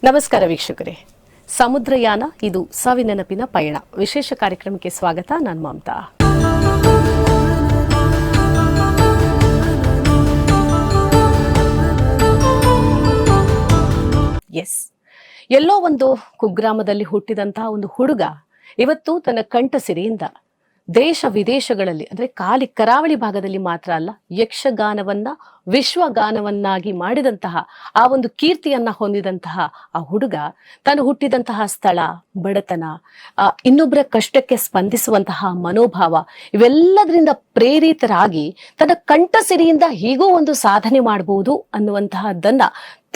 ನಮಸ್ಕಾರ ವೀಕ್ಷಕರೇ, ಸಮುದ್ರಯಾನ ಇದು ಸವಿನೆನಪಿನ ಪಯಣ ವಿಶೇಷ ಕಾರ್ಯಕ್ರಮಕ್ಕೆ ಸ್ವಾಗತ. ನಾನು ಮಮತಾ. ಎಸ್, ಎಲ್ಲೋ ಒಂದು ಕುಗ್ರಾಮದಲ್ಲಿ ಹುಟ್ಟಿದಂತಹ ಒಂದು ಹುಡುಗ ಇವತ್ತು ತನ್ನ ಕಂಠಸಿರಿಯಿಂದ ದೇಶ ವಿದೇಶಗಳಲ್ಲಿ ಅಂದ್ರೆ ಕರಾವಳಿ ಭಾಗದಲ್ಲಿ ಮಾತ್ರ ಅಲ್ಲ, ಯಕ್ಷಗಾನವನ್ನ ವಿಶ್ವಗಾನವನ್ನಾಗಿ ಮಾಡಿದಂತಹ ಆ ಒಂದು ಕೀರ್ತಿಯನ್ನ ಹೊಂದಿದಂತಹ ಆ ಹುಡುಗ ತಾನು ಹುಟ್ಟಿದಂತಹ ಸ್ಥಳ, ಬಡತನ, ಇನ್ನೊಬ್ಬರ ಕಷ್ಟಕ್ಕೆ ಸ್ಪಂದಿಸುವಂತಹ ಮನೋಭಾವ ಇವೆಲ್ಲದರಿಂದ ಪ್ರೇರಿತರಾಗಿ ತನ್ನ ಕಂಠಸಿರಿಯಿಂದ ಹೀಗೂ ಒಂದು ಸಾಧನೆ ಮಾಡಬಹುದು ಅನ್ನುವಂತಹದ್ದನ್ನ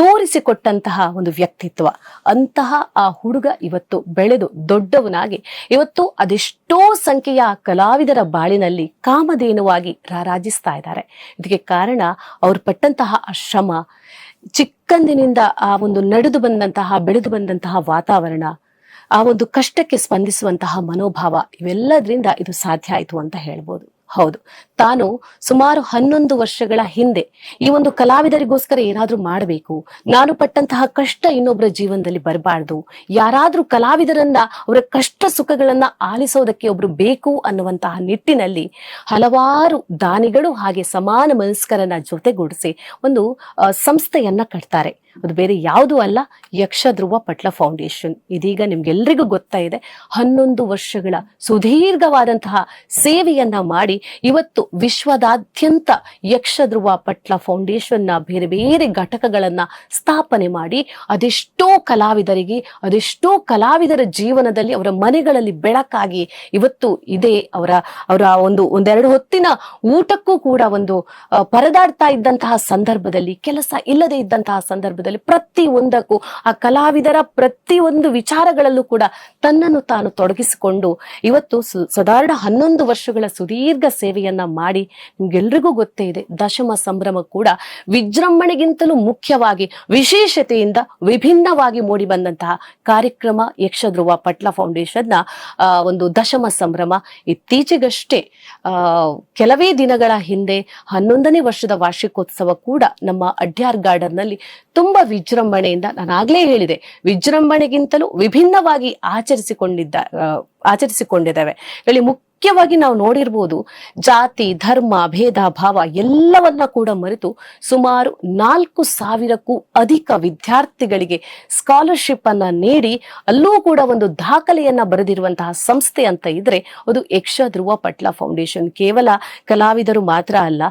ತೋರಿಸಿಕೊಟ್ಟಂತಹ ಒಂದು ವ್ಯಕ್ತಿತ್ವ. ಅಂತಹ ಆ ಹುಡುಗ ಇವತ್ತು ಬೆಳೆದು ದೊಡ್ಡವನಾಗಿ ಇವತ್ತು ಅದೆಷ್ಟೋ ಸಂಖ್ಯೆಯ ಕಲಾವಿದರ ಬಾಳಿನಲ್ಲಿ ಕಾಮಧೇನುವಾಗಿ ರಾರಾಜಿಸ್ತಾ ಇದ್ದಾರೆ. ಇದಕ್ಕೆ ಕಾರಣ ಅವ್ರು ಪಟ್ಟಂತಹ ಆ ಶ್ರಮ, ಚಿಕ್ಕಂದಿನಿಂದ ಆ ಒಂದು ಬೆಳೆದು ಬಂದಂತಹ ವಾತಾವರಣ, ಆ ಒಂದು ಕಷ್ಟಕ್ಕೆ ಸ್ಪಂದಿಸುವಂತಹ ಮನೋಭಾವ ಇವೆಲ್ಲದ್ರಿಂದ ಇದು ಸಾಧ್ಯ ಆಯಿತು ಅಂತ ಹೇಳ್ಬೋದು. ಹೌದು, ತಾನು ಸುಮಾರು 11 ವರ್ಷಗಳ ಹಿಂದೆ ಈ ಒಂದು ಕಲಾವಿದರಿಗೋಸ್ಕರ ಏನಾದ್ರೂ ಮಾಡಬೇಕು, ನಾನು ಪಟ್ಟಂತಹ ಕಷ್ಟ ಇನ್ನೊಬ್ಬರ ಜೀವನದಲ್ಲಿ ಬರಬಾರ್ದು, ಯಾರಾದ್ರೂ ಕಲಾವಿದರನ್ನ ಅವರ ಕಷ್ಟ ಸುಖಗಳನ್ನ ಆಲಿಸೋದಕ್ಕೆ ಒಬ್ರು ಬೇಕು ಅನ್ನುವಂತಹ ನಿಟ್ಟಿನಲ್ಲಿ ಹಲವಾರು ದಾನಿಗಳು ಹಾಗೆ ಸಮಾನ ಮನಸ್ಕರನ್ನ ಜೊತೆಗೂಡಿಸಿ ಒಂದು ಸಂಸ್ಥೆಯನ್ನ ಕಟ್ತಾರೆ. ಅದು ಬೇರೆ ಯಾವುದೂ ಅಲ್ಲ, ಯಕ್ಷಧ್ರುವ ಪಟ್ಲ ಫೌಂಡೇಶನ್. ಇದೀಗ ನಿಮ್ಗೆಲ್ರಿಗೂ ಗೊತ್ತಾ ಇದೆ, 11 ವರ್ಷಗಳ ಸುದೀರ್ಘವಾದಂತಹ ಸೇವೆಯನ್ನ ಮಾಡಿ ಇವತ್ತು ವಿಶ್ವದಾದ್ಯಂತ ಯಕ್ಷಧ್ರುವ ಪಟ್ಲ ಫೌಂಡೇಶನ್ ನ ಬೇರೆ ಬೇರೆ ಘಟಕಗಳನ್ನ ಸ್ಥಾಪನೆ ಮಾಡಿ ಅದೆಷ್ಟೋ ಕಲಾವಿದರ ಜೀವನದಲ್ಲಿ, ಅವರ ಮನೆಗಳಲ್ಲಿ ಬೆಳಕಾಗಿ ಇವತ್ತು ಇದೆ. ಅವರ ಒಂದೆರಡು ಹೊತ್ತಿನ ಊಟಕ್ಕೂ ಕೂಡ ಒಂದು ಪರದಾಡ್ತಾ ಇದ್ದಂತಹ ಸಂದರ್ಭದಲ್ಲಿ, ಕೆಲಸ ಇಲ್ಲದೆ ಇದ್ದಂತಹ ಸಂದರ್ಭದಲ್ಲಿ ಪ್ರತಿಯೊಂದಕ್ಕೂ ಆ ಕಲಾವಿದರ ಪ್ರತಿಯೊಂದು ವಿಚಾರಗಳಲ್ಲೂ ಕೂಡ ತನ್ನನ್ನು ತಾನು ತೊಡಗಿಸಿಕೊಂಡು ಇವತ್ತು ಸಾಧಾರಣ 11 ವರ್ಷಗಳ ಸುದೀರ್ಘ ಸೇವೆಯನ್ನ ಮಾಡಿ, ನಿಮ್ಗೆಲ್ರಿಗೂ ಗೊತ್ತೇ ಇದೆ, ದಶಮ ಸಂಭ್ರಮ ಕೂಡ ವಿಜೃಂಭಣೆಗಿಂತಲೂ ಮುಖ್ಯವಾಗಿ ವಿಶೇಷತೆಯಿಂದ ವಿಭಿನ್ನವಾಗಿ ಮೂಡಿ ಬಂದಂತಹ ಕಾರ್ಯಕ್ರಮ ಯಕ್ಷಧ್ರುವ ಪಟ್ಲ ಫೌಂಡೇಶನ್ ನ ಒಂದು ದಶಮ ಸಂಭ್ರಮ. ಇತ್ತೀಚೆಗಷ್ಟೇ ಕೆಲವೇ ದಿನಗಳ ಹಿಂದೆ 11ನೇ ವರ್ಷದ ವಾರ್ಷಿಕೋತ್ಸವ ಕೂಡ ನಮ್ಮ ಅಡ್ಯಾರ್ ಗಾರ್ಡನ್ ನಲ್ಲಿ ತುಂಬಾ ವಿಜೃಂಭಣೆಯಿಂದ, ನಾನಾಗ್ಲೇ ಹೇಳಿದೆ, ವಿಜೃಂಭಣೆಗಿಂತಲೂ ವಿಭಿನ್ನವಾಗಿ ಆಚರಿಸಿಕೊಂಡಿದ್ದಾವೆ. ಇಲ್ಲಿ ಮುಖ್ಯವಾಗಿ ನಾವು ನೋಡಿರ್ಬೋದು, ಜಾತಿ ಧರ್ಮ ಭೇದ ಭಾವ ಎಲ್ಲವನ್ನ ಕೂಡ ಮರೆತು ಸುಮಾರು 4,000ಕ್ಕೂ ಅಧಿಕ ವಿದ್ಯಾರ್ಥಿಗಳಿಗೆ ಸ್ಕಾಲರ್ಶಿಪ್ ಅನ್ನ ನೀಡಿ ಅಲ್ಲೂ ಕೂಡ ಒಂದು ದಾಖಲೆಯನ್ನ ಬರೆದಿರುವಂತಹ ಸಂಸ್ಥೆ ಅಂತ ಇದ್ರೆ ಅದು ಯಕ್ಷಧ್ರುವ ಪಟ್ಲ ಫೌಂಡೇಶನ್. ಕೇವಲ ಕಲಾವಿದರು ಮಾತ್ರ ಅಲ್ಲ,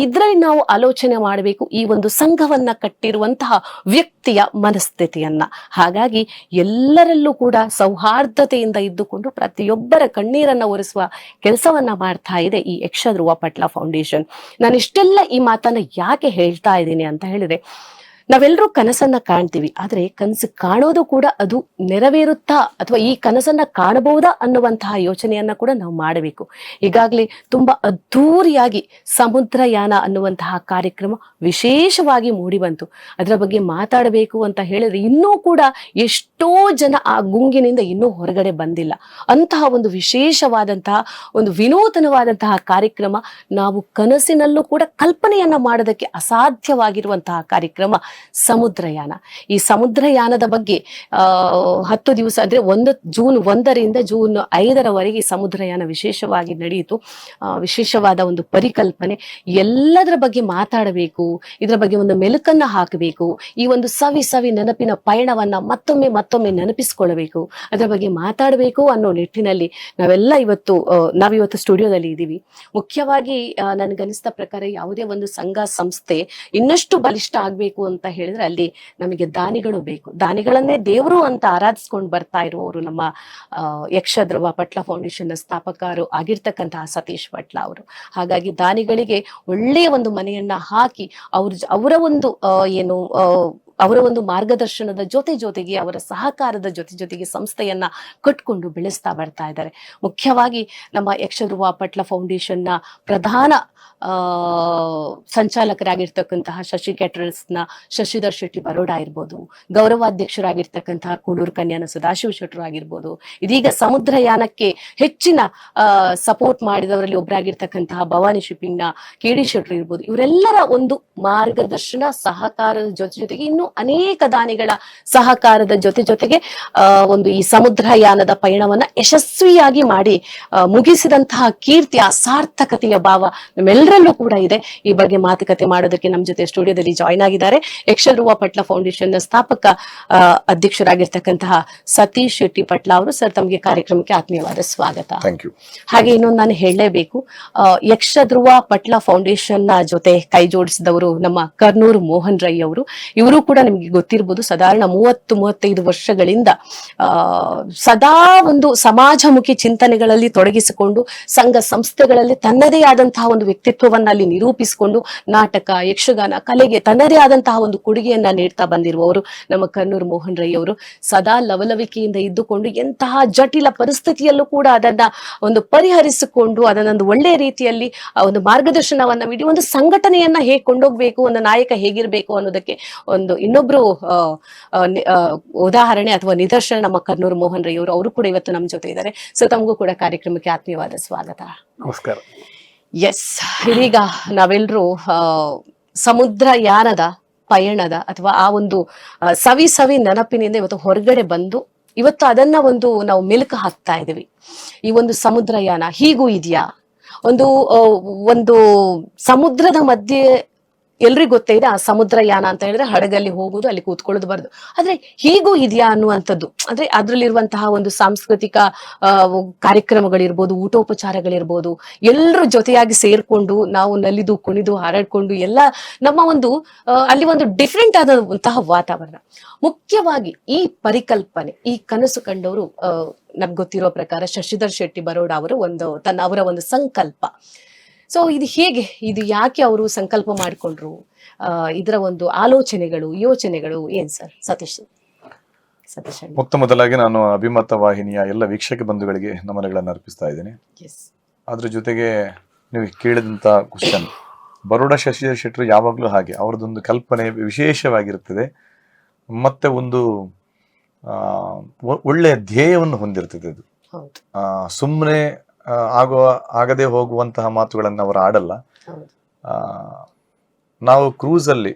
ಇದ್ರಲ್ಲಿ ನಾವು ಆಲೋಚನೆ ಮಾಡಬೇಕು ಈ ಒಂದು ಸಂಘವನ್ನ ಕಟ್ಟಿರುವಂತಹ ವ್ಯಕ್ತಿಯ ಮನಸ್ಥಿತಿಯನ್ನ. ಹಾಗಾಗಿ ಎಲ್ಲರಲ್ಲೂ ಕೂಡ ಸೌಹಾರ್ದತೆಯಿಂದ ಇದ್ದುಕೊಂಡು ಪ್ರತಿಯೊಬ್ಬರ ಕಣ್ಣೀರನ್ನ ಒರೆಸುವ ಕೆಲಸವನ್ನ ಮಾಡ್ತಾ ಇದೆ ಈ ಯಕ್ಷಧ್ರುವ ಪಟ್ಲ ಫೌಂಡೇಶನ್. ನಾನು ಇಷ್ಟೆಲ್ಲ ಈ ಮಾತನ್ನ ಯಾಕೆ ಹೇಳ್ತಾ ಇದ್ದೀನಿ ಅಂತ ಹೇಳಿದ್ರೆ, ನಾವೆಲ್ಲರೂ ಕನಸನ್ನ ಕಾಣ್ತೀವಿ, ಆದ್ರೆ ಕನಸು ಕಾಣೋದು ಕೂಡ ಅದು ನೆರವೇರುತ್ತಾ ಅಥವಾ ಈ ಕನಸನ್ನ ಕಾಣಬಹುದಾ ಅನ್ನುವಂತಹ ಯೋಚನೆಯನ್ನ ಕೂಡ ನಾವು ಮಾಡಬೇಕು. ಈಗಾಗಲೇ ತುಂಬಾ ಅದ್ಧೂರಿಯಾಗಿ ಸಮುದ್ರಯಾನ ಅನ್ನುವಂತಹ ಕಾರ್ಯಕ್ರಮ ವಿಶೇಷವಾಗಿ ಮೂಡಿ ಬಂತು. ಅದರ ಬಗ್ಗೆ ಮಾತಾಡಬೇಕು ಅಂತ ಹೇಳಿದ್ರೆ ಇನ್ನೂ ಕೂಡ ಎಷ್ಟೋ ಜನ ಆ ಗುಂಗಿನಿಂದ ಇನ್ನೂ ಹೊರಗಡೆ ಬಂದಿಲ್ಲ. ಅಂತಹ ಒಂದು ವಿಶೇಷವಾದಂತಹ ಒಂದು ವಿನೂತನವಾದಂತಹ ಕಾರ್ಯಕ್ರಮ, ನಾವು ಕನಸಿನಲ್ಲೂ ಕೂಡ ಕಲ್ಪನೆಯನ್ನ ಮಾಡೋದಕ್ಕೆ ಅಸಾಧ್ಯವಾಗಿರುವಂತಹ ಕಾರ್ಯಕ್ರಮ ಸಮುದ್ರಯಾನ. ಈ ಸಮುದ್ರಯಾನದ ಬಗ್ಗೆ 10 ದಿವಸ ಅಂದ್ರೆ ಜೂನ್ 1ರಿಂದ ಜೂನ್ 5ರವರೆಗೆ ಸಮುದ್ರಯಾನ ವಿಶೇಷವಾಗಿ ನಡೆಯಿತು. ವಿಶೇಷವಾದ ಒಂದು ಪರಿಕಲ್ಪನೆ, ಎಲ್ಲದರ ಬಗ್ಗೆ ಮಾತಾಡಬೇಕು, ಇದರ ಬಗ್ಗೆ ಒಂದು ಮೆಲುಕನ್ನ ಹಾಕಬೇಕು, ಈ ಒಂದು ಸವಿ ನೆನಪಿನ ಪಯಣವನ್ನ ಮತ್ತೊಮ್ಮೆ ನೆನಪಿಸಿಕೊಳ್ಳಬೇಕು, ಅದರ ಬಗ್ಗೆ ಮಾತಾಡಬೇಕು ಅನ್ನೋ ನಿಟ್ಟಿನಲ್ಲಿ ನಾವಿವತ್ತು ಸ್ಟುಡಿಯೋದಲ್ಲಿ ಇದ್ದೀವಿ. ಮುಖ್ಯವಾಗಿ ನನಗನಿಸಿದ ಪ್ರಕಾರ ಯಾವುದೇ ಒಂದು ಸಂಘ ಸಂಸ್ಥೆ ಇನ್ನಷ್ಟು ಬಲಿಷ್ಠ ಆಗ್ಬೇಕು ಅಂತ ಹೇಳಿದ್ರೆ ಅಲ್ಲಿ ನಮಗೆ ದಾನಿಗಳು ಬೇಕು. ದಾನಿಗಳನ್ನೇ ದೇವರು ಅಂತ ಆರಾಧಿಸ್ಕೊಂಡು ಬರ್ತಾ ಇರುವವರು ನಮ್ಮ ಯಕ್ಷಧ್ರುವ ಪಟ್ಲ ಫೌಂಡೇಶನ್ ನ ಸ್ಥಾಪಕರು ಆಗಿರ್ತಕ್ಕಂತಹ ಸತೀಶ್ ಪಟ್ಲ ಅವರು. ಹಾಗಾಗಿ ದಾನಿಗಳಿಗೆ ಒಳ್ಳೆಯ ಒಂದು ಮನೆಯನ್ನ ಹಾಕಿ ಅವರ ಒಂದು ಮಾರ್ಗದರ್ಶನದ ಜೊತೆಗೆ ಅವರ ಸಹಕಾರದ ಜೊತೆಗೆ ಸಂಸ್ಥೆಯನ್ನ ಕಟ್ಕೊಂಡು ಬೆಳೆಸ್ತಾ ಬರ್ತಾ ಇದ್ದಾರೆ. ಮುಖ್ಯವಾಗಿ ನಮ್ಮ ಯಕ್ಷಧ್ರುವ ಪಟ್ಲ ಫೌಂಡೇಶನ್ ನ ಪ್ರಧಾನ ಸಂಚಾಲಕರಾಗಿರ್ತಕ್ಕಂತಹ ಶಶಿ ಕ್ಯಾಟರರ್ಸ್ ನ ಶಶಿಧರ್ ಶೆಟ್ಟಿ ಬರೋಡಾ ಇರ್ಬೋದು, ಗೌರವಾಧ್ಯಕ್ಷರಾಗಿರ್ತಕ್ಕಂತಹ ಕೂಡೂರು ಕನ್ಯಾನ ಸದಾಶಿವ ಶೆಟ್ಟರು ಆಗಿರ್ಬೋದು, ಇದೀಗ ಸಮುದ್ರಯಾನಕ್ಕೆ ಹೆಚ್ಚಿನ ಸಪೋರ್ಟ್ ಮಾಡಿದವರಲ್ಲಿ ಒಬ್ಬರಾಗಿರ್ತಕ್ಕಂತಹ ಭವಾನಿ ಶಿಪ್ಪಿಂಗ್ ನ KD ಶೆಟ್ರು ಇರ್ಬೋದು. ಇವರೆಲ್ಲರ ಒಂದು ಮಾರ್ಗದರ್ಶನ ಸಹಕಾರದ ಜೊತೆಗೆ ಇನ್ನೂ ಅನೇಕ ದಾನಿಗಳ ಸಹಕಾರದ ಜೊತೆಗೆ ಒಂದು ಈ ಸಮುದ್ರಯಾನದ ಪಯಣವನ್ನ ಯಶಸ್ವಿಯಾಗಿ ಮಾಡಿ ಮುಗಿಸಿದಂತಹ ಕೀರ್ತಿಯ ಸಾರ್ಥಕತೆಯ ಭಾವ ನಮ್ಮೆಲ್ಲರಲ್ಲೂ ಕೂಡ ಇದೆ. ಈ ಬಗ್ಗೆ ಮಾತುಕತೆ ಮಾಡೋದಕ್ಕೆ ನಮ್ಮ ಜೊತೆ ಸ್ಟುಡಿಯೋದಲ್ಲಿ ಜಾಯ್ನ್ ಆಗಿದ್ದಾರೆ ಯಕ್ಷಧ್ರುವ ಪಟ್ಲ ಫೌಂಡೇಶನ್ ನ ಸ್ಥಾಪಕ ಅಧ್ಯಕ್ಷರಾಗಿರ್ತಕ್ಕಂತಹ ಸತೀಶ್ ಶೆಟ್ಟಿ ಪಟ್ಲ ಅವರು. ಸರ್, ತಮಗೆ ಕಾರ್ಯಕ್ರಮಕ್ಕೆ ಆತ್ಮೀಯವಾದ ಸ್ವಾಗತ. ಹಾಗೆ ಇನ್ನೊಂದು ನಾನು ಹೇಳಲೇಬೇಕು, ಯಕ್ಷಧ್ರುವ ಪಟ್ಲ ಫೌಂಡೇಶನ್ ನ ಜೊತೆ ಕೈ ಜೋಡಿಸಿದವರು ನಮ್ಮ ಕರ್ನೂರು ಮೋಹನ್ ರೈ ಅವರು. ಇವರು ಕೂಡ ನಿಮ್ಗೆ ಗೊತ್ತಿರಬಹುದು, ಸಾಧಾರಣ 30-35 ವರ್ಷಗಳಿಂದ ಸದಾ ಒಂದು ಸಮಾಜಮುಖಿ ಚಿಂತನೆಗಳಲ್ಲಿ ತೊಡಗಿಸಿಕೊಂಡು ಸಂಘ ಸಂಸ್ಥೆಗಳಲ್ಲಿ ತನ್ನದೇ ಆದಂತಹ ಒಂದು ವ್ಯಕ್ತಿತ್ವವನ್ನ ಅಲ್ಲಿ ನಿರೂಪಿಸಿಕೊಂಡು ನಾಟಕ, ಯಕ್ಷಗಾನ ಕಲೆಗೆ ತನ್ನದೇ ಆದಂತಹ ಒಂದು ಕೊಡುಗೆಯನ್ನ ನೀಡ್ತಾ ಬಂದಿರುವವರು ನಮ್ಮ ಕರ್ನೂರು ಮೋಹನ್ ರೈ ಅವರು. ಸದಾ ಲವಲವಿಕೆಯಿಂದ ಇದ್ದುಕೊಂಡು ಎಂತಹ ಜಟಿಲ ಪರಿಸ್ಥಿತಿಯಲ್ಲೂ ಕೂಡ ಅದನ್ನ ಒಂದು ಪರಿಹರಿಸಿಕೊಂಡು ಅದನ್ನೊಂದು ಒಳ್ಳೆ ರೀತಿಯಲ್ಲಿ ಒಂದು ಮಾರ್ಗದರ್ಶನವನ್ನ ನೀಡಿ ಒಂದು ಸಂಘಟನೆಯನ್ನ ಹೇಗೆ ಕೊಂಡೋಗ್ಬೇಕು, ಒಂದು ನಾಯಕ ಹೇಗಿರ್ಬೇಕು ಅನ್ನೋದಕ್ಕೆ ಒಂದು ಇನ್ನೊಬ್ರು ಉದಾಹರಣೆ ಅಥವಾ ನಿದರ್ಶನ ನಮ್ಮ ಕರ್ನೂರು ಮೋಹನ್ ರೈ ಅವರು ಕೂಡ ಇವತ್ತು ನಮ್ಮ ಜೊತೆ ಇದ್ದಾರೆ. ಸೊ ತಮಗೂ ಕೂಡ ಕಾರ್ಯಕ್ರಮಕ್ಕೆ ಆತ್ಮೀಯವಾದ ಸ್ವಾಗತ. ನಮಸ್ಕಾರ. ಎಸ್, ಇದೀಗ ನಾವೆಲ್ಲರೂ ಸಮುದ್ರಯಾನದ ಪಯಣದ ಅಥವಾ ಆ ಒಂದು ಸವಿ ನೆನಪಿನಿಂದ ಇವತ್ತು ಹೊರಗಡೆ ಬಂದು ಇವತ್ತು ಅದನ್ನ ಒಂದು ನಾವು ಮೆಲುಕು ಹಾಕ್ತಾ ಇದೀವಿ. ಈ ಒಂದು ಸಮುದ್ರಯಾನ ಹೀಗೂ ಇದೆಯಾ? ಒಂದು ಸಮುದ್ರದ ಮಧ್ಯೆ ಎಲ್ರಿಗೂ ಗೊತ್ತೇ ಇದೆ, ಆ ಸಮುದ್ರಯಾನ ಅಂತ ಹೇಳಿದ್ರೆ ಹಡಗಲ್ಲಿ ಹೋಗುದು, ಅಲ್ಲಿ ಕೂತ್ಕೊಳ್ಳೋದು ಬರೋದು. ಆದ್ರೆ ಹೀಗೂ ಇದೆಯಾ ಅನ್ನುವಂಥದ್ದು, ಅಂದ್ರೆ ಅದ್ರಲ್ಲಿರುವಂತಹ ಒಂದು ಸಾಂಸ್ಕೃತಿಕ ಕಾರ್ಯಕ್ರಮಗಳಿರ್ಬೋದು, ಊಟೋಪಚಾರಗಳಿರ್ಬೋದು, ಎಲ್ಲರೂ ಜೊತೆಯಾಗಿ ಸೇರ್ಕೊಂಡು ನಾವು ನಲಿದು ಕುಣಿದು ಹಾರಾಡ್ಕೊಂಡು ಎಲ್ಲ ನಮ್ಮ ಒಂದು ಅಲ್ಲಿ ಒಂದು ಡಿಫ್ರೆಂಟ್ ಆದಂತಹ ವಾತಾವರಣ. ಮುಖ್ಯವಾಗಿ ಈ ಪರಿಕಲ್ಪನೆ, ಈ ಕನಸು ಕಂಡವರು ನಮ್ಗೆ ಗೊತ್ತಿರೋ ಪ್ರಕಾರ ಶಶಿಧರ್ ಶೆಟ್ಟಿ ಬರೋಡ ಅವರು ಅವರ ಒಂದು ಸಂಕಲ್ಪ. ಸೊ ಇದು ಹೇಗೆ, ಇದು ಯಾಕೆ ಅವರು ಸಂಕಲ್ಪ ಮಾಡಿಕೊಂಡ್ರು, ಇದರ ಒಂದು ಆಲೋಚನೆಗಳು ಯೋಚನೆಗಳು ಏನ್ ಸರ್? ಸತೀಶ್. ಮೊತ್ತ ಮೊದಲಾಗಿ ನಾನು ಅಭಿಮತ ವಾಹಿನಿಯ ಎಲ್ಲ ವೀಕ್ಷಕ ಬಂಧುಗಳಿಗೆ ನಮನಗಳನ್ನು ಅರ್ಪಿಸ್ತಾ ಇದ್ದೇನೆ. ಅದ್ರ ಜೊತೆಗೆ ನೀವು ಕೇಳಿದಂತ ಕ್ವಶನ್, ಬರೋಡ ಶಶಿಧರ್ ಶೆಟ್ಟರು ಯಾವಾಗ್ಲೂ ಹಾಗೆ ಅವರದೊಂದು ಕಲ್ಪನೆ ವಿಶೇಷವಾಗಿರ್ತದೆ, ಮತ್ತೆ ಒಂದು ಒಳ್ಳೆಯ ಧ್ಯೇಯವನ್ನು ಹೊಂದಿರ್ತದೆ. ಅದು ಸುಮ್ಮನೆ ಆಗದೆ ಹೋಗುವಂತಹ ಮಾತುಗಳನ್ನು ಅವರು ಆಡಲ್ಲ. ನಾವು ಕ್ರೂಸ್ ಅಲ್ಲಿ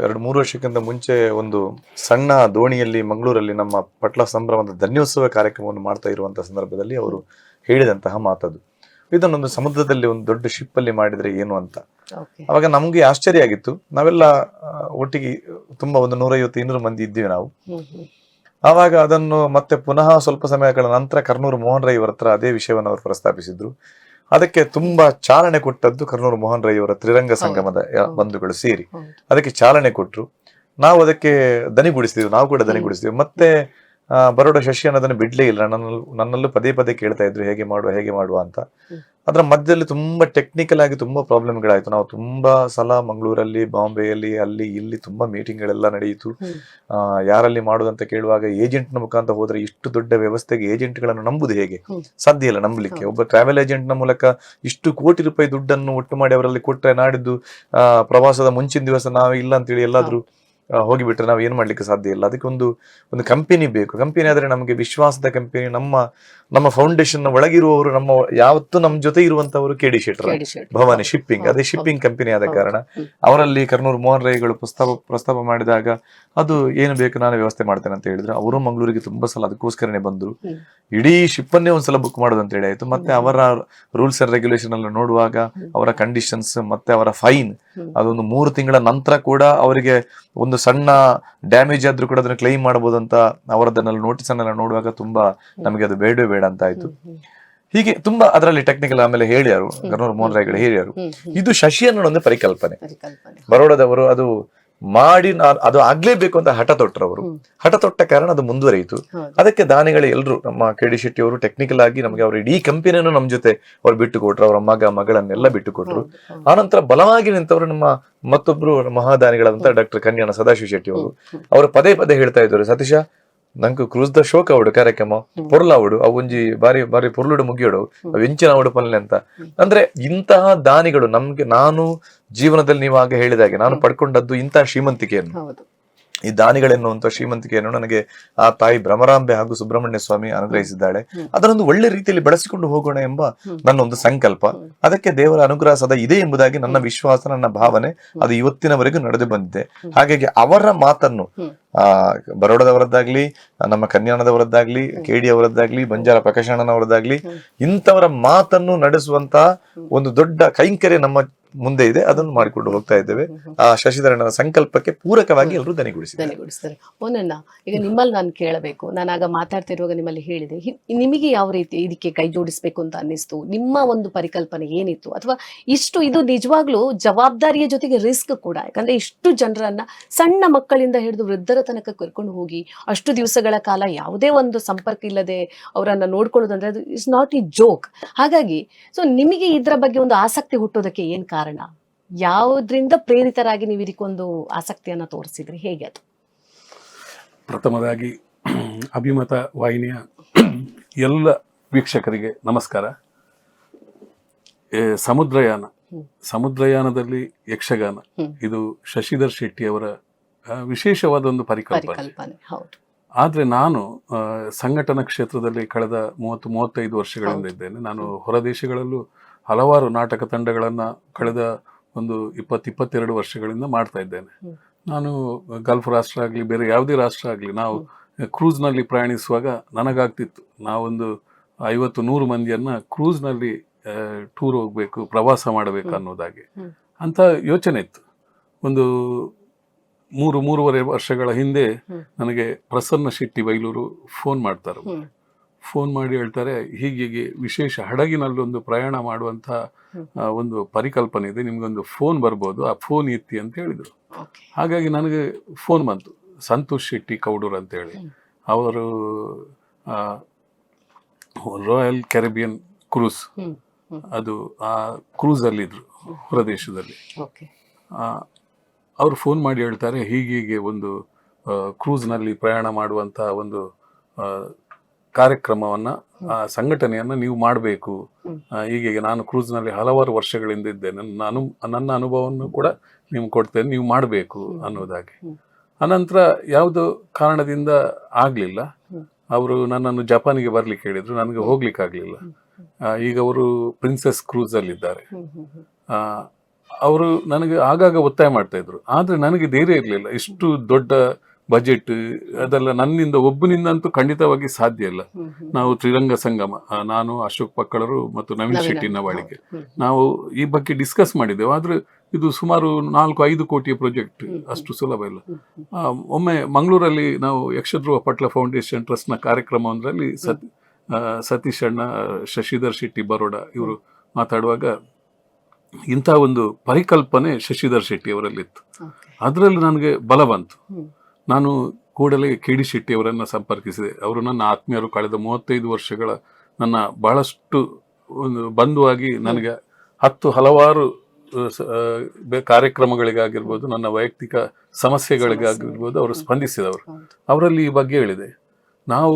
2-3 ವರ್ಷಕ್ಕಿಂತ ಮುಂಚೆ ಒಂದು ಸಣ್ಣ ದೋಣಿಯಲ್ಲಿ ಮಂಗಳೂರಲ್ಲಿ ನಮ್ಮ ಪಟ್ಲ ಸಂಭ್ರಮದ ಧನ್ಯೋತ್ಸವ ಕಾರ್ಯಕ್ರಮವನ್ನು ಮಾಡ್ತಾ ಇರುವಂತಹ ಸಂದರ್ಭದಲ್ಲಿ ಅವರು ಹೇಳಿದಂತಹ ಮಾತದು. ಇದನ್ನೊಂದು ಸಮುದ್ರದಲ್ಲಿ ಒಂದು ದೊಡ್ಡ ಶಿಪ್ ಅಲ್ಲಿ ಮಾಡಿದ್ರೆ ಏನು ಅಂತ. ಅವಾಗ ನಮ್ಗೆ ಆಶ್ಚರ್ಯ ಆಗಿತ್ತು. ನಾವೆಲ್ಲ ಒಟ್ಟಿಗೆ ತುಂಬಾ ಒಂದು 150-200 ಮಂದಿ ಇದ್ದೀವಿ ನಾವು. ಆವಾಗ ಅದನ್ನು ಮತ್ತೆ ಪುನಃ ಸ್ವಲ್ಪ ಸಮಯಗಳ ನಂತರ ಕರ್ನೂರು ಮೋಹನ್ ರೈ ಅವರ ಹತ್ರ ಅದೇ ವಿಷಯವನ್ನು ಅವರು ಪ್ರಸ್ತಾಪಿಸಿದ್ರು. ಅದಕ್ಕೆ ತುಂಬಾ ಚಾಲನೆ ಕೊಟ್ಟದ್ದು ಕರ್ನೂರು ಮೋಹನ್ ರೈ ಅವರ ತ್ರಿರಂಗ ಸಂಗಮದ ಬಂಧುಗಳು ಸೇರಿ ಅದಕ್ಕೆ ಚಾಲನೆ ಕೊಟ್ರು. ನಾವು ಅದಕ್ಕೆ ದನಿಗೂಡಿಸಿದ್ವಿ, ನಾವು ಕೂಡ ದನಿಗೂಡಿಸಿದ್ವಿ. ಮತ್ತೆ ಬರೋಡ ಶಶಿ ಅನ್ನೋದನ್ನು ಬಿಡ್ಲೇ ಇಲ್ಲ. ನನ್ನಲ್ಲೂ ಪದೇ ಕೇಳ್ತಾ ಇದ್ರು ಹೇಗೆ ಮಾಡುವ ಅಂತ. ಅದರ ಮಧ್ಯದಲ್ಲಿ ತುಂಬಾ ಟೆಕ್ನಿಕಲ್ ಆಗಿ ತುಂಬಾ ಪ್ರಾಬ್ಲಮ್ಗಳಾಯ್ತು. ನಾವು ತುಂಬಾ ಸಲ ಮಂಗಳೂರಲ್ಲಿ, ಬಾಂಬೆಯಲ್ಲಿ, ಅಲ್ಲಿ ಇಲ್ಲಿ ತುಂಬಾ ಮೀಟಿಂಗ್ಗಳೆಲ್ಲ ನಡೆಯಿತು. ಯಾರಲ್ಲಿ ಮಾಡುದಂತ ಕೇಳುವಾಗ ಏಜೆಂಟ್ನ ಮುಖಾಂತರ ಹೋದ್ರೆ ಇಷ್ಟು ದೊಡ್ಡ ವ್ಯವಸ್ಥೆಗೆ ಏಜೆಂಟ್ಗಳನ್ನು ನಂಬುದು ಹೇಗೆ ಸಾಧ್ಯ ಇಲ್ಲ ನಂಬಲಿಕ್ಕೆ. ಒಬ್ಬ ಟ್ರಾವೆಲ್ ಏಜೆಂಟ್ನ ಮೂಲಕ ಇಷ್ಟು ಕೋಟಿ ರೂಪಾಯಿ ದುಡ್ಡನ್ನು ಒಟ್ಟು ಮಾಡಿ ಅವರಲ್ಲಿ ಕೊಟ್ಟರೆ ನಾಡಿದ್ದು ಪ್ರವಾಸದ ಮುಂಚಿನ ದಿವಸ ನಾವು ಇಲ್ಲ ಅಂತೇಳಿ ಎಲ್ಲಾದ್ರೂ ಹೋಗಿಬಿಟ್ರೆ ನಾವು ಏನ್ ಮಾಡ್ಲಿಕ್ಕೆ ಸಾಧ್ಯ ಇಲ್ಲ. ಅದಕ್ಕೆ ಒಂದು ಕಂಪನಿ ಬೇಕು. ಕಂಪನಿ ಆದ್ರೆ ನಮಗೆ ವಿಶ್ವಾಸದ ಕಂಪನಿ. ನಮ್ಮ ಫೌಂಡೇಶನ್ ಒಳಗಿರುವವರು ಯಾವತ್ತೂ ನಮ್ಮ ಜೊತೆ ಇರುವಂತವರು KD ಶೆಟ್ಟರ್ ಭವಾನಿ ಶಿಪ್ಪಿಂಗ್, ಅದೇ ಶಿಪ್ಪಿಂಗ್ ಕಂಪನಿ ಆದ ಕಾರಣ ಅವರಲ್ಲಿ ಕರ್ನೂರು ಮೋಹನ್ ರೈಗಳು ಪ್ರಸ್ತಾಪ ಮಾಡಿದಾಗ ಅದು ಏನು ಬೇಕು ನಾನು ವ್ಯವಸ್ಥೆ ಮಾಡ್ತೇನೆ ಅಂತ ಹೇಳಿದ್ರು. ಅವರು ಮಂಗಳೂರಿಗೆ ತುಂಬಾ ಸಲ ಅದಕ್ಕೋಸ್ಕರನೇ ಬಂದ್ರು. ಇಡೀ ಶಿಪ್ ಅನ್ನೇ ಒಂದ್ಸಲ ಬುಕ್ ಮಾಡೋದು ಅಂತ ಹೇಳಿ ಆಯ್ತು. ಮತ್ತೆ ಅವರ ರೂಲ್ಸ್ ಅಂಡ್ ರೆಗ್ಯುಲೇಷನ್ ಅನ್ನು ನೋಡುವಾಗ ಅವರ ಕಂಡೀಷನ್ಸ್ ಮತ್ತೆ ಅವರ ಫೈನ್, ಅದೊಂದು 3 ತಿಂಗಳ ನಂತರ ಕೂಡ ಅವರಿಗೆ ಒಂದು ಸಣ್ಣ ಡ್ಯಾಮೇಜ್ ಆದ್ರೂ ಕೂಡ ಅದನ್ನ ಕ್ಲೈಮ್ ಮಾಡಬಹುದು ಅಂತ ಅವರದನ್ನೆಲ್ಲ ನೋಟಿಸ್ ಅನ್ನೆಲ್ಲ ನೋಡುವಾಗ ತುಂಬಾ ನಮಗೆ ಅದು ಬೇಡ ಅಂತ ಆಯ್ತು. ಹೀಗೆ ತುಂಬಾ ಅದರಲ್ಲಿ ಟೆಕ್ನಿಕಲ್ ಆಮೇಲೆ ಹೇಳ್ಯಾರು ಕರ್ನೂರು ಮೋಹನ್ ರೈಗಳು ಹೇಳ್ಯಾರು. ಇದು ಶಶಿ ಅನ್ನೋ ಒಂದು ಪರಿಕಲ್ಪನೆ ಬರೋಡದವರು ಅದು ಮಾಡಿ ಅದು ಆಗ್ಲೇಬೇಕು ಅಂತ ಹಠ ತೊಟ್ಟರು. ಅವರು ಹಠ ತೊಟ್ಟ ಕಾರಣ ಅದು ಮುಂದುವರಿಯಿತು. ಅದಕ್ಕೆ ದಾನಿಗಳು ಎಲ್ರು ನಮ್ಮ KD ಶೆಟ್ಟಿ ಅವರು ಟೆಕ್ನಿಕಲ್ ಆಗಿ ನಮಗೆ ಅವ್ರ ಇಡೀ ಕಂಪನಿಯನ್ನು ನಮ್ಮ ಜೊತೆ ಅವ್ರು ಬಿಟ್ಟು ಕೊಟ್ರು. ಅವರ ಮಗಳನ್ನೆಲ್ಲ ಬಿಟ್ಟು ಕೊಟ್ರು. ಆನಂತರ ಬಲವಾಗಿ ನಿಂತವರು ನಮ್ಮ ಮತ್ತೊಬ್ರು ಮಹಾದಾನಿಗಳಾದಂತ ಡಾಕ್ಟರ್ ಕನ್ಯಾಣ ಸದಾಶಿವ ಶೆಟ್ಟಿ ಅವರು. ಅವರು ಪದೇ ಹೇಳ್ತಾ ಇದ್ರು, ಸತೀಶ ನಂಗೆ ಕ್ರೂಸ್ ದ ಶೋಕ್ ಅವಡು ಕಾರ್ಯಕ್ರಮ ಪೊರ್ಲಾವಡು ಅವು ಒಂಜಿ ಬಾರಿ ಪೊರ್ಲುಡು ಮುಗಿಯೋಡು ಅವು ಎಂಚಿನ ಅವಡು ಪಲ್ಲೆ ಅಂತ. ಅಂದ್ರೆ ಇಂತಹ ದಾನಿಗಳು ನಮ್ಗೆ, ನಾನು ಜೀವನದಲ್ಲಿ ನೀವು ಆಗ ಹೇಳಿದಾಗೆ ನಾನು ಪಡ್ಕೊಂಡದ್ದು ಇಂತಹ ಶ್ರೀಮಂತಿಕೆಯನ್ನು. ಈ ದಾನಿಗಳೆನ್ನುವಂತ ಶ್ರೀಮಂತಿಕೆಯನ್ನು ನನಗೆ ಆ ತಾಯಿ ಭ್ರಮರಾಂಬೆ ಹಾಗೂ ಸುಬ್ರಹ್ಮಣ್ಯ ಸ್ವಾಮಿ ಅನುಗ್ರಹಿಸಿದ್ದಾಳೆ. ಅದರೊಂದು ಒಳ್ಳೆ ರೀತಿಯಲ್ಲಿ ಬೆಳೆಸಿಕೊಂಡು ಹೋಗೋಣ ಎಂಬ ನನ್ನ ಒಂದು ಸಂಕಲ್ಪ. ಅದಕ್ಕೆ ದೇವರ ಅನುಗ್ರಹ ಸದಾ ಇದೆ ಎಂಬುದಾಗಿ ನನ್ನ ವಿಶ್ವಾಸ, ನನ್ನ ಭಾವನೆ, ಅದು ಇವತ್ತಿನವರೆಗೂ ನಡೆದು ಬಂದಿದೆ. ಹಾಗಾಗಿ ಅವರ ಮಾತನ್ನು ಬರೋಡದವರದ್ದಾಗ್ಲಿ, ನಮ್ಮ ಕನ್ಯಾಣದವರದ್ದಾಗ್ಲಿ, ಕೆಡಿ ಅವರದ್ದಾಗ್ಲಿ, ಬಂಜಾರ ಪ್ರಕಾಶಣ್ಣನವರದ್ದಾಗ್ಲಿ, ಇಂಥವರ ಮಾತನ್ನು ನಡೆಸುವಂತಹ ಒಂದು ದೊಡ್ಡ ಕೈಂಕರ್ಯ ನಮ್ಮ ಮುಂದೆ ಇದೆ. ಅದನ್ನು ಮಾಡಿಕೊಂಡು ಹೋಗ್ತಾ ಇದ್ದೇವೆ. ಆ ಶಶಿಧರಣ್ಣನ ಸಂಕಲ್ಪಕ್ಕೆ ಪೂರಕವಾಗಿ ಎಲ್ಲರೂ ದನಿಗೂಡಿಸ್ತಾರೆ. ಮೊನ್ನ ಈಗ ನಿಮ್ಮಲ್ಲಿ ನಾನು ಕೇಳಬೇಕು, ನಾನು ಆಗ ಮಾತಾಡ್ತಿರುವಾಗ ನಿಮ್ಮಲ್ಲಿ ಹೇಳಿದೆ, ನಿಮಗೆ ಯಾವ ರೀತಿ ಇದಕ್ಕೆ ಕೈ ಜೋಡಿಸ್ಬೇಕು ಅಂತ ಅನ್ನಿಸ್ತು? ನಿಮ್ಮ ಒಂದು ಪರಿಕಲ್ಪನೆ ಏನಿತ್ತು? ಅಥವಾ ಇದು ನಿಜವಾಗ್ಲೂ ಜವಾಬ್ದಾರಿಯ ಜೊತೆಗೆ ರಿಸ್ಕ್ ಕೂಡ, ಯಾಕಂದ್ರೆ ಇಷ್ಟು ಜನರನ್ನ ಸಣ್ಣ ಮಕ್ಕಳಿಂದ ಹಿಡಿದು ವೃದ್ಧರ ತನಕ ಕರ್ಕೊಂಡು ಹೋಗಿ ಅಷ್ಟು ದಿವಸಗಳ ಕಾಲ ಯಾವುದೇ ಒಂದು ಸಂಪರ್ಕ ಇಲ್ಲದೆ ಅವರನ್ನ ನೋಡ್ಕೊಳ್ಳೋದಂದ್ರೆ ಅದು ಇಸ್ ನಾಟ್ ಎ ಜೋಕ್. ಹಾಗಾಗಿ ನಿಮಗೆ ಇದರ ಬಗ್ಗೆ ಒಂದು ಆಸಕ್ತಿ ಹುಟ್ಟೋದಕ್ಕೆ ಏನ್ ಕಾರಣ? ಯಾವುದ್ರಿಂದ ಪ್ರೇರಿತರಾಗಿ ನೀವು ಇದಕ್ಕೊಂದು ಆಸಕ್ತಿಯನ್ನ ತೋರಿಸಿದ್ರಿ? ಹೇಗೆ ಅದು? ಪ್ರಥಮವಾಗಿ ಅಭಿಮತ ವಾಹಿನಿಯ ಎಲ್ಲ ವೀಕ್ಷಕರಿಗೆ ನಮಸ್ಕಾರ. ಸಮುದ್ರಯಾನದಲ್ಲಿ ಯಕ್ಷಗಾನ, ಇದು ಶಶಿಧರ್ ಶೆಟ್ಟಿ ಅವರ ವಿಶೇಷವಾದ ಒಂದು ಪರಿಕಲ್ಪನೆ. ಆದ್ರೆ ನಾನು ಸಂಘಟನಾ ಕ್ಷೇತ್ರದಲ್ಲಿ ಕಳೆದ 30-35 ವರ್ಷಗಳಿಂದ ಇದ್ದೇನೆ. ನಾನು ಹೊರದೇಶಗಳಲ್ಲೂ ಹಲವಾರು ನಾಟಕ ತಂಡಗಳನ್ನ ಕಳೆದ ಒಂದು 20-22 ವರ್ಷಗಳಿಂದ ಮಾಡ್ತಾ ಇದ್ದೇನೆ. ನಾನು ಗಲ್ಫ್ ರಾಷ್ಟ್ರ ಆಗಲಿ, ಬೇರೆ ಯಾವುದೇ ರಾಷ್ಟ್ರ ಆಗಲಿ, ನಾವು ಕ್ರೂಸ್ನಲ್ಲಿ ಪ್ರಯಾಣಿಸುವಾಗ ನನಗಾಗ್ತಿತ್ತು, ನಾವೊಂದು 50-100 ಮಂದಿಯನ್ನ ಕ್ರೂಸ್ನಲ್ಲಿ ಟೂರ್ ಹೋಗ್ಬೇಕು, ಪ್ರವಾಸ ಮಾಡಬೇಕು ಅನ್ನೋದಾಗಿ ಅಂತ ಯೋಚನೆ ಇತ್ತು. ಒಂದು 3-3.5 ವರ್ಷಗಳ ಹಿಂದೆ ನನಗೆ ಪ್ರಸನ್ನ ಶೆಟ್ಟಿ ಬೈಲೂರು ಫೋನ್ ಮಾಡ್ತಾರೆ. ಫೋನ್ ಮಾಡಿ ಹೇಳ್ತಾರೆ, ಹೀಗೆ ವಿಶೇಷ ಹಡಗಿನಲ್ಲಿ ಒಂದು ಪ್ರಯಾಣ ಮಾಡುವಂತ ಒಂದು ಪರಿಕಲ್ಪನೆ ಇದೆ, ನಿಮ್ಗೊಂದು ಫೋನ್ ಬರ್ಬೋದು, ಆ ಫೋನ್ ಎತ್ತಿ ಅಂತ ಹೇಳಿದ್ರು. ಹಾಗಾಗಿ ನನಗೆ ಫೋನ್ ಬಂತು. ಸಂತೋಷ್ ಶೆಟ್ಟಿ ಕೌಡೂರ್ ಅಂತ ಹೇಳಿ, ಅವರು ರಾಯಲ್ ಕ್ಯಾರಿಬಿಯನ್ ಕ್ರೂಸ್, ಅದು ಆ ಕ್ರೂಸ್ ಅಲ್ಲಿ ಇದ್ರು ಹೊರದೇಶದಲ್ಲಿ. ಅವರು ಫೋನ್ ಮಾಡಿ ಹೇಳ್ತಾರೆ, ಹೀಗೆ ಒಂದು ಕ್ರೂಸ್ನಲ್ಲಿ ಪ್ರಯಾಣ ಮಾಡುವಂತ ಒಂದು ಕಾರ್ಯಕ್ರಮವನ್ನ, ಸಂಘಟನೆಯನ್ನ ನೀವು ಮಾಡಬೇಕು. ಹೀಗೆ ನಾನು ಕ್ರೂಸ್ನಲ್ಲಿ ಹಲವಾರು ವರ್ಷಗಳಿಂದ ಇದ್ದೇನೆ, ನನ್ನ ಅನುಭವವನ್ನು ಕೂಡ ನಿಮ್ಗೆ ಕೊಡ್ತೇನೆ, ನೀವು ಮಾಡಬೇಕು ಅನ್ನೋದಾಗಿ. ಅನಂತರ ಯಾವುದೋ ಕಾರಣದಿಂದ ಆಗ್ಲಿಲ್ಲ. ಅವರು ನನ್ನನ್ನು ಜಪಾನಿಗೆ ಬರ್ಲಿಕ್ಕೆ ಹೇಳಿದ್ರು, ನನಗೆ ಹೋಗ್ಲಿಕ್ಕೆ ಆಗ್ಲಿಲ್ಲ. ಈಗ ಅವರು ಪ್ರಿನ್ಸೆಸ್ ಕ್ರೂಸ್ ಅಲ್ಲಿ ಇದ್ದಾರೆ. ಅವರು ನನಗೆ ಆಗಾಗ ಒತ್ತಾಯ ಮಾಡ್ತಾ ಇದ್ರು, ಆದ್ರೆ ನನಗೆ ಧೈರ್ಯ ಇರಲಿಲ್ಲ. ಇಷ್ಟು ದೊಡ್ಡ ಬಜೆಟ್ ಅದೆಲ್ಲ ನನ್ನಿಂದ ಒಬ್ಬನಿಂದಂತೂ ಖಂಡಿತವಾಗಿ ಸಾಧ್ಯ ಇಲ್ಲ. ನಾವು ತ್ರಿರಂಗ ಸಂಗಮ, ನಾನು, ಅಶೋಕ್ ಪಕ್ಕಳರು ಮತ್ತು ನವೀನ್ ಶೆಟ್ಟಿ ನವಾಳಿಗೆ, ನಾವು ಈ ಬಗ್ಗೆ ಡಿಸ್ಕಸ್ ಮಾಡಿದ್ದೆವು. ಆದ್ರೆ ಇದು ಸುಮಾರು 4-5 ಕೋಟಿಯ ಪ್ರಾಜೆಕ್ಟ್, ಅಷ್ಟು ಸುಲಭ ಇಲ್ಲ. ಒಮ್ಮೆ ಮಂಗಳೂರಲ್ಲಿ ನಾವು ಯಕ್ಷಧ್ರುವ ಪಟ್ಲ ಫೌಂಡೇಶನ್ ಟ್ರಸ್ಟ್ ನ ಕಾರ್ಯಕ್ರಮ ಒಂದರಲ್ಲಿ ಸತೀಶ್ ಅಣ್ಣ, ಶಶಿಧರ್ ಶೆಟ್ಟಿ ಬರೋಡ ಇವರು ಮಾತಾಡುವಾಗ ಇಂಥ ಒಂದು ಪರಿಕಲ್ಪನೆ ಶಶಿಧರ್ ಶೆಟ್ಟಿ ಅವರಲ್ಲಿತ್ತು. ಅದರಲ್ಲಿ ನನಗೆ ಬಲ ಬಂತು. ನಾನು ಕೂಡಲೇ ಕೆಡಿ ಶೆಟ್ಟಿ ಅವರನ್ನ ಸಂಪರ್ಕಿಸಿದೆ. ಅವರು ನನ್ನ ಆತ್ಮೀಯರು, ಕಳೆದ 35 ವರ್ಷಗಳ ನನ್ನ ಬಹಳಷ್ಟು ಒಂದು ಬಂಧುವಾಗಿ, ನನಗೆ ಹಲವಾರು ಕಾರ್ಯಕ್ರಮಗಳಿಗಾಗಿರ್ಬೋದು, ನನ್ನ ವೈಯಕ್ತಿಕ ಸಮಸ್ಯೆಗಳಿಗಾಗಿರ್ಬೋದು ಅವರು ಸ್ಪಂದಿಸಿದವರು. ಅವರಲ್ಲಿ ಈ ಬಗ್ಗೆ ಹೇಳಿದೆ. ನಾವು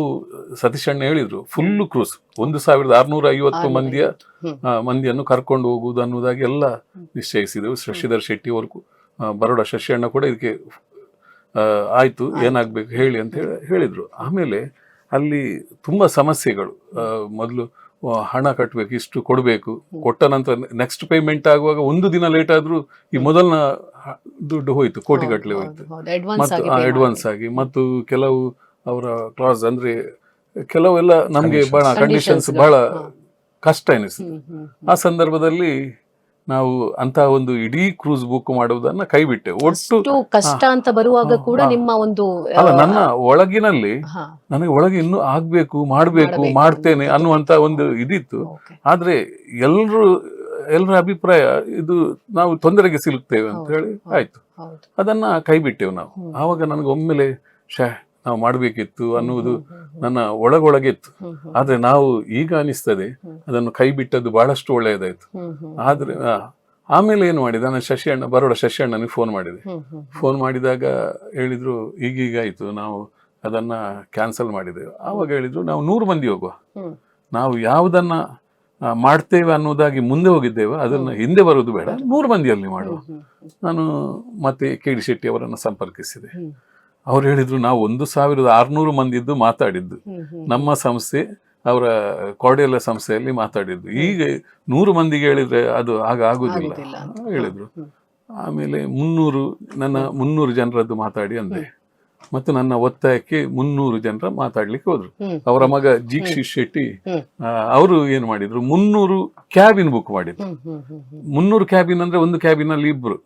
ಸತೀಶಣ್ಣ ಹೇಳಿದ್ರು, ಫುಲ್ ಕ್ರೂಸ್ 1650 ಮಂದಿಯನ್ನು ಕರ್ಕೊಂಡು ಹೋಗುವುದು ಅನ್ನೋದಾಗಿ ಎಲ್ಲ ನಿಶ್ಚಯಿಸಿದೆವು. ಶಶಿಧರ್ ಶೆಟ್ಟಿ ಅವರು, ಬರೋಡ ಶಶಿಯಣ್ಣ ಕೂಡ ಇದಕ್ಕೆ ಆಯ್ತು, ಏನಾಗ್ಬೇಕು ಹೇಳಿ ಅಂತ ಹೇಳಿದ್ರು. ಆಮೇಲೆ ಅಲ್ಲಿ ತುಂಬಾ ಸಮಸ್ಯೆಗಳು. ಮೊದಲು ಹಣ ಕಟ್ಟಬೇಕು, ಇಷ್ಟು ಕೊಡಬೇಕು, ಕೊಟ್ಟ ನಂತರ ನೆಕ್ಸ್ಟ್ ಪೇಮೆಂಟ್ ಆಗುವಾಗ 1 ದಿನ ಲೇಟ್ ಆದ್ರೂ ಈ ಮೊದಲನ ದುಡ್ಡು ಹೋಯ್ತು, ಕೋಟಿಗಟ್ಟಲೆ ಹೋಯ್ತು. ಮತ್ತು ಅಡ್ವಾನ್ಸ್ ಆಗಿ, ಮತ್ತು ಕೆಲವು ಅವರ ಕ್ಲಾಸ್ ಅಂದ್ರೆ ಕೆಲವೆಲ್ಲ ನಮ್ಗೆ ಬಹಳ ಕಂಡೀಷನ್ಸ್ ಬಹಳ ಕಷ್ಟ ಎನಿಸಿತು. ಆ ಸಂದರ್ಭದಲ್ಲಿ ನಾವು ಅಂತ ಒಂದು ಇಡೀ ಕ್ರೂಸ್ ಬುಕ್ ಮಾಡುವುದನ್ನ ಕೈ ಬಿಟ್ಟೆ. ಒಟ್ಟು ಕಷ್ಟ ಅಂತ ಬರುವಾಗ ಕೂಡ ನಿಮ್ಮ ಒಂದು ನನ್ನ ಒಳಗಿನಲ್ಲಿ ನನಗೆ ಒಳಗೆ ಇನ್ನೂ ಆಗ್ಬೇಕು, ಮಾಡ್ತೇನೆ ಅನ್ನುವಂತ ಒಂದು ಇದಿತ್ತು. ಆದ್ರೆ ಎಲ್ರ ಅಭಿಪ್ರಾಯ ಇದು ನಾವು ತೊಂದರೆಗೆ ಸಿಲುಕ್ತೇವೆ ಅಂತ ಹೇಳಿ ಆಯ್ತು, ಅದನ್ನ ಕೈ ಬಿಟ್ಟೆವು ನಾವು. ಆವಾಗ ನನಗೆ ಒಮ್ಮೆಲೆ ನಾವು ಮಾಡ್ಬೇಕಿತ್ತು ಅನ್ನುವುದು ನನ್ನ ಒಳಗೊಳಗಿತ್ತು. ಆದ್ರೆ ನಾವು ಈಗ ಅನಿಸ್ತದೆ ಅದನ್ನು ಕೈ ಬಿಟ್ಟದ್ದು ಬಹಳಷ್ಟು ಒಳ್ಳೆಯದಾಯ್ತು. ಆದ್ರೆ ಆಮೇಲೆ ಏನು ಮಾಡಿದೆ, ನಾನು ಬರೋಡ ಶಶಿಯಣ್ಣನಿಗೆ ಫೋನ್ ಮಾಡಿದೆ. ಫೋನ್ ಮಾಡಿದಾಗ ಹೇಳಿದ್ರು, ಈಗೀಗ ಆಯ್ತು, ನಾವು ಅದನ್ನ ಕ್ಯಾನ್ಸಲ್ ಮಾಡಿದ್ದೇವೆ. ಆವಾಗ ಹೇಳಿದ್ರು, ನಾವು 100 ಮಂದಿ ಹೋಗುವ, ನಾವು ಯಾವುದನ್ನ ಮಾಡ್ತೇವೆ ಅನ್ನೋದಾಗಿ ಮುಂದೆ ಹೋಗಿದ್ದೇವೆ, ಅದನ್ನ ಹಿಂದೆ ಬರೋದು ಬೇಡ, 100 ಮಂದಿಯಲ್ಲಿ ಮಾಡುವ. ನಾನು ಮತ್ತೆ ಕೆಡಿ ಶೆಟ್ಟಿ ಅವರನ್ನು ಸಂಪರ್ಕಿಸಿದೆ. ಅವ್ರು ಹೇಳಿದ್ರು ನಾವು 1600 ಮಂದಿದ್ದು ಮಾತಾಡಿದ್ದು ನಮ್ಮ ಸಂಸ್ಥೆ ಅವರ ಕಾರ್ಡಿಯಲ್ ಸಂಸ್ಥೆಯಲ್ಲಿ ಮಾತಾಡಿದ್ದು. ಈಗ 100 ಮಂದಿಗೆ ಹೇಳಿದ್ರೆ ಅದು ಆಗುದಿಲ್ಲ ಹೇಳಿದ್ರು. ಆಮೇಲೆ 300 ಜನರದ್ದು ಮಾತಾಡಿ ಅಂದೆ. ಮತ್ತು ನನ್ನ ಒತ್ತಾಯಕ್ಕೆ 300 ಜನರ ಮಾತಾಡ್ಲಿಕ್ಕೆ ಹೋದ್ರು. ಅವರ ಮಗ ಜೀಕ್ಷಿ ಶೆಟ್ಟಿ ಅವರು ಏನ್ ಮಾಡಿದ್ರು, 300 ಕ್ಯಾಬಿನ್ ಬುಕ್ ಮಾಡಿದ್ರು. 300 ಕ್ಯಾಬಿನ್ ಅಂದ್ರೆ ಒಂದು ಕ್ಯಾಬಿನ್ ಅಲ್ಲಿ ಇಬ್ರು,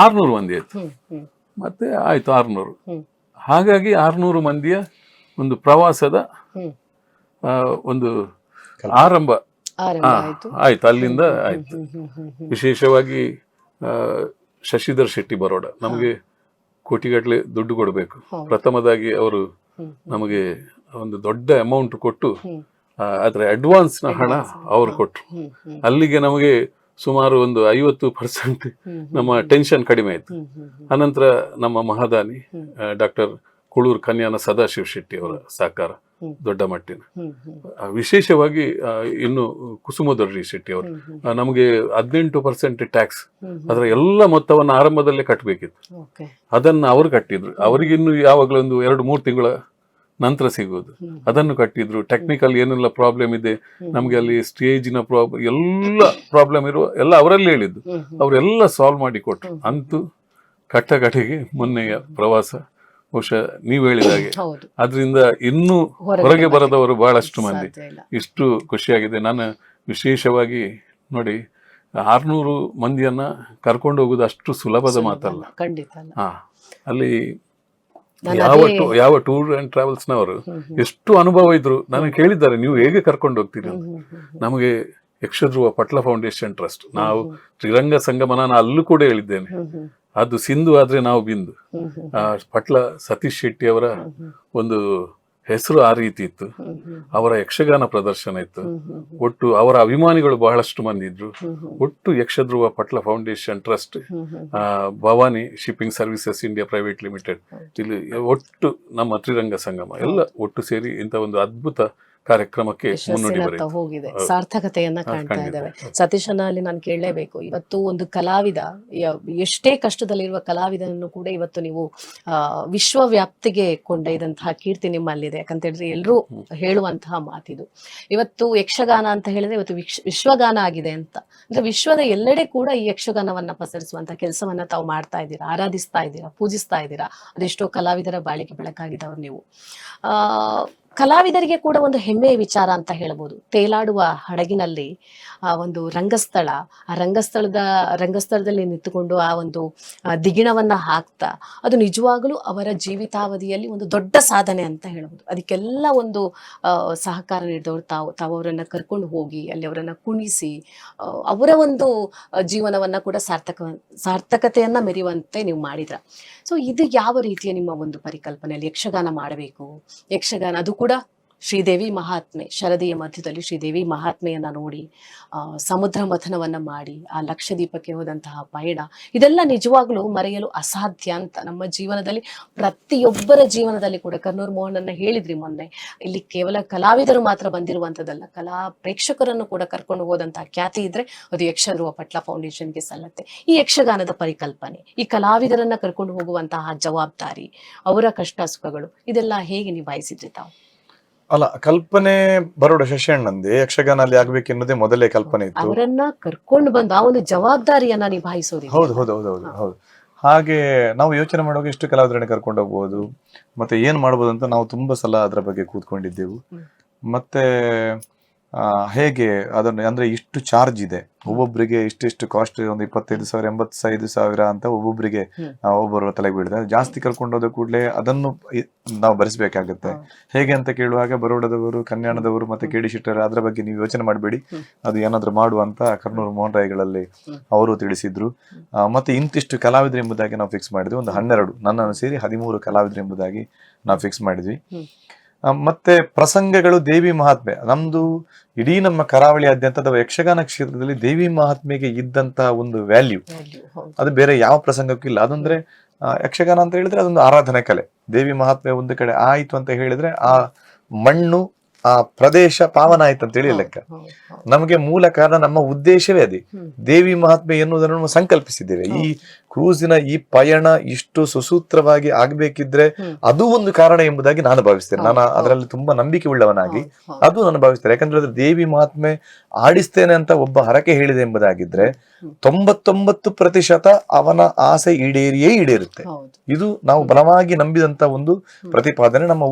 600 ಮಂದಿ ಆಯ್ತು. ಮತ್ತೆ ಆಯ್ತು 600. ಹಾಗಾಗಿ 600 ಮಂದಿಯ ಒಂದು ಪ್ರವಾಸದ ಒಂದು ಆರಂಭ ಆಯ್ತು. ಅಲ್ಲಿಂದ ಆಯ್ತು. ವಿಶೇಷವಾಗಿ ಶಶಿಧರ್ ಶೆಟ್ಟಿ ಬರೋಡ ನಮಗೆ ಕೋಟಿಗಟ್ಟಲೆ ದುಡ್ಡು ಕೊಡಬೇಕು. ಪ್ರಥಮದಾಗಿ ಅವರು ನಮಗೆ ಒಂದು ದೊಡ್ಡ ಅಮೌಂಟ್ ಕೊಟ್ಟು ಅದರ ಅಡ್ವಾನ್ಸ್ ನ ಹಣ ಅವರು ಕೊಟ್ರು. ಅಲ್ಲಿಗೆ ನಮಗೆ ಸುಮಾರು ಒಂದು 50% ನಮ್ಮ ಟೆನ್ಷನ್ ಕಡಿಮೆ ಆಯ್ತು. ಅನಂತರ ನಮ್ಮ ಮಹಾದಾನಿ ಡಾಕ್ಟರ್ ಕುಳೂರು ಕನ್ಯಾನ ಸದಾಶಿವ ಶೆಟ್ಟಿ ಅವರ ಸಹಕಾರ ದೊಡ್ಡ ಮಟ್ಟಿನ. ವಿಶೇಷವಾಗಿ ಇನ್ನು ಕುಸುಮದೊಡ್ಡಿ ಶೆಟ್ಟಿ ಅವರು ನಮಗೆ 18% ಟ್ಯಾಕ್ಸ್, ಅದರ ಎಲ್ಲ ಮೊತ್ತವನ್ನು ಆರಂಭದಲ್ಲೇ ಕಟ್ಟಬೇಕಿತ್ತು. ಅದನ್ನ ಅವರು ಕಟ್ಟಿದ್ರು. ಅವರಿಗಿನ್ನು ಯಾವಾಗಲೂ ಒಂದು 2-3 ತಿಂಗಳ ನಂತರ ಸಿಗೋದು. ಅದನ್ನು ಕಟ್ಟಿದ್ರು. ಟೆಕ್ನಿಕಲ್ ಏನೆಲ್ಲ ಪ್ರಾಬ್ಲಮ್ ಇದೆ ನಮ್ಗೆ ಅಲ್ಲಿ ಸ್ಟೇಜಿನ ಪ್ರಾಬ್ಲಮ್ ಎಲ್ಲ ಪ್ರಾಬ್ಲಮ್ ಇರುವ ಎಲ್ಲ ಅವರಲ್ಲಿ ಹೇಳಿದ್ದು, ಅವರೆಲ್ಲ ಸಾಲ್ವ್ ಮಾಡಿ ಕೊಟ್ರು. ಅಂತೂ ಕಟ್ಟಕಡೆಗೆ ಮೊನ್ನೆಯ ಪ್ರವಾಸ ಬಹುಶಃ ನೀವು ಹೇಳಿದಾಗೆ ಅದರಿಂದ ಇನ್ನೂ ಹೊರಗೆ ಬರದವರು ಬಹಳಷ್ಟು ಮಂದಿ. ಇಷ್ಟು ಖುಷಿಯಾಗಿದೆ. ನಾನು ವಿಶೇಷವಾಗಿ ನೋಡಿ 600 ಮಂದಿಯನ್ನ ಕರ್ಕೊಂಡು ಹೋಗುದು ಅಷ್ಟು ಸುಲಭದ ಮಾತಲ್ಲ. ಅಲ್ಲಿ ಯಾವ ಟೂರ್ ಅಂಡ್ ಟ್ರಾವೆಲ್ಸ್ ನವರು ಎಷ್ಟು ಅನುಭವ ಇದ್ರು ನನಗೆ ಕೇಳಿದ್ದಾರೆ, ನೀವು ಹೇಗೆ ಕರ್ಕೊಂಡು ಹೋಗ್ತೀರಿ. ನಮಗೆ ಯಕ್ಷಧ್ರುವ ಪಟ್ಲ ಫೌಂಡೇಶನ್ ಟ್ರಸ್ಟ್, ನಾವು ತ್ರಿರಂಗ ಸಂಗಮ, ನಾನು ಅಲ್ಲೂ ಕೂಡ ಹೇಳಿದ್ದೇನೆ, ಅದು ಸಿಂಧು ಆದ್ರೆ ನಾವು ಬಿಂದು. ಪಟ್ಲ ಸತೀಶ್ ಶೆಟ್ಟಿ ಅವರ ಒಂದು ಹೆಸರು ಆ ರೀತಿ ಇತ್ತು. ಅವರ ಯಕ್ಷಗಾನ ಪ್ರದರ್ಶನ ಇತ್ತು. ಒಟ್ಟು ಅವರ ಅಭಿಮಾನಿಗಳು ಬಹಳಷ್ಟು ಮಂದಿ ಇದ್ರು. ಒಟ್ಟು Yakshadhruva Patla foundation trust, Bhavani shipping services India private limited, ಇಲ್ಲಿ ಒಟ್ಟು ನಮ್ಮ ತ್ರಿರಂಗ ಸಂಗಮ ಎಲ್ಲ ಒಟ್ಟು ಸೇರಿ ಇಂಥ ಒಂದು ಅದ್ಭುತ ಕಾರ್ಯಕ್ರಮಕ್ಕೆ ಹೋಗಿದೆ, ಸಾರ್ಥಕತೆಯನ್ನ ಕಾಣ್ತಾ ಇದ್ದಾವೆ. ಸತೀಶನ ಅಲ್ಲಿ ನಾನು ಕೇಳಲೇಬೇಕು. ಇವತ್ತು ಒಂದು ಕಲಾವಿದ, ಎಷ್ಟೇ ಕಷ್ಟದಲ್ಲಿರುವ ಕಲಾವಿದನನ್ನು ಕೂಡ ಇವತ್ತು ನೀವು ವಿಶ್ವವ್ಯಾಪ್ತಿಗೆ ಕೊಂಡೊಯ್ದಂತಹ ಕೀರ್ತಿ ನಿಮ್ಮಲ್ಲಿದೆ. ಯಾಕಂತ ಹೇಳಿದ್ರೆ ಎಲ್ಲರೂ ಹೇಳುವಂತಹ ಮಾತಿದು. ಇವತ್ತು ಯಕ್ಷಗಾನ ಅಂತ ಹೇಳಿದ್ರೆ ಇವತ್ತು ವಿಶ್ವಗಾನ ಆಗಿದೆ ಅಂತ ಅಂದ್ರೆ ವಿಶ್ವದ ಎಲ್ಲೆಡೆ ಕೂಡ ಈ ಯಕ್ಷಗಾನವನ್ನ ಪಸರಿಸುವಂತ ಕೆಲಸವನ್ನ ತಾವು ಮಾಡ್ತಾ ಇದ್ದೀರಾ, ಆರಾಧಿಸ್ತಾ ಇದ್ದೀರಾ, ಪೂಜಿಸ್ತಾ ಇದ್ದೀರಾ. ಅದೆಷ್ಟೋ ಕಲಾವಿದರ ಬಾಳಿಗೆ ಬೆಳಕಾಗಿದ್ದವ್ರು ನೀವು. ಕಲಾವಿದರಿಗೆ ಕೂಡ ಒಂದು ಹೆಮ್ಮೆಯ ವಿಚಾರ ಅಂತ ಹೇಳ್ಬೋದು. ತೇಲಾಡುವ ಹಡಗಿನಲ್ಲಿ ಒಂದು ರಂಗಸ್ಥಳ, ಆ ರಂಗಸ್ಥಳದಲ್ಲಿ ನಿಂತುಕೊಂಡು ಆ ಒಂದು ದಿಗಿಣವನ್ನ ಹಾಕ್ತಾ, ಅದು ನಿಜವಾಗಲೂ ಅವರ ಜೀವಿತಾವಧಿಯಲ್ಲಿ ಒಂದು ದೊಡ್ಡ ಸಾಧನೆ ಅಂತ ಹೇಳ್ಬೋದು. ಅದಕ್ಕೆಲ್ಲ ಒಂದು ಸಹಕಾರ ನೀಡಿದವರು ತಾವು ಅವರನ್ನ ಕರ್ಕೊಂಡು ಹೋಗಿ ಅಲ್ಲಿ ಅವರನ್ನ ಕುಣಿಸಿ ಅವರ ಒಂದು ಜೀವನವನ್ನ ಕೂಡ ಸಾರ್ಥಕತೆಯನ್ನ ಮೆರೆಯುವಂತೆ ನೀವು ಮಾಡಿದ್ರ. ಸೊ ಇದು ಯಾವ ರೀತಿಯ ನಿಮ್ಮ ಒಂದು ಪರಿಕಲ್ಪನೆಯಲ್ಲಿ ಯಕ್ಷಗಾನ ಮಾಡಬೇಕು? ಯಕ್ಷಗಾನ ಅದು ಕೂಡ ಶ್ರೀದೇವಿ ಮಹಾತ್ಮೆ, ಶರದಿಯ ಮಧ್ಯದಲ್ಲಿ ಶ್ರೀದೇವಿ ಮಹಾತ್ಮೆಯನ್ನ ನೋಡಿ ಸಮುದ್ರ ಮಥನವನ್ನ ಮಾಡಿ ಆ ಲಕ್ಷದೀಪಕ್ಕೆ ಹೋದಂತಹ ಪಯಣ, ಇದೆಲ್ಲ ನಿಜವಾಗ್ಲೂ ಮರೆಯಲು ಅಸಾಧ್ಯ ಅಂತ ನಮ್ಮ ಜೀವನದಲ್ಲಿ, ಪ್ರತಿಯೊಬ್ಬರ ಜೀವನದಲ್ಲಿ ಕೂಡ. ಕರ್ನೂರು ಮೋಹನನ್ನ ಹೇಳಿದ್ರಿ ಮೊನ್ನೆ, ಇಲ್ಲಿ ಕೇವಲ ಕಲಾವಿದರು ಮಾತ್ರ ಬಂದಿರುವಂತದ್ದಲ್ಲ, ಕಲಾ ಪ್ರೇಕ್ಷಕರನ್ನು ಕೂಡ ಕರ್ಕೊಂಡು ಹೋದಂತಹ ಖ್ಯಾತಿ ಇದ್ರೆ ಅದು ಯಕ್ಷಧ್ರುವ ಪಟ್ಲ ಫೌಂಡೇಶನ್ಗೆ ಸಲ್ಲತ್ತೆ. ಈ ಯಕ್ಷಗಾನದ ಪರಿಕಲ್ಪನೆ, ಈ ಕಲಾವಿದರನ್ನ ಕರ್ಕೊಂಡು ಹೋಗುವಂತಹ ಜವಾಬ್ದಾರಿ, ಅವರ ಕಷ್ಟ ಸುಖಗಳು, ಇದೆಲ್ಲ ಹೇಗೆ ನಿಭಾಯಿಸಿದ್ರಿ ತಾವು? ಅಲ್ಲ, ಕಲ್ಪನೆ ಬರೋಡ ಶಶಿಯಣ್ಣಂದೇ ಯಕ್ಷಗಾನ ಅಲ್ಲಿ ಆಗ್ಬೇಕೆನ್ನೋದೇ ಮೊದಲೇ ಕಲ್ಪನೆ ಇತ್ತು. ಅವರನ್ನ ಕರ್ಕೊಂಡು ಬಂದು ಆ ಒಂದು ಜವಾಬ್ದಾರಿಯನ್ನ ನಿಭಾಯಿಸೋದು. ಹೌದು. ಹಾಗೆ ನಾವು ಯೋಚನೆ ಮಾಡುವಾಗ ಎಷ್ಟು ಕಲಾವಿದರನ್ನ ಕರ್ಕೊಂಡು ಹೋಗ್ಬೋದು, ಮತ್ತೆ ಏನ್ ಮಾಡ್ಬೋದು ಅಂತ ನಾವು ತುಂಬಾ ಸಲ ಅದರ ಬಗ್ಗೆ ಕೂತ್ಕೊಂಡಿದ್ದೆವು. ಮತ್ತೆ ಹೇಗೆ ಅದನ್ನು ಅಂದ್ರೆ ಇಷ್ಟು ಚಾರ್ಜ್ ಇದೆ, ಒಬ್ಬೊಬ್ಬರಿಗೆ ಇಷ್ಟಿಷ್ಟು ಕಾಸ್ಟ್, ಒಂದು 25,000 85,000 ಅಂತ ಒಬ್ಬೊಬ್ಬರಿಗೆ ಒಬ್ಬರ ತಲೆಗೆ ಬೀಳಿದೆ. ಜಾಸ್ತಿ ಕರ್ಕೊಂಡೋದ ಕೂಡಲೇ ಅದನ್ನು ನಾವು ಭರಿಸಬೇಕಾಗುತ್ತೆ. ಹೇಗೆ ಅಂತ ಕೇಳುವಾಗ ಬರೋಡದವರು, ಕನ್ಯಾಣದವರು ಮತ್ತೆ KD ಶೆಟ್ಟರ್ ಅದರ ಬಗ್ಗೆ ನೀವು ಯೋಚನೆ ಮಾಡಬೇಡಿ, ಅದು ಏನಾದ್ರು ಮಾಡುವಂತ ಕರ್ನೂರು ಮೋಹನ್ ರಾಯ್ಗಳಲ್ಲಿ ಅವರು ತಿಳಿಸಿದ್ರು. ಮತ್ತೆ ಇಂತಿಷ್ಟು ಕಲಾವಿದರು ಎಂಬುದಾಗಿ ನಾವು ಫಿಕ್ಸ್ ಮಾಡಿದ್ವಿ. ಒಂದು 12, ನನ್ನನ್ನು ಸೇರಿ 13 ಕಲಾವಿದರು ಎಂಬುದಾಗಿ ನಾವು ಫಿಕ್ಸ್ ಮಾಡಿದ್ವಿ. ಮತ್ತೆ ಪ್ರಸಂಗಗಳು, ದೇವಿ ಮಹಾತ್ಮೆ, ನಮ್ದು ಇಡೀ ನಮ್ಮ ಕರಾವಳಿಯಾದ್ಯಂತ ಯಕ್ಷಗಾನ ಕ್ಷೇತ್ರದಲ್ಲಿ ದೇವಿ ಮಹಾತ್ಮೆಗೆ ಇದ್ದಂತಹ ಒಂದು ವ್ಯಾಲ್ಯೂ ಅದು ಬೇರೆ ಯಾವ ಪ್ರಸಂಗಕ್ಕೂ ಇಲ್ಲ. ಅದಂದ್ರೆ ಯಕ್ಷಗಾನ ಅಂತ ಹೇಳಿದ್ರೆ ಅದೊಂದು ಆರಾಧನೆ ಕಲೆ. ದೇವಿ ಮಹಾತ್ಮೆ ಒಂದು ಕಡೆ ಆಯ್ತು ಅಂತ ಹೇಳಿದ್ರೆ ಆ ಮಣ್ಣು, ಆ ಪ್ರದೇಶ ಪಾವನ ಆಯ್ತು ಅಂತ ಹೇಳಿ ಲೆಕ್ಕ. ನಮಗೆ ಮೂಲ ಕಾರಣ, ನಮ್ಮ ಉದ್ದೇಶವೇ ಅದೇ. ದೇವಿ ಮಹಾತ್ಮೆ ಎನ್ನುವುದನ್ನು ಸಂಕಲ್ಪಿಸಿದ್ದೇವೆ. ಈ ಕ್ರೂಸಿನ ಈ ಪಯಣ ಇಷ್ಟು ಸುಸೂತ್ರವಾಗಿ ಆಗ್ಬೇಕಿದ್ರೆ ಅದು ಒಂದು ಕಾರಣ ಎಂಬುದಾಗಿ ನಾನು ಭಾವಿಸ್ತೇನೆ. ನಾನು ಅದರಲ್ಲಿ ತುಂಬಾ ನಂಬಿಕೆ ಉಳ್ಳವನಾಗಿ ಅದು ನಾನು ಭಾವಿಸ್ತೇನೆ. ಯಾಕಂದ್ರೆ ದೇವಿ ಮಹಾತ್ಮೆ ಆಡಿಸ್ತೇನೆ ಅಂತ ಒಬ್ಬ ಹರಕೆ ಹೇಳಿದೆ ಎಂಬುದಾಗಿದ್ರೆ 99% ಅವನ ಆಸೆ ಈಡೇರುತ್ತೆ. ಇದು ನಾವು ಬಲವಾಗಿ ನಂಬಿದಂತ ಒಂದು ಪ್ರತಿಪಾದನೆ. ನಮ್ಮ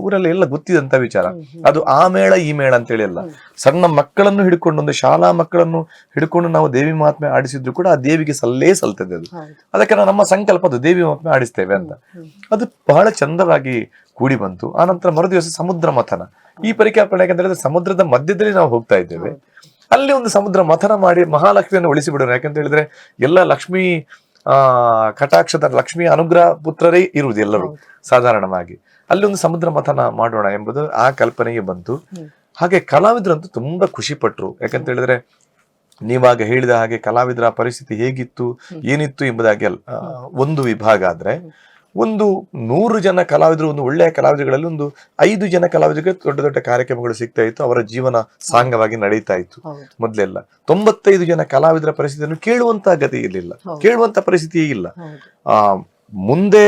ಊರಲ್ಲಿ ಎಲ್ಲ ಗೊತ್ತಿದಂತ ವಿಚಾರ. ಅದು ಆ ಮೇಳ ಈ ಮೇಳ ಅಂತ ಹೇಳಿ ಅಲ್ಲ. ಸಣ್ಣ ಮಕ್ಕಳನ್ನು ಹಿಡ್ಕೊಂಡು, ಒಂದು ಶಾಲಾ ಮಕ್ಕಳನ್ನು ಹಿಡ್ಕೊಂಡು ನಾವು ದೇವಿ ಮಹಾತ್ಮೆ ಆಡಿಸಿದ್ರು ಕೂಡ ಆ ದೇವಿಗೆ ಸಲ್ತದೆ ಅದು. ಅದಕ್ಕೆ ನಮ್ಮ ಸಂಕಲ್ಪ ಅದು ದೇವಿ ಮಹಾತ್ಮೆ ಆಡಿಸ್ತೇವೆ ಅಂತ. ಅದು ಬಹಳ ಚಂದವಾಗಿ ಕೂಡಿ ಬಂತು. ಆನಂತರ ಮರುದಿವಸ ಸಮುದ್ರ ಮಥನ. ಈ ಪರಿಕಲ್ಪನೆ ಯಾಕಂದ್ರೆ ಸಮುದ್ರದ ಮಧ್ಯದಲ್ಲಿ ನಾವು ಹೋಗ್ತಾ ಇದ್ದೇವೆ. ಅಲ್ಲಿ ಒಂದು ಸಮುದ್ರ ಮಥನ ಮಾಡಿ ಮಹಾಲಕ್ಷ್ಮಿಯನ್ನು ಉಳಿಸಿ ಬಿಡೋಣ. ಯಾಕಂತ ಹೇಳಿದ್ರೆ ಎಲ್ಲ ಲಕ್ಷ್ಮೀ ಕಟಾಕ್ಷದ ಲಕ್ಷ್ಮಿಯ ಅನುಗ್ರಹ ಪುತ್ರರೇ ಇರುವುದು ಎಲ್ಲರೂ ಸಾಧಾರಣವಾಗಿ. ಅಲ್ಲಿ ಒಂದು ಸಮುದ್ರ ಮಥನ ಮಾಡೋಣ ಎಂಬುದು ಆ ಕಲ್ಪನೆಗೆ ಬಂತು. ಹಾಗೆ ಕಲಾವಿದರಂತೂ ತುಂಬಾ ಖುಷಿ ಪಟ್ರು. ಯಾಕಂತ ಹೇಳಿದ್ರೆ ನೀವಾಗ ಹೇಳಿದ ಹಾಗೆ ಕಲಾವಿದರ ಪರಿಸ್ಥಿತಿ ಹೇಗಿತ್ತು ಏನಿತ್ತು ಎಂಬುದಾಗಿ ಒಂದು ವಿಭಾಗ ಆದ್ರೆ, ಒಂದು 100 ಜನ ಕಲಾವಿದರು, ಒಂದು ಒಳ್ಳೆಯ ಕಲಾವಿದರಲ್ಲಿ ಒಂದು 5 ಜನ ಕಲಾವಿದರಿಗೆ ದೊಡ್ಡ ದೊಡ್ಡ ಕಾರ್ಯಕ್ರಮಗಳು ಸಿಗ್ತಾ ಇತ್ತು. ಅವರ ಜೀವನ ಸಾಂಗವಾಗಿ ನಡೀತಾ ಇತ್ತು. ಮೊದಲೆಲ್ಲ 95 ಜನ ಕಲಾವಿದರ ಪರಿಸ್ಥಿತಿಯನ್ನು ಕೇಳುವಂತ ಗತಿ ಇರಲಿಲ್ಲ, ಕೇಳುವಂತ ಪರಿಸ್ಥಿತಿ ಇಲ್ಲ. ಮುಂದೆ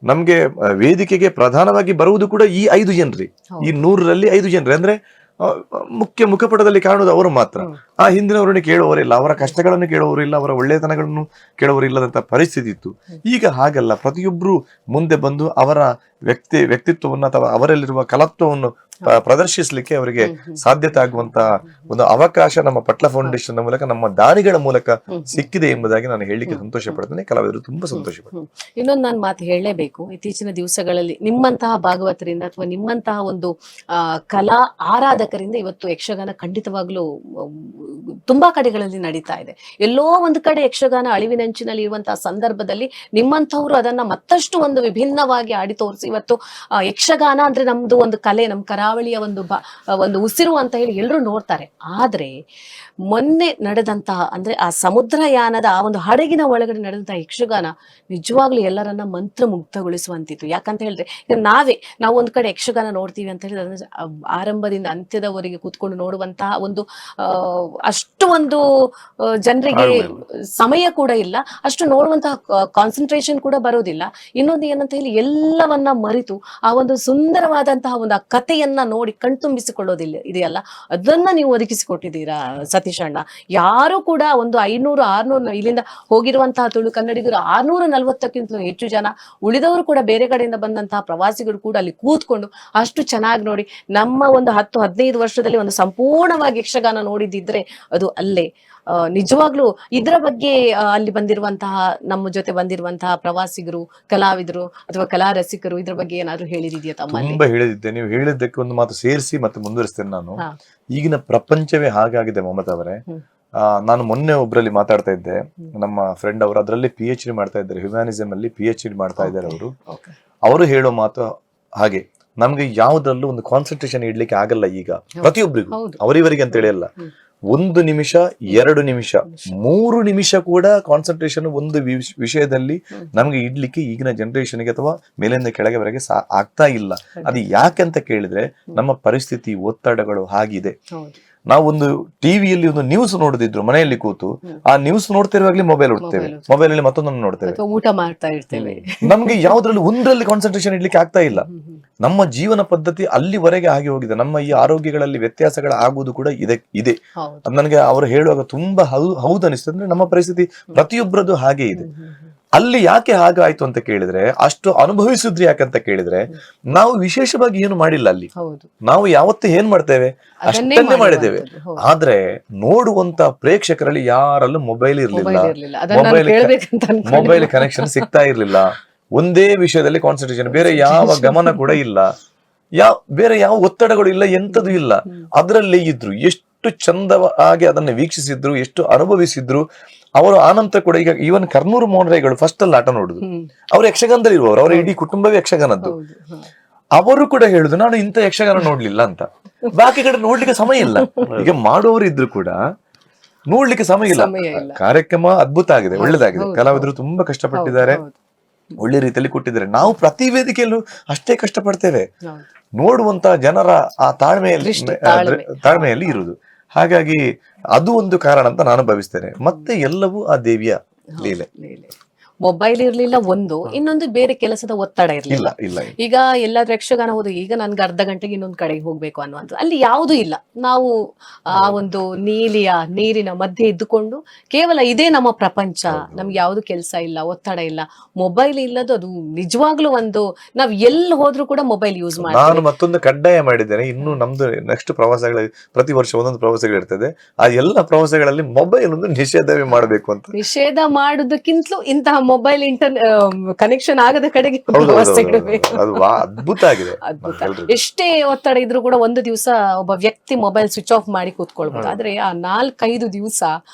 ನಮ್ಗೆ ವೇದಿಕೆಗೆ ಪ್ರಧಾನವಾಗಿ ಬರುವುದು ಕೂಡ ಈ 5 ಜನರಿ, ಈ 100ರಲ್ಲಿ 5 ಜನರಿ. ಅಂದ್ರೆ ಮುಖ್ಯ ಮುಖಪಟದಲ್ಲಿ ಕಾಣುವುದು ಅವರು ಮಾತ್ರ. ಆ ಹಿಂದಿನವರನ್ನು ಕೇಳುವವರಿಲ್ಲ, ಅವರ ಕಷ್ಟಗಳನ್ನು ಕೇಳುವವರಿಲ್ಲ, ಅವರ ಒಳ್ಳೆತನಗಳನ್ನು ಕೇಳುವವರಿಲ್ಲದಂತ ಪರಿಸ್ಥಿತಿ ಇತ್ತು. ಈಗ ಹಾಗಲ್ಲ. ಪ್ರತಿಯೊಬ್ರು ಮುಂದೆ ಬಂದು ಅವರ ವ್ಯಕ್ತಿತ್ವವನ್ನು ಅಥವಾ ಅವರಲ್ಲಿರುವ ಕಲಾತ್ವವನ್ನು ಪ್ರದರ್ಶಿಸಲಿಕ್ಕೆ ಅವರಿಗೆ ಸಾಧ್ಯತೆ ಆಗುವಂತ ಒಂದು ಅವಕಾಶ ನಮ್ಮ ಪಟ್ಲ ಫೌಂಡೇಶನ್ ಮೂಲಕ, ನಮ್ಮ ದಾನಿಗಳ ಮೂಲಕ ಸಿಕ್ಕಿದೆ ಎಂಬುದಾಗಿ ನಾನು ಹೇಳಲಿಕ್ಕೆ ಸಂತೋಷ ಪಡ್ತೇನೆ. ಕಲಾವಿದರು ತುಂಬಾ ಸಂತೋಷ ಪಡ್ತಾರೆ. ಇನ್ನೊಂದು ನಾನು ಮಾತು ಹೇಳಲೇಬೇಕು. ಇತ್ತೀಚಿನ ದಿವಸಗಳಲ್ಲಿ ನಿಮ್ಮಂತಹ ಭಾಗವತರಿಂದ ಅಥವಾ ನಿಮ್ಮಂತಹ ಒಂದು ಕಲಾ ಆರಾಧಕರಿಂದ ಇವತ್ತು ಯಕ್ಷಗಾನ ಖಂಡಿತವಾಗ್ಲೂ ತುಂಬಾ ಕಡೆಗಳಲ್ಲಿ ನಡೀತಾ ಇದೆ. ಎಲ್ಲೋ ಒಂದು ಕಡೆ ಯಕ್ಷಗಾನ ಅಳಿವಿನಂಚಿನಲ್ಲಿ ಇರುವಂತಹ ಸಂದರ್ಭದಲ್ಲಿ ನಿಮ್ಮಂಥವ್ರು ಅದನ್ನ ಮತ್ತಷ್ಟು ಒಂದು ವಿಭಿನ್ನವಾಗಿ ಆಡಿ ತೋರಿಸಿ ಇವತ್ತು ಯಕ್ಷಗಾನ ಅಂದ್ರೆ ನಮ್ದು ಒಂದು ಕಲೆ, ನಮ್ಮ ಕರಾವಳಿಯ ಒಂದು ಉಸಿರು ಅಂತ ಹೇಳಿ ಎಲ್ಲರೂ ನೋಡ್ತಾರೆ. ಆದ್ರೆ ಮೊನ್ನೆ ನಡೆದಂತಹ ಅಂದ್ರೆ ಆ ಸಮುದ್ರಯಾನದ ಆ ಒಂದು ಹಡಗಿನ ಒಳಗಡೆ ನಡೆದಂತಹ ಯಕ್ಷಗಾನ ನಿಜವಾಗ್ಲೂ ಎಲ್ಲರನ್ನ ಮಂತ್ರಮುಗ್ಧಗೊಳಿಸುವಂತಿತ್ತು. ಯಾಕಂತ ಹೇಳಿದ್ರೆ ನಾವು ಒಂದ್ ಕಡೆ ಯಕ್ಷಗಾನ ನೋಡ್ತೀವಿ ಅಂತ ಹೇಳಿದ್ರೆ ಆರಂಭದಿಂದ ಅಂತ್ಯದವರೆಗೆ ಕೂತ್ಕೊಂಡು ನೋಡುವಂತಹ ಒಂದು ಅಷ್ಟು ಒಂದು ಜನರಿಗೆ ಸಮಯ ಕೂಡ ಇಲ್ಲ, ಅಷ್ಟು ನೋಡುವಂತಹ ಕಾನ್ಸಂಟ್ರೇಷನ್ ಕೂಡ ಬರೋದಿಲ್ಲ. ಇನ್ನೊಂದು ಏನಂತ ಹೇಳಿ ಎಲ್ಲವನ್ನ ಮರೆತು ಆ ಒಂದು ಸುಂದರವಾದಂತಹ ಒಂದು ಆ ಕಥೆಯನ್ನ ನೋಡಿ ಕಣ್ತುಂಬಿಸಿಕೊಳ್ಳೋದಿಲ್ಲ ಇದೆಯಲ್ಲ, ಅದನ್ನ ನೀವು ಒದಗಿಸಿಕೊಟ್ಟಿದ್ದೀರಾ ಸತೀಶ್ ಅಣ್ಣ. ಯಾರು ಕೂಡ ಒಂದು 500-600 ಇಲ್ಲಿಂದ ಹೋಗಿರುವಂತಹ ತುಳು ಕನ್ನಡಿಗರು 640ಕ್ಕಿಂತ ಹೆಚ್ಚು ಜನ, ಉಳಿದವರು ಕೂಡ ಬೇರೆ ಕಡೆಯಿಂದ ಬಂದಂತಹ ಪ್ರವಾಸಿಗರು ಕೂಡ ಅಲ್ಲಿ ಕೂತ್ಕೊಂಡು ಅಷ್ಟು ಚೆನ್ನಾಗಿ ನೋಡಿ ನಮ್ಮ ಒಂದು 10-15 ವರ್ಷದಲ್ಲಿ ಒಂದು ಸಂಪೂರ್ಣವಾಗಿ ಯಕ್ಷಗಾನ ನೋಡಿದ್ದಿದ್ರೆ ಅದು ಅಲ್ಲೇ. ನಿಜವಾಗ್ಲೂ ಇದರ ಬಗ್ಗೆ ಅಲ್ಲಿ ಬಂದಿರುವಂತಹ ನಮ್ಮ ಜೊತೆ ಬಂದಿರುವಂತಹ ಪ್ರವಾಸಿಗರು, ಕಲಾವಿದರು ಅಥವಾ ಕಲಾ ರಸಿಕರು ಇದ್ರ ಬಗ್ಗೆ ಏನಾದ್ರು ಹೇಳಿದೆಯಾ ತಮ್ಮಲ್ಲಿ? ತುಂಬಾ ಹೇಳಿದ್ದೆ. ನೀವು ಹೇಳಿದ್ದಕ್ಕೆ ಒಂದು ಮಾತು ಸೇರಿಸಿ ಮತ್ತೆ ಮುಂದುವರಿಸ್ತೇನೆ ನಾನು. ಈಗಿನ ಪ್ರಪಂಚವೇ ಹಾಗಾಗಿದೆ ಮಮತಾ ಅವರೇ. ನಾನು ಮೊನ್ನೆ ಒಬ್ರಲ್ಲಿ ಮಾತಾಡ್ತಾ ಇದ್ದೆ, ನಮ್ಮ ಫ್ರೆಂಡ್ ಅವರು ಅದರಲ್ಲಿ PhD ಮಾಡ್ತಾ ಇದ್ದಾರೆ, ಹ್ಯುಮ್ಯಾನಿಸಮ್ ಅಲ್ಲಿ PhD ಮಾಡ್ತಾ ಇದ್ದಾರೆ ಅವರು ಹೇಳೋ ಮಾತು ಹಾಗೆ. ನಮ್ಗೆ ಯಾವ್ದ್ರಲ್ಲೂ ಒಂದು ಕಾನ್ಸಂಟ್ರೇಷನ್ ಇಡ್ಲಿಕ್ಕೆ ಆಗಲ್ಲ ಈಗ ಪ್ರತಿಯೊಬ್ಬರಿಗೂ, ಅವರಿವರಿಗೆ ಅಂತ ಹೇಳಿ ಅಲ್ಲ. 1 ನಿಮಿಷ, 2 ನಿಮಿಷ, 3 ನಿಮಿಷ ಕೂಡ ಕಾನ್ಸಂಟ್ರೇಷನ್ ಒಂದು ವಿಷಯದಲ್ಲಿ ನಮ್ಗೆ ಇಡ್ಲಿಕ್ಕೆ ಈಗಿನ ಜನರೇಷನ್ಗೆ ಅಥವಾ ಮೇಲಿಂದ ಕೆಳಗೆವರೆಗೆ ಆಗ್ತಾ ಇಲ್ಲ. ಅದು ಯಾಕೆ ಅಂತ ಕೇಳಿದ್ರೆ ನಮ್ಮ ಪರಿಸ್ಥಿತಿ, ಒತ್ತಡಗಳು ಹಾಗಿದೆ. ನಾವೊಂದು ಟಿವಿಯಲ್ಲಿ ಒಂದು ನ್ಯೂಸ್ ನೋಡದಿದ್ರು ಮನೆಯಲ್ಲಿ ಕೂತು ಆ ನ್ಯೂಸ್ ನೋಡ್ತಿರುವಾಗ್ಲೇ ಮೊಬೈಲ್ ನೋಡ್ತೇವೆ, ಮೊಬೈಲ್ ಅಲ್ಲಿ ಮತ್ತೊಂದನ್ನು ನೋಡ್ತೇವೆ, ಊಟ ಮಾಡ್ತಾ ಇರ್ತೇವೆ. ನಮ್ಗೆ ಯಾವ್ದ್ರಲ್ಲಿ ಒಂದರಲ್ಲಿ ಕಾನ್ಸಂಟ್ರೇಷನ್ ಇಡ್ಲಿಕ್ಕೆ ಆಗ್ತಾ ಇಲ್ಲ. ನಮ್ಮ ಜೀವನ ಪದ್ಧತಿ ಅಲ್ಲಿವರೆಗೆ ಆಗಿ ಹೋಗಿದೆ. ನಮ್ಮ ಈ ಆರೋಗ್ಯಗಳಲ್ಲಿ ವ್ಯತ್ಯಾಸಗಳ ಆಗುವುದು ಕೂಡ ಇದೆ. ನನಗೆ ಅವರು ಹೇಳುವಾಗ ತುಂಬಾ ಹೌದು ಅನಿಸ್ತದೆ. ಅಂದ್ರೆ ನಮ್ಮ ಪರಿಸ್ಥಿತಿ ಪ್ರತಿಯೊಬ್ಬರದ್ದು ಹಾಗೆ ಇದೆ. ಅಲ್ಲಿ ಯಾಕೆ ಹಾಗಾಯ್ತು ಅಂತ ಕೇಳಿದ್ರೆ, ಅಷ್ಟು ಅನುಭವಿಸಿದ್ರಿ ಯಾಕಂತ ಕೇಳಿದ್ರೆ, ನಾವು ವಿಶೇಷವಾಗಿ ಏನು ಮಾಡಿಲ್ಲ ಅಲ್ಲಿ. ನಾವು ಯಾವತ್ತೂ ಏನ್ ಮಾಡ್ತೇವೆ ಅಷ್ಟನ್ನೇ ಮಾಡಿದ್ದೇವೆ. ಆದ್ರೆ ನೋಡುವಂತ ಪ್ರೇಕ್ಷಕರಲ್ಲಿ ಯಾರಲ್ಲೂ ಮೊಬೈಲ್ ಇರ್ಲಿಲ್ಲ, ಮೊಬೈಲ್ ಕನೆಕ್ಷನ್ ಸಿಗ್ತಾ ಇರ್ಲಿಲ್ಲ. ಒಂದೇ ವಿಷಯದಲ್ಲಿ ಕಾನ್ಸಂಟ್ರೇಷನ್, ಬೇರೆ ಯಾವ ಗಮನ ಕೂಡ ಇಲ್ಲ, ಬೇರೆ ಯಾವ ಒತ್ತಡಗಳು ಇಲ್ಲ, ಎಂತದು ಇಲ್ಲ. ಅದರಲ್ಲೇ ಇದ್ರು, ಎಷ್ಟು ಚಂದವಾಗಿ ಅದನ್ನ ವೀಕ್ಷಿಸಿದ್ರು, ಎಷ್ಟು ಅನುಭವಿಸಿದ್ರು ಅವರು. ಆನಂತರ ಕೂಡ ಈಗ ಈವನ್ ಕರ್ನೂರು ಮೋಹನರಾಯ್ಗಳು ಫಸ್ಟ್ ಅಲ್ಲಿ ಆಟ ನೋಡುದು, ಅವ್ರು ಯಕ್ಷಗಾನದಲ್ಲಿ ಇರುವವರು, ಅವರ ಇಡೀ ಕುಟುಂಬವೇ ಯಕ್ಷಗಾನದ್ದು. ಅವರು ಕೂಡ ಹೇಳುದು ನಾನು ಇಂಥ ಯಕ್ಷಗಾನ ನೋಡ್ಲಿಲ್ಲ ಅಂತ. ಬಾಕಿ ಕಡೆ ನೋಡ್ಲಿಕ್ಕೆ ಸಮಯ ಇಲ್ಲ. ಈಗ ಮಾಡುವವರು ಇದ್ರು ಕೂಡ ನೋಡ್ಲಿಕ್ಕೆ ಸಮಯ ಇಲ್ಲ. ಕಾರ್ಯಕ್ರಮ ಅದ್ಭುತ ಆಗಿದೆ, ಒಳ್ಳೇದಾಗಿದೆ, ಕಲಾವಿದರು ತುಂಬಾ ಕಷ್ಟಪಟ್ಟಿದ್ದಾರೆ, ಒಳ್ಳೆ ರೀತಿಯಲ್ಲಿ ಕೊಟ್ಟಿದ್ದಾರೆ. ನಾವು ಪ್ರತಿ ವೇದಿಕೆಯಲ್ಲೂ ಅಷ್ಟೇ ಕಷ್ಟಪಡ್ತೇವೆ. ನೋಡುವಂತ ಜನರ ಆ ತಾಳ್ಮೆಯಲ್ಲಿ ಇರುವುದು. ಹಾಗಾಗಿ ಅದು ಒಂದು ಕಾರಣ ಅಂತ ನಾನು ಭಾವಿಸ್ತೇನೆ. ಮತ್ತೆ ಎಲ್ಲವೂ ಆ ದೇವಿಯ ಲೀಲೆ. ಮೊಬೈಲ್ ಇರ್ಲಿಲ್ಲ ಒಂದು, ಇನ್ನೊಂದು ಬೇರೆ ಕೆಲಸದ ಒತ್ತಡ ಇಲ್ಲ ಇರ್ಲಿಲ್ಲ. ಇಲ್ಲ ಈಗ ಎಲ್ಲಾದ್ರೂ ಯಕ್ಷಗಾನ ಹೋದ್ರೆ ಈಗ ನನ್ಗೆ ಅರ್ಧ ಗಂಟೆಗೆ ಇನ್ನೊಂದು ಕಡೆಗೆ ಹೋಗ್ಬೇಕು ಅನ್ನುವಂಥದ್ದು ಅಲ್ಲಿ ಯಾವುದೂ ಇಲ್ಲ. ನಾವು ಆ ಒಂದು ನೀರಿನ ಮಧ್ಯೆ ಇದ್ದುಕೊಂಡು ಕೇವಲ ಇದೇ ನಮ್ಮ ಪ್ರಪಂಚ, ನಮ್ಗೆ ಯಾವ್ದು ಕೆಲಸ ಇಲ್ಲ, ಒತ್ತಡ ಇಲ್ಲ. ಮೊಬೈಲ್ ಇಲ್ಲದು ಅದು ನಿಜವಾಗ್ಲೂ ಒಂದು, ನಾವ್ ಎಲ್ಲಿ ಹೋದ್ರೂ ಕೂಡ ಮೊಬೈಲ್ ಯೂಸ್ ನಾನು ಮಾಡ್ತೀವಿ. ಮತ್ತೊಂದು ಕಡ್ಡಾಯ ಮಾಡಿದ್ದೇನೆ. ಇನ್ನು ನಮ್ದು ನೆಕ್ಸ್ಟ್ ಪ್ರವಾಸಗಳ ಪ್ರತಿ ವರ್ಷ ಒಂದೊಂದು ಪ್ರವಾಸಗಳು ಇರ್ತದೆ. ಆ ಎಲ್ಲ ಪ್ರವಾಸಗಳಲ್ಲಿ ಮೊಬೈಲ್ ಒಂದು ನಿಷೇಧವೇ ಮಾಡಬೇಕು ಅಂತ. ನಿಷೇಧ ಮಾಡುದಕ್ಕಿಂತಲೂ ಇಂತಹ ಮೊಬೈಲ್ ಕನೆಕ್ಷನ್ ಆಗದ ಕಡೆಗೆ ಹೌದು, ಹೌದು, ವ್ಯವಸ್ಥೆಗಳು ಹೌದು, ಬೇಕು. ಅದು ಅದ್ಭುತ ಆಗಿದೆ. ಅದ್ಭುತ. ಎಲ್ರಿಗೂ. ಎಷ್ಟೇ ಒತ್ತಡ ಇದ್ರೂ ಕೂಡ ಒಂದು ದಿವಸ ಒಬ್ಬ ವ್ಯಕ್ತಿ ಮೊಬೈಲ್ ಸ್ವಿಚ್ ಆಫ್ ಮಾಡಿ ಕೂತ್ಕೊಳ್ಬಹುದು. ಆದ್ರೆ ಆ 4-5 ದಿವಸ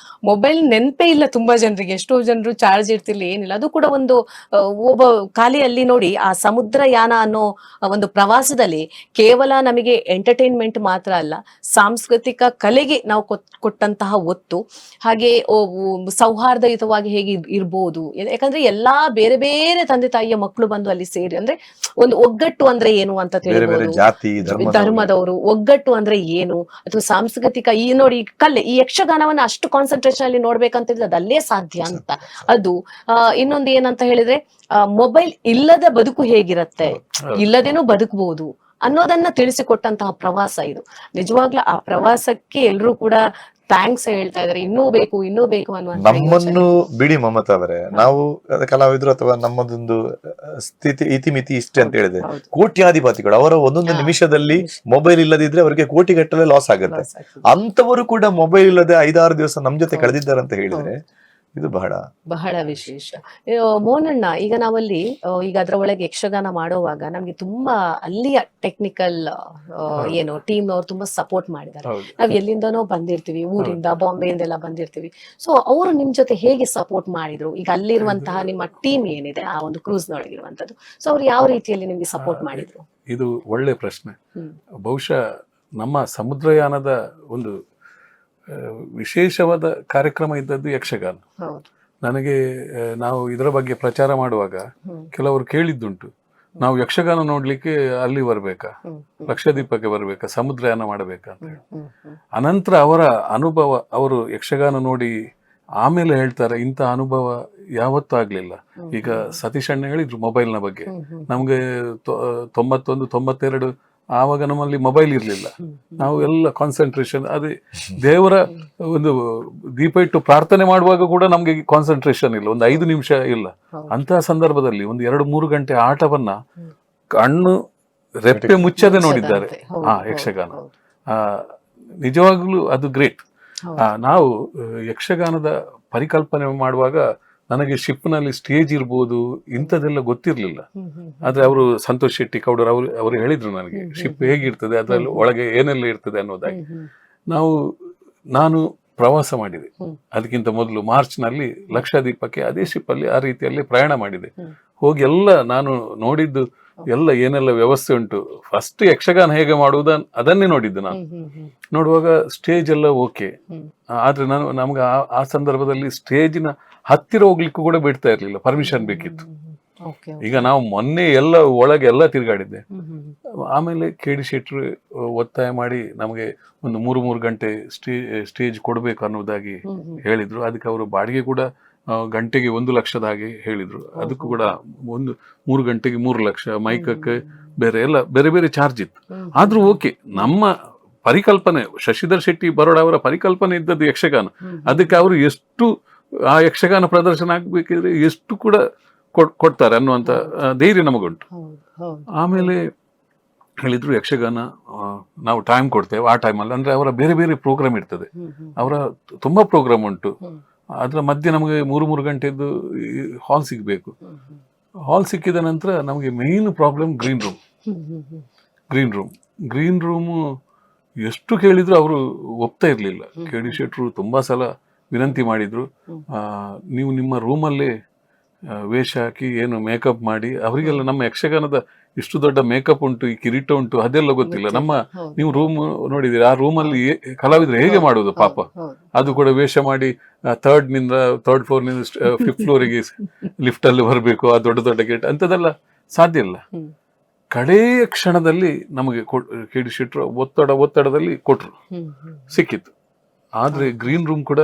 ಮೊಬೈಲ್ ನೆನಪೇ ಇಲ್ಲ ತುಂಬಾ ಜನರಿಗೆ. ಎಷ್ಟೋ ಜನರು ಚಾರ್ಜ್ ಇರ್ತಿರ್ಲಿ, ಏನಿಲ್ಲ. ಅದು ಕೂಡ ಒಂದು ಒಬ್ಬ ಖಾಲಿಯಲ್ಲಿ ನೋಡಿ, ಆ ಸಮುದ್ರಯಾನ ಅನ್ನೋ ಒಂದು ಪ್ರವಾಸದಲ್ಲಿ ಕೇವಲ ನಮಗೆ ಎಂಟರ್ಟೈನ್ಮೆಂಟ್ ಮಾತ್ರ ಅಲ್ಲ, ಸಾಂಸ್ಕೃತಿಕ ಕಲೆಗೆ ನಾವು ಕೊಟ್ಟಂತಹ ಒತ್ತು, ಹಾಗೆ ಸೌಹಾರ್ದಯುತವಾಗಿ ಹೇಗೆ ಇರ್ಬೋದು. ಯಾಕಂದ್ರೆ ಎಲ್ಲಾ ಬೇರೆ ಬೇರೆ ತಂದೆ ತಾಯಿಯ ಮಕ್ಕಳು ಬಂದು ಅಲ್ಲಿ ಸೇರಿ, ಅಂದ್ರೆ ಒಂದು ಒಗ್ಗಟ್ಟು ಅಂದ್ರೆ ಏನು ಅಂತ ಬೇರೆ ಬೇರೆ ತಿಳಿಬಹುದು. ಜಾತಿ ಧರ್ಮದವರು ಒಗ್ಗಟ್ಟು ಅಂದ್ರೆ ಏನು, ಅಥವಾ ಸಾಂಸ್ಕೃತಿಕ ಈ ನೋಡಿ ಕಲೆ, ಈ ಯಕ್ಷಗಾನವನ್ನ ಅಷ್ಟು ಕಾನ್ಸಂಟ್ರೇಷನ್ ಅಲ್ಲಿ ನೋಡ್ಬೇಕಂತ ಹೇಳಿದ್ರೆ ಅದು ಅಲ್ಲೇ ಸಾಧ್ಯ ಅಂತ. ಅದು ಇನ್ನೊಂದು ಏನಂತ ಹೇಳಿದ್ರೆ, ಮೊಬೈಲ್ ಇಲ್ಲದ ಬದುಕು ಹೇಗಿರತ್ತೆ, ಇಲ್ಲದೇನೂ ಬದುಕಬಹುದು ಅನ್ನೋದನ್ನ ತಿಳಿಸಿಕೊಟ್ಟಂತಹ ಪ್ರವಾಸ ಇದು. ನಿಜವಾಗ್ಲೂ ಆ ಪ್ರವಾಸಕ್ಕೆ ಎಲ್ರೂ ಕೂಡ ಥ್ಯಾಂಕ್ಸ್ ಹೇಳ್ತಾ ಇದಾರೆ. ಇನ್ನೂ ಬೇಕು ಅನ್ನುವಂತ ನಮ್ಮನ್ನು ಬಿಡಿ ಮಮತಾ ಅವರೇ, ನಾವು ಕಲಾವಿದರು ಅಥವಾ ನಮ್ಮದೊಂದು ಸ್ಥಿತಿ ಇತಿಮಿತಿ ಇಷ್ಟೇ ಅಂತ ಹೇಳಿದೆ. ಕೋಟ್ಯಾಧಿಪತಿಗಳು ಅವರ ಒಂದೊಂದು ನಿಮಿಷದಲ್ಲಿ ಮೊಬೈಲ್ ಇಲ್ಲದಿದ್ರೆ ಅವರಿಗೆ ಕೋಟಿಗಟ್ಟಲೆ ಲಾಸ್ ಆಗುತ್ತೆ. ಅಂತವರು ಕೂಡ ಮೊಬೈಲ್ ಇಲ್ಲದೆ 5-6 ದಿವಸ ನಮ್ ಜೊತೆ ಕಳೆದಿದ್ದಾರೆ ಅಂತ ಹೇಳಿದ್ರೆ ಇದು ಬಹಳ ವಿಶೇಷ. ಮೋಹನಣ್ಣ, ಈಗ ನಾವಲ್ಲಿ ಈಗ ಅದ್ರ ಒಳಗೆ ಯಕ್ಷಗಾನ ಮಾಡುವಾಗ ನಮ್ಗೆ ತುಂಬಾ ಅಲ್ಲಿಯ ಟೆಕ್ನಿಕಲ್ ಏನು ಟೀಮ್ನವ್ರು ತುಂಬಾ ಸಪೋರ್ಟ್ ಮಾಡಿದ್ದಾರೆ. ನಾವ್ ಎಲ್ಲಿಂದನೋ ಬಂದಿರ್ತೀವಿ, ಊರಿಂದ ಬಾಂಬೆಯಿಂದೆಲ್ಲ ಬಂದಿರ್ತೀವಿ. ಸೊ ಅವರು ನಿಮ್ ಜೊತೆ ಹೇಗೆ ಸಪೋರ್ಟ್ ಮಾಡಿದ್ರು? ಈಗ ಅಲ್ಲಿರುವಂತಹ ನಿಮ್ಮ ಟೀಮ್ ಏನಿದೆ ಆ ಒಂದು ಕ್ರೂಸ್ ನೊಳಗಿರುವಂತದ್ದು, ಸೊ ಅವ್ರು ಯಾವ ರೀತಿಯಲ್ಲಿ ನಿಮ್ಗೆ ಸಪೋರ್ಟ್ ಮಾಡಿದ್ರು? ಇದು ಒಳ್ಳೆ ಪ್ರಶ್ನೆ. ಬಹುಶಃ ನಮ್ಮ ಸಮುದ್ರಯಾನದ ಒಂದು ವಿಶೇಷವಾದ ಕಾರ್ಯಕ್ರಮ ಇದ್ದದ್ದು ಯಕ್ಷಗಾನ. ನನಗೆ ನಾವು ಇದರ ಬಗ್ಗೆ ಪ್ರಚಾರ ಮಾಡುವಾಗ ಕೆಲವರು ಕೇಳಿದ್ದುಂಟು, ನಾವು ಯಕ್ಷಗಾನ ನೋಡ್ಲಿಕ್ಕೆ ಅಲ್ಲಿ ಬರ್ಬೇಕಾ, ಲಕ್ಷದ್ವೀಪಕ್ಕೆ ಬರ್ಬೇಕಾ, ಸಮುದ್ರಯಾನ ಮಾಡಬೇಕಾ ಅಂತ ಹೇಳಿ. ಅನಂತರ ಅವರ ಅನುಭವ, ಅವರು ಯಕ್ಷಗಾನ ನೋಡಿ ಆಮೇಲೆ ಹೇಳ್ತಾರೆ, ಇಂಥ ಅನುಭವ ಯಾವತ್ತೂ ಆಗ್ಲಿಲ್ಲ. ಈಗ ಸತೀಶ್ ಅಣ್ಣ ಹೇಳಿದ್ರು ಮೊಬೈಲ್ನ ಬಗ್ಗೆ. ನಮ್ಗೆ 91-92 ಆವಾಗ ನಮ್ಮಲ್ಲಿ ಮೊಬೈಲ್ ಇರ್ಲಿಲ್ಲ. ನಾವು ಎಲ್ಲ ಕಾನ್ಸಂಟ್ರೇಷನ್, ಅದೇ ದೇವರ ಒಂದು ದೀಪ ಇಟ್ಟು ಪ್ರಾರ್ಥನೆ ಮಾಡುವಾಗ ಕೂಡ ನಮ್ಗೆ ಕಾನ್ಸಂಟ್ರೇಷನ್ ಇಲ್ಲ, ಒಂದು 5 ನಿಮಿಷ ಇಲ್ಲ. ಅಂತಹ ಸಂದರ್ಭದಲ್ಲಿ ಒಂದು 2-3 ಗಂಟೆ ಆಟವನ್ನ ಕಣ್ಣು ರೆಪ್ಪೆ ಮುಚ್ಚದೆ ನೋಡಿದ್ದಾರೆ ಯಕ್ಷಗಾನ. ನಿಜವಾಗ್ಲೂ ಅದು ಗ್ರೇಟ್. ನಾವು ಯಕ್ಷಗಾನದ ಪರಿಕಲ್ಪನೆ ಮಾಡುವಾಗ ನನಗೆ ಶಿಪ್ನಲ್ಲಿ ಸ್ಟೇಜ್ ಇರ್ಬೋದು ಇಂಥದ್ದೆಲ್ಲ ಗೊತ್ತಿರ್ಲಿಲ್ಲ. ಆದ್ರೆ ಅವರು ಸಂತೋಷ್ ಶೆಟ್ಟಿ ಕೌಡರ್ ಅವರು ಹೇಳಿದ್ರು ನನಗೆ ಶಿಪ್ ಹೇಗಿರ್ತದೆ, ಅದ್ರಲ್ಲಿ ಒಳಗೆ ಏನೆಲ್ಲ ಇರ್ತದೆ ಅನ್ನೋದಾಗಿ. ನಾನು ಪ್ರವಾಸ ಮಾಡಿದೆ ಅದಕ್ಕಿಂತ ಮೊದಲು ಮಾರ್ಚ್ನಲ್ಲಿ ಲಕ್ಷದ್ವೀಪಕ್ಕೆ ಅದೇ ಶಿಪ್ಪಲ್ಲಿ ಆ ರೀತಿಯಲ್ಲಿ ಪ್ರಯಾಣ ಮಾಡಿದೆ. ಹೋಗಿ ಎಲ್ಲ ನಾನು ನೋಡಿದ್ದು ಎಲ್ಲ ಏನೆಲ್ಲ ವ್ಯವಸ್ಥೆ ಉಂಟು. ಫಸ್ಟ್ ಯಕ್ಷಗಾನ ಹೇಗೆ ಮಾಡುವುದು ಅದನ್ನೇ ನೋಡಿದ್ದು ನಾನು. ನೋಡುವಾಗ ಸ್ಟೇಜ್ ಎಲ್ಲ ಓಕೆ, ಆದ್ರೆ ನಮ್ಗೆ ಆ ಸಂದರ್ಭದಲ್ಲಿ ಸ್ಟೇಜಿನ ಹತ್ತಿರ ಹೋಗ್ಲಿಕ್ಕೂ ಕೂಡ ಬಿಡ್ತಾ ಇರ್ಲಿಲ್ಲ, ಪರ್ಮಿಷನ್ ಬೇಕಿತ್ತು. ಈಗ ನಾವು ಮೊನ್ನೆ ಎಲ್ಲ ಒಳಗೆ ಎಲ್ಲ ತಿರುಗಾಡಿದ್ದೆ. ಆಮೇಲೆ KD ಶೆಟ್ರು ಒತ್ತಾಯ ಮಾಡಿ ನಮಗೆ ಒಂದು 3 ಗಂಟೆ ಸ್ಟೇಜ್ ಕೊಡ್ಬೇಕು ಅನ್ನೋದಾಗಿ ಹೇಳಿದ್ರು. ಅದಕ್ಕೆ ಅವರು ಬಾಡಿಗೆ ಕೂಡ ಗಂಟೆಗೆ 1 ಲಕ್ಷದ ಹಾಗೆ ಹೇಳಿದ್ರು. ಅದಕ್ಕೂ ಕೂಡ 3 ಗಂಟೆಗೆ 3 ಲಕ್ಷ, ಮೈಕಕ್ಕೆ ಬೇರೆ ಎಲ್ಲ ಬೇರೆ ಬೇರೆ ಚಾರ್ಜ್ ಇತ್ತು. ಆದ್ರೂ ಓಕೆ, ನಮ್ಮ ಪರಿಕಲ್ಪನೆ ಶಶಿಧರ್ ಶೆಟ್ಟಿ ಬರೋಡ ಅವರ ಪರಿಕಲ್ಪನೆ ಇದ್ದದ್ದು ಯಕ್ಷಗಾನ. ಅದಕ್ಕೆ ಅವರು ಎಷ್ಟು ಆ ಯಕ್ಷಗಾನ ಪ್ರದರ್ಶನ ಆಗ್ಬೇಕಿದ್ರೆ ಎಷ್ಟು ಕೂಡ ಕೊಡ್ತಾರೆ ಅನ್ನುವಂತ ಧೈರ್ಯ ನಮಗುಂಟು. ಆಮೇಲೆ ಹೇಳಿದ್ರು ಯಕ್ಷಗಾನ ನಾವು ಟೈಮ್ ಕೊಡ್ತೇವೆ, ಆ ಟೈಮಲ್ಲಿ ಅಂದ್ರೆ ಅವರ ಬೇರೆ ಬೇರೆ ಪ್ರೋಗ್ರಾಮ್ ಇರ್ತದೆ, ಅವರ ತುಂಬಾ ಪ್ರೋಗ್ರಾಮ್ ಉಂಟು. ಅದ್ರ ಮಧ್ಯೆ ನಮಗೆ 3 ಗಂಟೆದ್ದು ಹಾಲ್ ಸಿಗ್ಬೇಕು. ಹಾಲ್ ಸಿಕ್ಕಿದ ನಂತರ ನಮಗೆ ಮೇನ್ ಪ್ರಾಬ್ಲಮ್ ಗ್ರೀನ್ ರೂಮ್ ಎಷ್ಟು ಕೇಳಿದ್ರು ಅವರು ಒಪ್ತಾ ಇರ್ಲಿಲ್ಲ. KD ಶೆಟ್ರು ತುಂಬಾ ಸಲ ವಿನಂತಿ ಮಾಡಿದ್ರು, ನೀವು ನಿಮ್ಮ ರೂಮಲ್ಲೇ ವೇಷ ಹಾಕಿ ಏನು ಮೇಕಪ್ ಮಾಡಿ, ಅವರಿಗೆಲ್ಲ ನಮ್ಮ ಯಕ್ಷಗಾನದ ಇಷ್ಟು ದೊಡ್ಡ ಮೇಕಪ್ ಉಂಟು, ಈ ಕಿರೀಟ ಉಂಟು, ಅದೆಲ್ಲ ಗೊತ್ತಿಲ್ಲ. ನೀವು ರೂಮ್ ನೋಡಿದಿರಿ, ಆ ರೂಮಲ್ಲಿ ಕಲಾವಿದ್ರು ಹೇಗೆ ಮಾಡುದು ಪಾಪ. ಅದು ಕೂಡ ವೇಷ ಮಾಡಿ 3rd ಫ್ಲೋರ್ ನಿಂದ 5th ಫ್ಲೋರಿಗೆ ಲಿಫ್ಟ್ ಅಲ್ಲಿ ಬರಬೇಕು, ಆ ದೊಡ್ಡ ದೊಡ್ಡ ಗೇಟ್, ಅಂತದೆಲ್ಲ ಸಾಧ್ಯ ಇಲ್ಲ. ಕಡೆಯ ಕ್ಷಣದಲ್ಲಿ ನಮಗೆ KD ಶೆಟ್ರು ಒತ್ತಡದಲ್ಲಿ ಕೊಟ್ರು, ಸಿಕ್ಕಿತ್ತು. ಆದ್ರೆ ಗ್ರೀನ್ ರೂಮ್ ಕೂಡ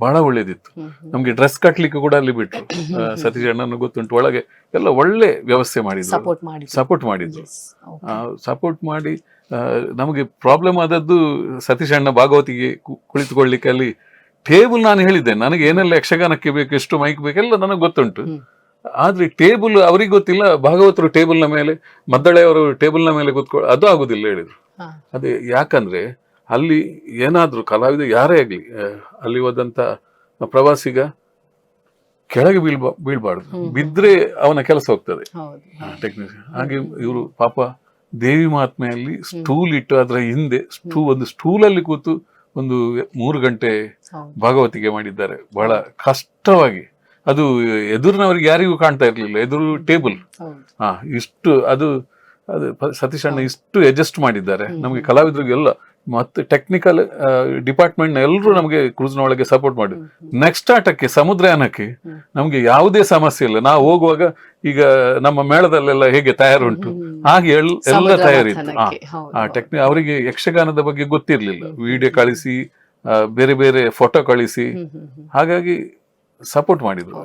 ಬಹಳ ಒಳ್ಳೇದಿತ್ತು. ನಮ್ಗೆ ಡ್ರೆಸ್ ಕಟ್ಲಿಕ್ಕೆ ಕೂಡ ಅಲ್ಲಿ ಬಿಟ್ರು. ಸತೀಶ್ ಅಣ್ಣನ ಗೊತ್ತುಂಟು, ಒಳಗೆ ಎಲ್ಲ ಒಳ್ಳೆ ವ್ಯವಸ್ಥೆ ಮಾಡಿದ್ರು, ಸಪೋರ್ಟ್ ಮಾಡಿದ್ರು. ಸಪೋರ್ಟ್ ಮಾಡಿ ನಮಗೆ ಪ್ರಾಬ್ಲಮ್ ಆದದ್ದು ಸತೀಶ್ ಅಣ್ಣ ಭಾಗವತಿಗೆ ಕುಳಿತುಕೊಳ್ಳಿಕ್ಕೆ ಅಲ್ಲಿ ಟೇಬಲ್ ನಾನು ಹೇಳಿದ್ದೆ, ನನಗೆ ಏನೆಲ್ಲ ಯಕ್ಷಗಾನಕ್ಕೆ ಬೇಕು, ಎಷ್ಟು ಮೈಕ್ ಬೇಕೆಲ್ಲ ನನಗೆ ಗೊತ್ತುಂಟು. ಆದ್ರೆ ಟೇಬಲ್ ಅವ್ರಿಗೆ ಗೊತ್ತಿಲ್ಲ, ಭಾಗವತರು ಟೇಬಲ್ನ ಮೇಲೆ, ಮದ್ದಳೆಯವರು ಟೇಬಲ್ನ ಮೇಲೆ ಕೂತ್ಕೊಳ್ಳಿ, ಅದು ಆಗುದಿಲ್ಲ ಹೇಳಿದ್ರು. ಅದೇ ಯಾಕಂದ್ರೆ ಅಲ್ಲಿ ಏನಾದ್ರು ಕಲಾವಿದ ಯಾರೇ ಆಗ್ಲಿ, ಅಲ್ಲಿ ಹೋದಂತ ಪ್ರವಾಸಿಗ ಕೆಳಗೆ ಬೀಳ್ಬಾರ್ದು, ಬಿದ್ರೆ ಅವನ ಕೆಲಸ ಹೋಗ್ತದೆ ಟೆಕ್ನಿಷಿಯನ್. ಹಾಗೆ ಇವರು ಪಾಪ ದೇವಿ ಮಹಾತ್ಮೆಯಲ್ಲಿ ಸ್ಟೂಲ್ ಇಟ್ಟು ಅದರ ಹಿಂದೆ ಒಂದು ಸ್ಟೂಲಲ್ಲಿ ಕೂತು ಒಂದು 3 ಗಂಟೆ ಭಾಗವತಿಗೆ ಮಾಡಿದ್ದಾರೆ, ಬಹಳ ಕಷ್ಟವಾಗಿ. ಅದು ಎದುರಿನವರಿಗೆ ಯಾರಿಗೂ ಕಾಣ್ತಾ ಇರ್ಲಿಲ್ಲ, ಎದುರು ಟೇಬಲ್. ಇಷ್ಟು ಅದು ಸತೀಶ್ ಅಣ್ಣ ಇಷ್ಟು ಅಡ್ಜಸ್ಟ್ ಮಾಡಿದ್ದಾರೆ ನಮಗೆ ಕಲಾವಿದರಿಗೆಲ್ಲ. ಮತ್ತೆ ಟೆಕ್ನಿಕಲ್ ಡಿಪಾರ್ಟ್ಮೆಂಟ್ ಎಲ್ಲರೂ ನಮಗೆ ಕ್ರೂಸ್ನ ಒಳಗೆ ಸಪೋರ್ಟ್ ಮಾಡಿ. ನೆಕ್ಸ್ಟ್ ಆಟಕ್ಕೆ ಸಮುದ್ರಯಾನಕ್ಕೆ ನಮ್ಗೆ ಯಾವುದೇ ಸಮಸ್ಯೆ ಇಲ್ಲ. ನಾವು ಹೋಗುವಾಗ ಈಗ ನಮ್ಮ ಮೇಳದಲ್ಲೆಲ್ಲ ಹೇಗೆ ತಯಾರುಂಟು ಹಾಗೆ ಎಲ್ಲ ತಯಾರಿತ್ತು. ಅವರಿಗೆ ಯಕ್ಷಗಾನದ ಬಗ್ಗೆ ಗೊತ್ತಿರ್ಲಿಲ್ಲ, ವಿಡಿಯೋ ಕಳಿಸಿ, ಬೇರೆ ಬೇರೆ ಫೋಟೋ ಕಳಿಸಿ, ಹಾಗಾಗಿ ಸಪೋರ್ಟ್ ಮಾಡಿದ್ರು.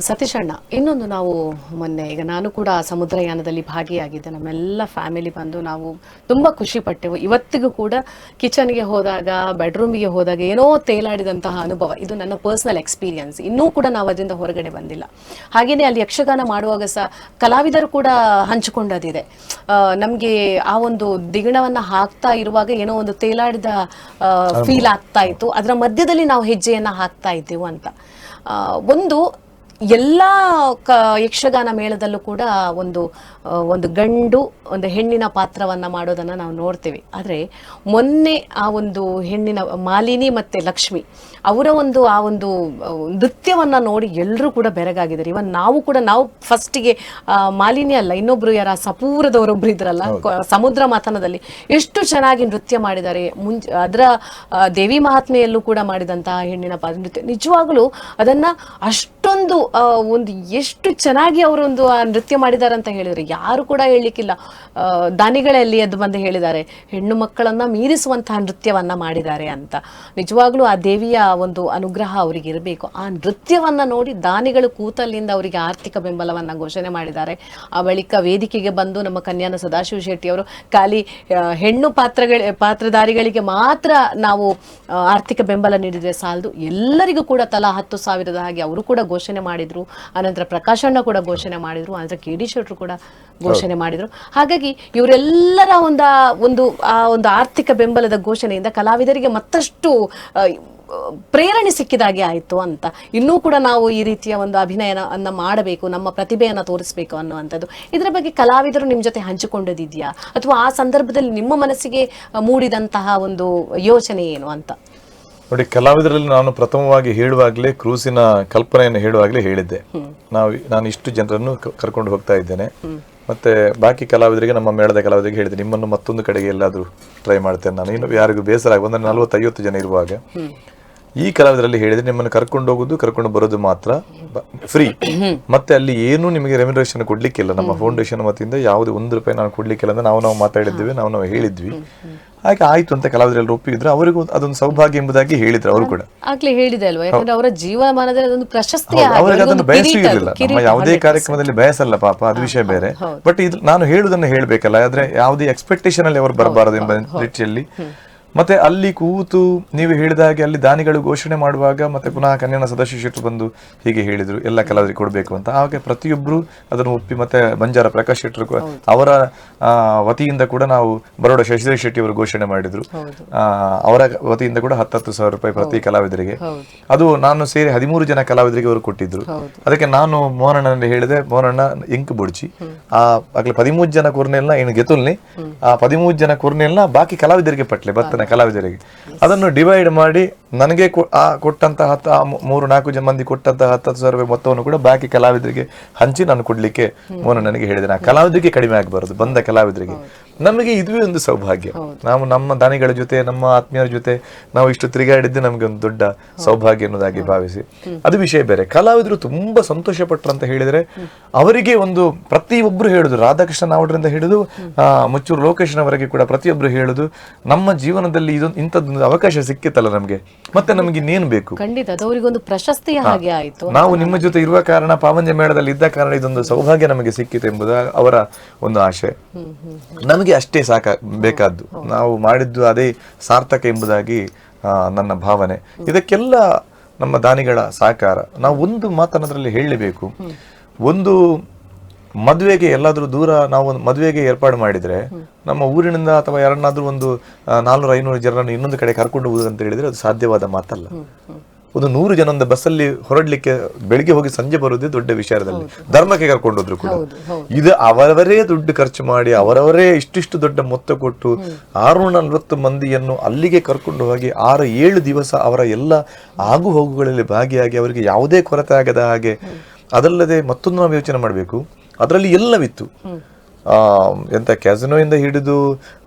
ಸತೀಶ್ ಅಣ್ಣ, ಇನ್ನೊಂದು ನಾವು ಮೊನ್ನೆ ಈಗ ನಾನು ಕೂಡ ಸಮುದ್ರಯಾನದಲ್ಲಿ ಭಾಗಿಯಾಗಿದ್ದೆ, ನಮ್ಮೆಲ್ಲ ಫ್ಯಾಮಿಲಿ ಬಂದು ನಾವು ತುಂಬಾ ಖುಷಿ ಪಟ್ಟೆವು. ಇವತ್ತಿಗೂ ಕೂಡ ಕಿಚನ್ಗೆ ಹೋದಾಗ, ಬೆಡ್ರೂಮ್ಗೆ ಹೋದಾಗ ಏನೋ ತೇಲಾಡಿದಂತಹ ಅನುಭವ, ಇದು ನನ್ನ ಪರ್ಸನಲ್ ಎಕ್ಸ್ಪೀರಿಯನ್ಸ್. ಇನ್ನೂ ಕೂಡ ನಾವು ಅದರಿಂದ ಹೊರಗಡೆ ಬಂದಿಲ್ಲ. ಹಾಗೇನೆ ಅಲ್ಲಿ ಯಕ್ಷಗಾನ ಮಾಡುವಾಗ ಸಹ ಕಲಾವಿದರು ಕೂಡ ಹಂಚಿಕೊಂಡದಿದೆ. ನಮ್ಗೆ ಆ ಒಂದು ದಿಗಣವನ್ನ ಹಾಕ್ತಾ ಇರುವಾಗ ಏನೋ ಒಂದು ತೇಲಾಡಿದ ಫೀಲ್ ಆಗ್ತಾ ಇತ್ತು, ಅದರ ಮಧ್ಯದಲ್ಲಿ ನಾವು ಹೆಜ್ಜೆಯನ್ನ ಹಾಕ್ತಾ ಇದ್ದೆವು ಅಂತ. ಒಂದು ಎಲ್ಲ ಯಕ್ಷಗಾನ ಮೇಳದಲ್ಲೂ ಕೂಡ ಒಂದು ಗಂಡು ಒಂದು ಹೆಣ್ಣಿನ ಪಾತ್ರವನ್ನ ಮಾಡೋದನ್ನ ನಾವು ನೋಡ್ತೇವೆ. ಆದರೆ ಮೊನ್ನೆ ಆ ಒಂದು ಹೆಣ್ಣಿನ ಮಾಲಿನಿ ಮತ್ತೆ ಲಕ್ಷ್ಮಿ ಅವರ ಆ ಒಂದು ನೃತ್ಯವನ್ನ ನೋಡಿ ಎಲ್ಲರೂ ಕೂಡ ಬೆರಗಾಗಿದ್ದಾರೆ. ಇವನ್ ನಾವು ಫಸ್ಟಿಗೆ ಮಾಲಿನಿ ಅಲ್ಲ, ಇನ್ನೊಬ್ರು ಯಾರ ಸಪೂರದವರೊಬ್ರು ಇದ್ರಲ್ಲ ಸಮುದ್ರ ಮಥನದಲ್ಲಿ ಎಷ್ಟು ಚೆನ್ನಾಗಿ ನೃತ್ಯ ಮಾಡಿದ್ದಾರೆ. ಅದರ ದೇವಿ ಮಹಾತ್ಮೆಯಲ್ಲೂ ಕೂಡ ಮಾಡಿದಂತಹ ಹೆಣ್ಣಿನ ನೃತ್ಯ ನಿಜವಾಗ್ಲೂ ಅದನ್ನ ಅಷ್ಟೊಂದು ಒಂದು ಎಷ್ಟು ಚೆನ್ನಾಗಿ ಅವರೊಂದು ಆ ನೃತ್ಯ ಮಾಡಿದ್ದಾರೆ ಅಂತ ಹೇಳಿದ್ರೆ ಯಾರು ಕೂಡ ಹೇಳಲಿಕ್ಕಿಲ್ಲ. ದಾನಿಗಳಲ್ಲಿ ಎದ್ದು ಬಂದು ಹೇಳಿದ್ದಾರೆ, ಹೆಣ್ಣು ಮಕ್ಕಳನ್ನ ಮೀರಿಸುವಂತಹ ನೃತ್ಯವನ್ನ ಮಾಡಿದ್ದಾರೆ ಅಂತ. ನಿಜವಾಗ್ಲೂ ಆ ದೇವಿಯ ಒಂದು ಅನುಗ್ರಹ ಅವರಿಗೆ ಇರಬೇಕು. ಆ ನೃತ್ಯವನ್ನ ನೋಡಿ ದಾನಿಗಳು ಕೂತಲ್ಲಿಂದ ಅವರಿಗೆ ಆರ್ಥಿಕ ಬೆಂಬಲವನ್ನ ಘೋಷಣೆ ಮಾಡಿದ್ದಾರೆ. ಆ ಬಳಿಕ ವೇದಿಕೆಗೆ ಬಂದು ನಮ್ಮ ಕನ್ಯಾನ ಸದಾಶಿವ ಶೆಟ್ಟಿ ಅವರು ಖಾಲಿ ಹೆಣ್ಣು ಪಾತ್ರಧಾರಿಗಳಿಗೆ ಮಾತ್ರ ನಾವು ಆರ್ಥಿಕ ಬೆಂಬಲ ನೀಡಿದ್ರೆ ಸಾಲದು, ಎಲ್ಲರಿಗೂ ಕೂಡ ತಲಾ 10,000 ಹಾಗೆ ಅವರು ಕೂಡ ಘೋಷಣೆ ಮಾಡಿದ್ರು. ಅನಂತರ ಪ್ರಕಾಶಣ್ಣ ಕೂಡ ಘೋಷಣೆ ಮಾಡಿದ್ರು, ಅನಂತರ KD ಶೆಟ್ರು ಕೂಡ ಘೋಷಣೆ ಮಾಡಿದ್ರು. ಹಾಗಾಗಿ ಇವರೆಲ್ಲರ ಒಂದು ಆರ್ಥಿಕ ಬೆಂಬಲದ ಘೋಷಣೆಯಿಂದ ಕಲಾವಿದರಿಗೆ ಮತ್ತಷ್ಟು ಪ್ರೇರಣೆ ಸಿಕ್ಕಿದಾಗೆ ಆಯಿತು ಅಂತ. ಇನ್ನೂ ಕೂಡ ನಾವು ಈ ರೀತಿಯ ಒಂದು ಅಭಿನಯನ ಮಾಡಬೇಕು, ನಮ್ಮ ಪ್ರತಿಭೆಯನ್ನು ತೋರಿಸಬೇಕು ಅನ್ನುವಂಥದ್ದು. ಇದರ ಬಗ್ಗೆ ಕಲಾವಿದರು ನಿಮ್ಮ ಜೊತೆ ಹಂಚಿಕೊಂಡದಿದೆಯಾ, ಅಥವಾ ಆ ಸಂದರ್ಭದಲ್ಲಿ ನಿಮ್ಮ ಮನಸ್ಸಿಗೆ ಮೂಡಿದಂತಹ ಒಂದು ಯೋಚನೆ ಏನು ಅಂತ? ನೋಡಿ, ಕಲಾವಿದರಲ್ಲಿ ನಾನು ಪ್ರಥಮವಾಗಿ ಹೇಳುವಾಗಲೇ ಕ್ರೂಸಿನ ಕಲ್ಪನೆಯನ್ನು ಹೇಳುವಾಗಲೇ ಹೇಳಿದ್ದೆ, ನಾನು ಇಷ್ಟು ಜನರನ್ನು ಕರ್ಕೊಂಡು ಹೋಗ್ತಾ ಇದ್ದೇನೆ. ಮತ್ತೆ ಬಾಕಿ ಕಲಾವಿದರಿಗೆ, ನಮ್ಮ ಮೇಳದ ಕಲಾವಿದರಿಗೆ ಹೇಳಿದೆ, ನಿಮ್ಮನ್ನು ಮತ್ತೊಂದು ಕಡೆಗೆ ಎಲ್ಲಾದರೂ ಟ್ರೈ ಮಾಡ್ತೇನೆ ನಾನು. ಇನ್ನು ಯಾರಿಗೂ ಬೇಸರ ಆಗ 40-50 ಜನ ಇರುವಾಗ ಈ ಕಲಾವಿದರಲ್ಲಿ ಹೇಳಿದ್ರೆ, ನಿಮ್ಮನ್ನು ಕರ್ಕೊಂಡು ಹೋಗುದು ಕರ್ಕೊಂಡು ಬರೋದು ಮಾತ್ರ ಫ್ರೀ, ಮತ್ತೆ ಅಲ್ಲಿ ಏನು ನಿಮಗೆ ರೆಮ್ಯುನರೇಷನ್ ಕೊಡ್ಲಿಕ್ಕಿಲ್ಲ. ನಮ್ಮ ಫೌಂಡೇಶನ್ ವತಿಯಿಂದ ಯಾವುದೇ ₹1 ನಾನು ಕೊಡ್ಲಿಕ್ಕಿಲ್ಲ ಅಂತ ನಾವು ಮಾತಾಡಿದ್ದೇವೆ, ನಾವು ಹೇಳಿದ್ವಿ. ಹಾಗೆ ಆಯ್ತು ಅಂತ ಕಲಾವಿದರೆಲ್ಲ ಒಪ್ಪಿದ್ರು. ಅವರಿಗೂ ಅದೊಂದು ಸೌಭಾಗ್ಯ ಎಂಬುದಾಗಿ ಹೇಳಿದ್ರು. ಅವರು ಕೂಡ ಆಗ್ಲೇ ಹೇಳಿದೆ ಅಲ್ವಾ, ಯಾಕಂದ್ರೆ ಅವರ ಜೀವಮಾನದಲ್ಲಿ ಅದೊಂದು ಪ್ರಶಸ್ತಿ, ಅವರಿಗೆ ಅದನ್ನು ಬಯಸೂ ಇರಲಿಲ್ಲ. ನಮ್ಮ ಯಾವುದೇ ಕಾರ್ಯಕ್ರಮದಲ್ಲಿ ಬಯಸಲ್ಲ ಪಾಪ, ಅದು ವಿಷಯ ಬೇರೆ. ಬಟ್ ಇದು ನಾನು ಹೇಳುದನ್ನು ಹೇಳ್ಬೇಕಲ್ಲ, ಆದ್ರೆ ಯಾವುದೇ ಎಕ್ಸ್ಪೆಕ್ಟೇಷನ್ ಅಲ್ಲಿ ಅವರು ಬರಬಾರದು ಎಂಬ ರೀತಿಯಲ್ಲಿ. ಮತ್ತೆ ಅಲ್ಲಿ ಕೂತು ನೀವು ಹೇಳಿದ ಹಾಗೆ ಅಲ್ಲಿ ದಾನಿಗಳು ಘೋಷಣೆ ಮಾಡುವಾಗ ಮತ್ತೆ ಪುನಃ ಕನ್ಯಾನ ಸದಾಶಿವ ಶೆಟ್ರು ಬಂದು ಹೀಗೆ ಹೇಳಿದ್ರು, ಎಲ್ಲ ಕಲಾವಿದರಿಗೆ ಕೊಡಬೇಕು ಅಂತ. ಹಾಗೆ ಪ್ರತಿಯೊಬ್ಬರು ಅದನ್ನು ಒಪ್ಪಿ, ಮತ್ತೆ ಬಂಜಾರ ಪ್ರಕಾಶ್ ಶೆಟ್ರು ಅವರ ವತಿಯಿಂದ ಕೂಡ ನಾವು ಬರೋಡ ಶಶಿಧರ್ ಶೆಟ್ಟಿ ಅವರು ಘೋಷಣೆ ಮಾಡಿದ್ರು. ಅವರ ವತಿಯಿಂದ ಕೂಡ 10,000 ರೂಪಾಯಿ ಪ್ರತಿ ಕಲಾವಿದರಿಗೆ. ಅದು ನಾನು ಸೇರಿ 13 ಜನ ಕಲಾವಿದರಿಗೆ ಅವರು ಕೊಟ್ಟಿದ್ರು. ಅದಕ್ಕೆ ನಾನು ಮೋಹನಣ್ಣನಲ್ಲಿ ಹೇಳಿದೆ, ಮೋಹನಣ್ಣ ಇಂಕ್ ಬುಡ್ಚಿ ಆಗ್ಲೇ 13 ಜನ ಕೂರ್ನೆಲ್ನ ಏನು ಗೆತುಲ್ನಿ, ಆ 13 ಜನ ಕೂರ್ನೆಲ್ನ ಬಾಕಿ ಕಲಾವಿದರಿಗೆ ಪಟ್ಲೆ ಬರ್ತನೆ ಕಲಾವಿದರಿಗೆ. ಅದನ್ನು ಡಿವೈಡ್ ಮಾಡಿ ನನಗೆ ಕೊಟ್ಟಂತಹ 3-4 ಮಂದಿ ಕೊಟ್ಟಂತಹ 10,000 ರೂಪಾಯಿ ಮೊತ್ತವನ್ನು ಕೂಡ ಬಾಕಿ ಕಲಾವಿದರಿಗೆ ಹಂಚಿ ನಾನು ಕೊಡ್ಲಿಕ್ಕೆ ನನಗೆ ಹೇಳಿದೆ. ನಾ ಕಲಾವಿದರಿಗೆ ಕಡಿಮೆ ಆಗಬಾರದು, ಬಂದ ಕಲಾವಿದರಿಗೆ. ನಮಗೆ ಇದುವೇ ಒಂದು ಸೌಭಾಗ್ಯ. ನಾವು ನಮ್ಮ ದಾನಿಗಳ ಜೊತೆ, ನಮ್ಮ ಆತ್ಮೀಯರ ಜೊತೆ ನಾವು ಇಷ್ಟು ತಿರುಗಾಡಿದ್ದು ನಮಗೆ ಒಂದು ದೊಡ್ಡ ಸೌಭಾಗ್ಯ ಅನ್ನೋದಾಗಿ ಭಾವಿಸಿ, ಅದು ವಿಷಯ ಬೇರೆ. ಕಲಾವಿದರು ತುಂಬಾ ಸಂತೋಷ ಪಟ್ರು ಅಂತ ಹೇಳಿದ್ರೆ, ಅವರಿಗೆ ಒಂದು ಪ್ರತಿಯೊಬ್ರು ಹೇಳುದು, ರಾಧಾಕೃಷ್ಣ ನಾವಡ್ರಿಂದ ಹಿಡಿದು ಮುಚ್ಚೂರು ಲೋಕೇಶ್ನವರೆಗೆ ಕೂಡ ಪ್ರತಿಯೊಬ್ರು ಹೇಳುದು, ನಮ್ಮ ಜೀವನದಲ್ಲಿ ಜೀವನದಲ್ಲಿ ಇದೊಂದು ಇಂಥದ್ದೊಂದು ಅವಕಾಶ ಸಿಕ್ಕಿತ್ತಲ್ಲ ನಮ್ಗೆ, ಮತ್ತೆ ನಮ್ಗೆ ಇನ್ನೇನು ಬೇಕು? ಖಂಡಿತ ಅದು ಅವರಿಗೊಂದು ಪ್ರಶಸ್ತಿಯ ಹಾಗೆ ಆಯ್ತು. ನಾವು ನಿಮ್ಮ ಜೊತೆ ಇರುವ ಕಾರಣ, ಪಾವಂಜೆ ಮೇಳದಲ್ಲಿ ಇದ್ದ ಕಾರಣ ಇದೊಂದು ಸೌಭಾಗ್ಯ ನಮಗೆ ಸಿಕ್ಕಿತು ಎಂಬುದು ಅವರ ಒಂದು ಆಶೆ. ನಮಗೆ ಅಷ್ಟೇ ಬೇಕಾದ್ದು, ನಾವು ಮಾಡಿದ್ದು ಅದೇ ಸಾರ್ಥಕ ಎಂಬುದಾಗಿ ನನ್ನ ಭಾವನೆ. ಇದಕ್ಕೆಲ್ಲ ನಮ್ಮ ದಾನಿಗಳ ಸಹಕಾರ. ನಾವು ಒಂದು ಮಾತನ್ನೋದ್ರಲ್ಲಿ ಹೇಳಲೇಬೇಕು. ಒಂದು ಮದುವೆಗೆ ಎಲ್ಲಾದ್ರೂ ದೂರ ನಾವು ಒಂದು ಮದುವೆಗೆ ಏರ್ಪಾಡು ಮಾಡಿದ್ರೆ, ನಮ್ಮ ಊರಿನಿಂದ ಅಥವಾ ಯಾರನ್ನಾದ್ರೂ ಒಂದು 400-500 ಜನರನ್ನು ಇನ್ನೊಂದು ಕಡೆ ಕರ್ಕೊಂಡು ಹೋಗುದು ಅಂತ ಹೇಳಿದ್ರೆ ಅದು ಸಾಧ್ಯವಾದ ಮಾತಲ್ಲ. ಒಂದು 100 ಜನ ಒಂದು ಬಸ್ಸಲ್ಲಿ ಹೊರಡ್ಲಿಕ್ಕೆ ಬೆಳಿಗ್ಗೆ ಹೋಗಿ ಸಂಜೆ ಬರುವುದೇ ದೊಡ್ಡ ವಿಚಾರದಲ್ಲಿ. ಧರ್ಮಕ್ಕೆ ಕರ್ಕೊಂಡೋದ್ರು ಕೂಡ ಇದು ಅವರವರೇ ದುಡ್ಡು ಖರ್ಚು ಮಾಡಿ ಅವರವರೇ ಇಷ್ಟಿಷ್ಟು ದೊಡ್ಡ ಮೊತ್ತ ಕೊಟ್ಟು 640 ಮಂದಿಯನ್ನು ಅಲ್ಲಿಗೆ ಕರ್ಕೊಂಡು ಹೋಗಿ 6-7 ದಿವಸ ಅವರ ಎಲ್ಲ ಆಗು ಹೋಗುಗಳಲ್ಲಿ ಭಾಗಿಯಾಗಿ ಅವರಿಗೆ ಯಾವುದೇ ಕೊರತೆ ಆಗದ ಹಾಗೆ. ಅದಲ್ಲದೆ ಮತ್ತೊಂದು ನಾವು ಯೋಚನೆ ಮಾಡಬೇಕು, ಅದರಲ್ಲಿ ಎಲ್ಲವಿತ್ತು. ಎಂತ ಕ್ಯಾಸಿನೋ ಇಂದ ಹಿಡಿದು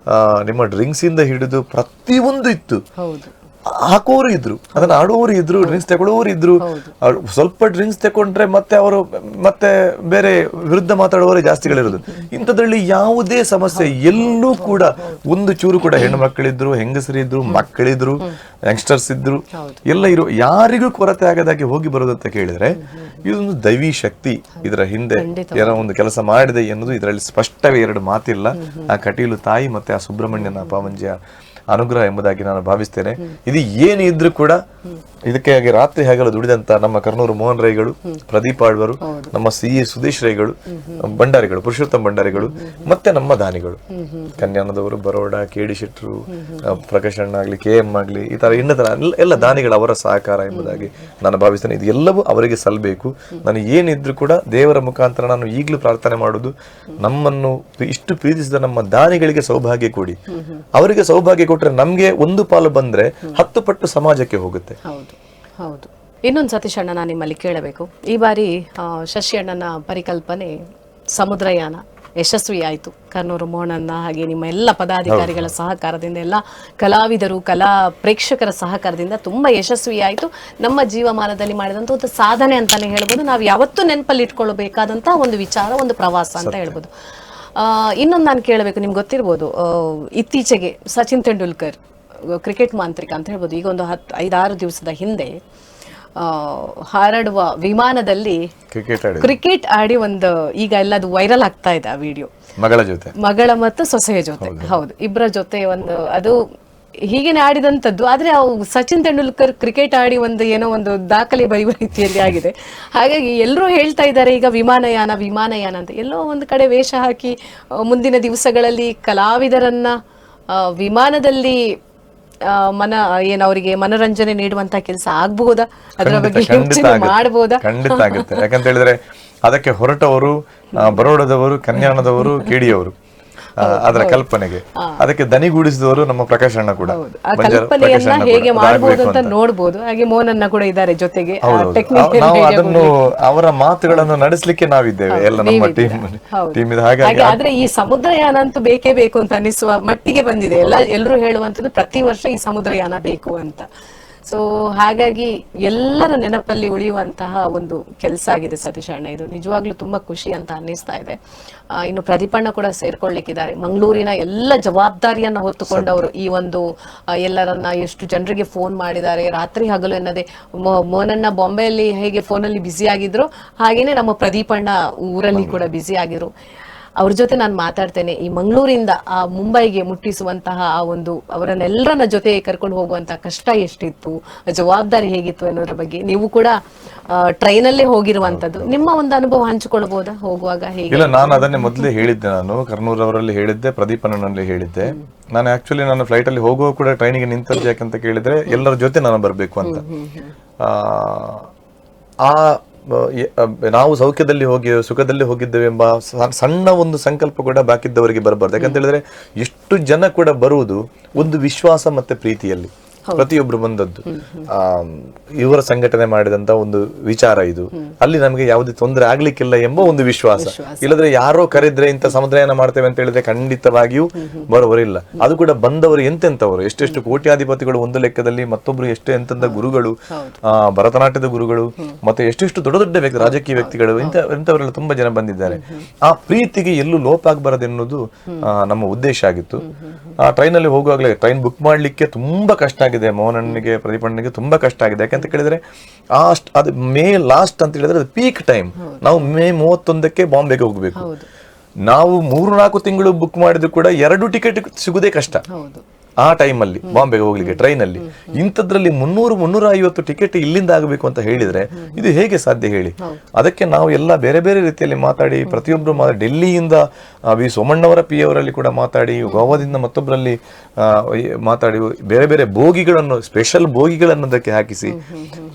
ನಿಮ್ಮ ಡ್ರಿಂಕ್ಸ್ ಇಂದ ಹಿಡಿದು ಪ್ರತಿಯೊಂದು ಇತ್ತು. ಹಾಕುವವರು ಇದ್ರು, ಅದನ್ನ ಆಡುವವರು ಇದ್ರು, ಡ್ರಿಂಕ್ಸ್ ತಗೊಳ್ಳುವವರು ಇದ್ರು. ಸ್ವಲ್ಪ ಡ್ರಿಂಕ್ಸ್ ತಗೊಂಡ್ರೆ ಮತ್ತೆ ಅವರು ಮತ್ತೆ ಬೇರೆ ವಿರುದ್ಧ ಮಾತಾಡುವವರೇ ಜಾಸ್ತಿಗಳಿರೋದು. ಇಂಥದ್ರಲ್ಲಿ ಯಾವುದೇ ಸಮಸ್ಯೆ ಎಲ್ಲೂ ಕೂಡ ಒಂದು ಚೂರು ಕೂಡ ಹೆಣ್ಣು ಮಕ್ಕಳಿದ್ರು, ಹೆಂಗಸರಿದ್ರು, ಮಕ್ಕಳಿದ್ರು, ಯಂಗ್ಸ್ಟರ್ಸ್ ಇದ್ರು, ಎಲ್ಲ ಇರೋ ಯಾರಿಗೂ ಕೊರತೆ ಆಗದಾಗೆ ಹೋಗಿ ಬರೋದು ಅಂತ ಕೇಳಿದ್ರೆ ಇದೊಂದು ದೈವಿ ಶಕ್ತಿ. ಇದರ ಹಿಂದೆ ಏನೋ ಒಂದು ಕೆಲಸ ಮಾಡಿದೆ ಎನ್ನುವುದು ಇದರಲ್ಲಿ ಸ್ಪಷ್ಟವೇ, 2 ಮಾತಿಲ್ಲ. ಆ ಕಟೀಲು ತಾಯಿ ಮತ್ತೆ ಆ ಸುಬ್ರಹ್ಮಣ್ಯನ ಪಾವಂಜೆಯ ಅನುಗ್ರಹ ಎಂಬುದಾಗಿ ನಾನು ಭಾವಿಸ್ತೇನೆ. ಇದು ಏನಿದ್ರು ಕೂಡ ಇದಕ್ಕಾಗಿ ರಾತ್ರಿ ಹಗಲು ದುಡಿದಂತ ನಮ್ಮ ಕರ್ನೂರು ಮೋಹನ್ ರೈಗಳು, ಪ್ರದೀಪ್ ಆಳ್ವರು, ನಮ್ಮ CA ಸುದೇಶ್ ರೈಗಳು, ಭಂಡಾರಿಗಳು, ಪುರುಷೋತ್ತಮ ಭಂಡಾರಿಗಳು, ಮತ್ತೆ ನಮ್ಮ ದಾನಿಗಳು, ಕನ್ಯಾನದವರು, ಬರೋಡ, KD ಶೆಟ್ರು, ಪ್ರಕಾಶ್ ಅಣ್ಣ ಆಗ್ಲಿ, KM ಆಗ್ಲಿ, ಈ ತರ ಇನ್ನಿತರ ಎಲ್ಲ ದಾನಿಗಳು, ಅವರ ಸಹಕಾರ ಎಂಬುದಾಗಿ ನಾನು ಭಾವಿಸ್ತೇನೆ. ಇದು ಎಲ್ಲವೂ ಅವರಿಗೆ ಸಲ್ಲಬೇಕು. ನಾನು ಏನಿದ್ರು ಕೂಡ ದೇವರ ಮುಖಾಂತರ ನಾನು ಈಗಲೂ ಪ್ರಾರ್ಥನೆ ಮಾಡುದು, ನಮ್ಮನ್ನು ಇಷ್ಟು ಪ್ರೀತಿಸಿದ ನಮ್ಮ ದಾನಿಗಳಿಗೆ ಸೌಭಾಗ್ಯ ಕೊಡಿ. ಅವರಿಗೆ ಸೌಭಾಗ್ಯ ಕೊಟ್ರೆ ನಮ್ಗೆ ಒಂದು ಪಾಲು ಬಂದ್ರೆ 10 ಪಟ್ಟು ಸಮಾಜಕ್ಕೆ ಹೋಗುತ್ತೆ. ಹೌದು. ಇನ್ನೊಂದು ಸತೀಶ್ ಅಣ್ಣ, ನಾನು ನಿಮ್ಮಲ್ಲಿ ಕೇಳಬೇಕು. ಈ ಬಾರಿ ಶಶಿ ಅಣ್ಣನ ಪರಿಕಲ್ಪನೆ ಸಮುದ್ರಯಾನ ಯಶಸ್ವಿ ಆಯಿತು. ಕರ್ನೂರು ಮೋಹನನ್ನ ಹಾಗೆ ನಿಮ್ಮ ಎಲ್ಲ ಪದಾಧಿಕಾರಿಗಳ ಸಹಕಾರದಿಂದ, ಎಲ್ಲ ಕಲಾವಿದರು, ಕಲಾ ಪ್ರೇಕ್ಷಕರ ಸಹಕಾರದಿಂದ ತುಂಬಾ ಯಶಸ್ವಿ ಆಯಿತು. ನಮ್ಮ ಜೀವಮಾನದಲ್ಲಿ ಮಾಡಿದಂಥ ಒಂದು ಸಾಧನೆ ಅಂತಾನೆ ಹೇಳ್ಬೋದು. ನಾವು ಯಾವತ್ತೂ ನೆನಪಲ್ಲಿ ಇಟ್ಕೊಳ್ಬೇಕಾದಂತಹ ಒಂದು ವಿಚಾರ, ಒಂದು ಪ್ರವಾಸ ಅಂತ ಹೇಳ್ಬೋದು. ಇನ್ನೊಂದು ನಾನು ಕೇಳಬೇಕು, ನಿಮ್ಗೆ ಗೊತ್ತಿರ್ಬೋದು, ಇತ್ತೀಚೆಗೆ ಸಚಿನ್ ತೆಂಡೂಲ್ಕರ್ ಕ್ರಿಕೆಟ್ ಮಾಂತ್ರಿಕ ಅಂತ ಹೇಳ್ಬೋದು, ಈಗ ಒಂದು 5-6 ದಿವಸದ ಹಿಂದೆ ಹಾರಾಡುವ ವಿಮಾನದಲ್ಲಿ ಕ್ರಿಕೆಟ್ ಆಡಿ ಒಂದು ಈಗ ಎಲ್ಲದು ವೈರಲ್ ಆಗ್ತಾ ಇದೆ ಆ ವಿಡಿಯೋ. ಮಗಳ ಮತ್ತು ಸೊಸೆಯ ಜೊತೆ, ಹೌದು, ಇಬ್ಬರ ಜೊತೆ ಒಂದು ಅದು ಹೀಗೇನೆ ಆಡಿದಂಥದ್ದು. ಆದ್ರೆ ಸಚಿನ್ ತೆಂಡೂಲ್ಕರ್ ಕ್ರಿಕೆಟ್ ಆಡಿ ಒಂದು ಏನೋ ಒಂದು ದಾಖಲೆ ಬರೆಯುವ ರೀತಿಯಲ್ಲಿ ಆಗಿದೆ. ಹಾಗಾಗಿ ಎಲ್ಲರೂ ಹೇಳ್ತಾ ಇದ್ದಾರೆ ಈಗ ವಿಮಾನಯಾನ ಅಂತ. ಎಲ್ಲೋ ಒಂದು ಕಡೆ ವೇಷ ಹಾಕಿ ಮುಂದಿನ ದಿವಸಗಳಲ್ಲಿ ಕಲಾವಿದರನ್ನ ವಿಮಾನದಲ್ಲಿ ಅವರಿಗೆ ಮನೋರಂಜನೆ ನೀಡುವಂತ ಕೆಲಸ ಆಗ್ಬಹುದಾ? ಅದರ ಬಗ್ಗೆ ಯೋಚನೆ ಮಾಡಬಹುದಾ? ಖಂಡಿತ ಆಗುತ್ತೆ. ಯಾಕಂತ ಹೇಳಿದ್ರೆ ಅದಕ್ಕೆ ಹೊರಟವರು ಬರೋಡದವರು, ಕನ್ಯಾಣದವರು, KD-ಯವರು. ಅದರ ಕಲ್ಪನೆಗೆ ಅದಕ್ಕೆ ದನಿಗೂಡಿಸಿದವರು ನಮ್ಮ ಪ್ರಕಾಶ್ ಅಣ್ಣ ಕೂಡ. ಕಲ್ಪನೆಯನ್ನ ಹೇಗೆ ಮಾಡಬಹುದು ಅಂತ ನೋಡಬಹುದು. ಹಾಗೆ ಮೋಹನನ್ನ ಕೂಡ ಇದ್ದಾರೆ ಜೊತೆಗೆ. ನಾವು ಅದನ್ನು ಅವರ ಮಾತುಗಳನ್ನು ನಡೆಸಲಿಕ್ಕೆ ನಾವಿದ್ದೇವೆ ಎಲ್ಲ ನಮ್ಮ ಟೀಮ್ ಇದೆ. ಹಾಗಾಗಿ ಆದ್ರೆ ಈ ಸಮುದ್ರಯಾನ ಅಂತೂ ಬೇಕೇ ಬೇಕು ಅಂತ ಅನಿಸುವ ಮಟ್ಟಿಗೆ ಬಂದಿದೆ. ಎಲ್ಲರೂ ಹೇಳುವಂತದ್ದು ಪ್ರತಿ ವರ್ಷ ಈ ಸಮುದ್ರಯಾನ ಬೇಕು ಅಂತ. ಸೊ ಹಾಗಾಗಿ ಎಲ್ಲರ ನೆನಪಲ್ಲಿ ಉಳಿಯುವಂತಹ ಒಂದು ಕೆಲಸ ಆಗಿದೆ ಸತೀಶ್ ಅಣ್ಣ. ಇದು ನಿಜವಾಗ್ಲೂ ತುಂಬಾ ಖುಷಿ ಅಂತ ಅನ್ನಿಸ್ತಾ ಇದೆ. ಇನ್ನು ಪ್ರದೀಪಣ್ಣ ಕೂಡ ಸೇರ್ಕೊಳ್ಳಿಕ್ಕಿದ್ದಾರೆ. ಮಂಗಳೂರಿನ ಎಲ್ಲ ಜವಾಬ್ದಾರಿಯನ್ನ ಹೊತ್ತುಕೊಂಡವರು ಈ ಒಂದು ಎಲ್ಲರನ್ನ ಎಷ್ಟು ಜನರಿಗೆ ಫೋನ್ ಮಾಡಿದ್ದಾರೆ, ರಾತ್ರಿ ಹಗಲು ಎನ್ನದೆ. ಮೋಹನನ್ನ ಬಾಂಬೆಯಲ್ಲಿ ಹೇಗೆ ಫೋನಲ್ಲಿ ಬ್ಯುಸಿ ಆಗಿದ್ರು, ಹಾಗೇನೆ ನಮ್ಮ ಪ್ರದೀಪಣ್ಣ ಊರಲ್ಲಿ ಕೂಡ ಬ್ಯುಸಿ ಆಗಿದ್ರು. ಅವ್ರ ಜೊತೆ ನಾನು ಮಾತಾಡ್ತೇನೆ. ಈ ಮಂಗಳೂರಿಂದ ಆ ಮುಂಬೈಗೆ ಮುಟ್ಟಿಸುವಂತಹ ಆ ಒಂದು ಅವರನ್ನೆಲ್ಲರನ್ನ ಜೊತೆ ಕರ್ಕೊಂಡು ಹೋಗುವಂತಹ ಕಷ್ಟ ಎಷ್ಟಿತ್ತು, ಜವಾಬ್ದಾರಿ ಹೇಗಿತ್ತು ಅನ್ನೋದ್ರ ಬಗ್ಗೆ. ನೀವು ಕೂಡ ಟ್ರೈನಲ್ಲೇ ಹೋಗಿರುವಂತದ್ದು, ನಿಮ್ಮ ಒಂದು ಅನುಭವ ಹಂಚಿಕೊಳ್ಬಹುದಾ ಹೋಗುವಾಗ? ಹೇಗೆ? ಇಲ್ಲ, ನಾನು ಅದನ್ನೇ ಮೊದಲೇ ಹೇಳಿದ್ದೆ. ನಾನು ಕರ್ನೂರ್ ಅವರಲ್ಲಿ ಹೇಳಿದ್ದೆ, ಪ್ರದೀಪನಲ್ಲಿ ಹೇಳಿದ್ದೆ. ನಾನು ಆಕ್ಚುಲಿ ನಾನು ಫ್ಲೈಟ್ ಅಲ್ಲಿ ಹೋಗುವ ಕೂಡ ಟ್ರೈನಿಗೆ ನಿಂತದ್ದು ಯಾಕಂತ ಕೇಳಿದ್ರೆ ಎಲ್ಲರ ಜೊತೆ ನಾನು ಬರ್ಬೇಕು ಅಂತ. ನಾವು ಸೌಖ್ಯದಲ್ಲಿ ಹೋಗಿ ಸುಖದಲ್ಲಿ ಹೋಗಿದ್ದೇವೆ ಎಂಬ ಸಣ್ಣ ಒಂದು ಸಂಕಲ್ಪ ಕೂಡ ಬಾಕಿದ್ದವರಿಗೆ ಬರಬಾರ್ದು. ಯಾಕಂತ ಹೇಳಿದ್ರೆ ಎಷ್ಟು ಜನ ಕೂಡ ಬರುವುದು ಒಂದು ವಿಶ್ವಾಸ ಮತ್ತೆ ಪ್ರೀತಿಯಲ್ಲಿ. ಪ್ರತಿಯೊಬ್ರು ಬಂದದ್ದು ಇವರ ಸಂಘಟನೆ ಮಾಡಿದಂತ ಒಂದು ವಿಚಾರ ಇದು, ಅಲ್ಲಿ ನಮಗೆ ಯಾವುದೇ ತೊಂದರೆ ಆಗ್ಲಿಕ್ಕಿಲ್ಲ ಎಂಬ ಒಂದು ವಿಶ್ವಾಸ. ಇಲ್ಲದ್ರೆ ಯಾರೋ ಕರೆದ್ರೆ ಇಂಥ ಸಮುದಾಯನ ಮಾಡ್ತೇವೆ ಅಂತ ಹೇಳಿದ್ರೆ ಖಂಡಿತವಾಗಿಯೂ ಬರೋವರಿಲ್ಲ. ಅದು ಕೂಡ ಬಂದವರು ಎಂತೆಂತವರು, ಎಷ್ಟೆಷ್ಟು ಕೋಟ್ಯಾಧಿಪತಿಗಳು ಒಂದು ಲೆಕ್ಕದಲ್ಲಿ, ಮತ್ತೊಬ್ರು ಎಷ್ಟು ಎಂತೆಂತ ಗುರುಗಳು, ಭರತನಾಟ್ಯದ ಗುರುಗಳು, ಮತ್ತೆ ಎಷ್ಟೆಷ್ಟು ದೊಡ್ಡ ದೊಡ್ಡ ವ್ಯಕ್ತಿ, ರಾಜಕೀಯ ವ್ಯಕ್ತಿಗಳು, ಇಂಥವರೆಲ್ಲ ತುಂಬಾ ಜನ ಬಂದಿದ್ದಾರೆ. ಆ ಪ್ರೀತಿಗೆ ಎಲ್ಲೂ ಲೋಪ ಆಗಬಾರದೆನ್ನುವುದು ನಮ್ಮ ಉದ್ದೇಶ ಆಗಿತ್ತು. ಆ ಟ್ರೈನ್ ಅಲ್ಲಿ ಹೋಗುವಾಗಲೇ ಟ್ರೈನ್ ಬುಕ್ ಮಾಡ್ಲಿಕ್ಕೆ ತುಂಬಾ ಕಷ್ಟ ಆಗಿದೆ, ಮೋಹನನಿಗೆ ಪ್ರದೀಪಣ್ಣನಿಗೆ ತುಂಬಾ ಕಷ್ಟ ಆಗಿದೆ. ಯಾಕಂತ ಕೇಳಿದ್ರೆ ಅದು ಮೇ ಲಾಸ್ಟ್ ಅಂತ ಹೇಳಿದ್ರೆ ಅದು ಪೀಕ್ ಟೈಮ್. ನಾವು ಮೇ 31ಕ್ಕೆ ಬಾಂಬೆಗೆ ಹೋಗ್ಬೇಕು. ನಾವು 3-4 ತಿಂಗಳು ಬುಕ್ ಮಾಡಿದ್ರು ಕೂಡ 2 ಟಿಕೆಟ್ ಸಿಗುದೇ ಕಷ್ಟ ಆ ಟೈಮ್ ಅಲ್ಲಿ ಬಾಂಬೆಗೆ ಹೋಗ್ಲಿಕ್ಕೆ ಟ್ರೈನ್ ಅಲ್ಲಿ. ಇಂಥದ್ರಲ್ಲಿ 300-350 ಟಿಕೆಟ್ ಇಲ್ಲಿಂದ ಆಗಬೇಕು ಅಂತ ಹೇಳಿದ್ರೆ ಇದು ಹೇಗೆ ಸಾಧ್ಯ ಹೇಳಿ? ಅದಕ್ಕೆ ನಾವು ಎಲ್ಲ ಬೇರೆ ಬೇರೆ ರೀತಿಯಲ್ಲಿ ಮಾತಾಡಿ, ಪ್ರತಿಯೊಬ್ರು ಡೆಲ್ಲಿಯಿಂದ ವಿ ಸೋಮಣ್ಣವರ ಪಿ ಅವರಲ್ಲಿ ಕೂಡ ಮಾತಾಡಿ, ಗೋವಾದಿಂದ ಮತ್ತೊಬ್ಬರಲ್ಲಿ ಮಾತಾಡಿ, ಬೇರೆ ಬೇರೆ ಬೋಗಿಗಳನ್ನು, ಸ್ಪೆಷಲ್ ಬೋಗಿಗಳನ್ನು ಅದಕ್ಕೆ ಹಾಕಿಸಿ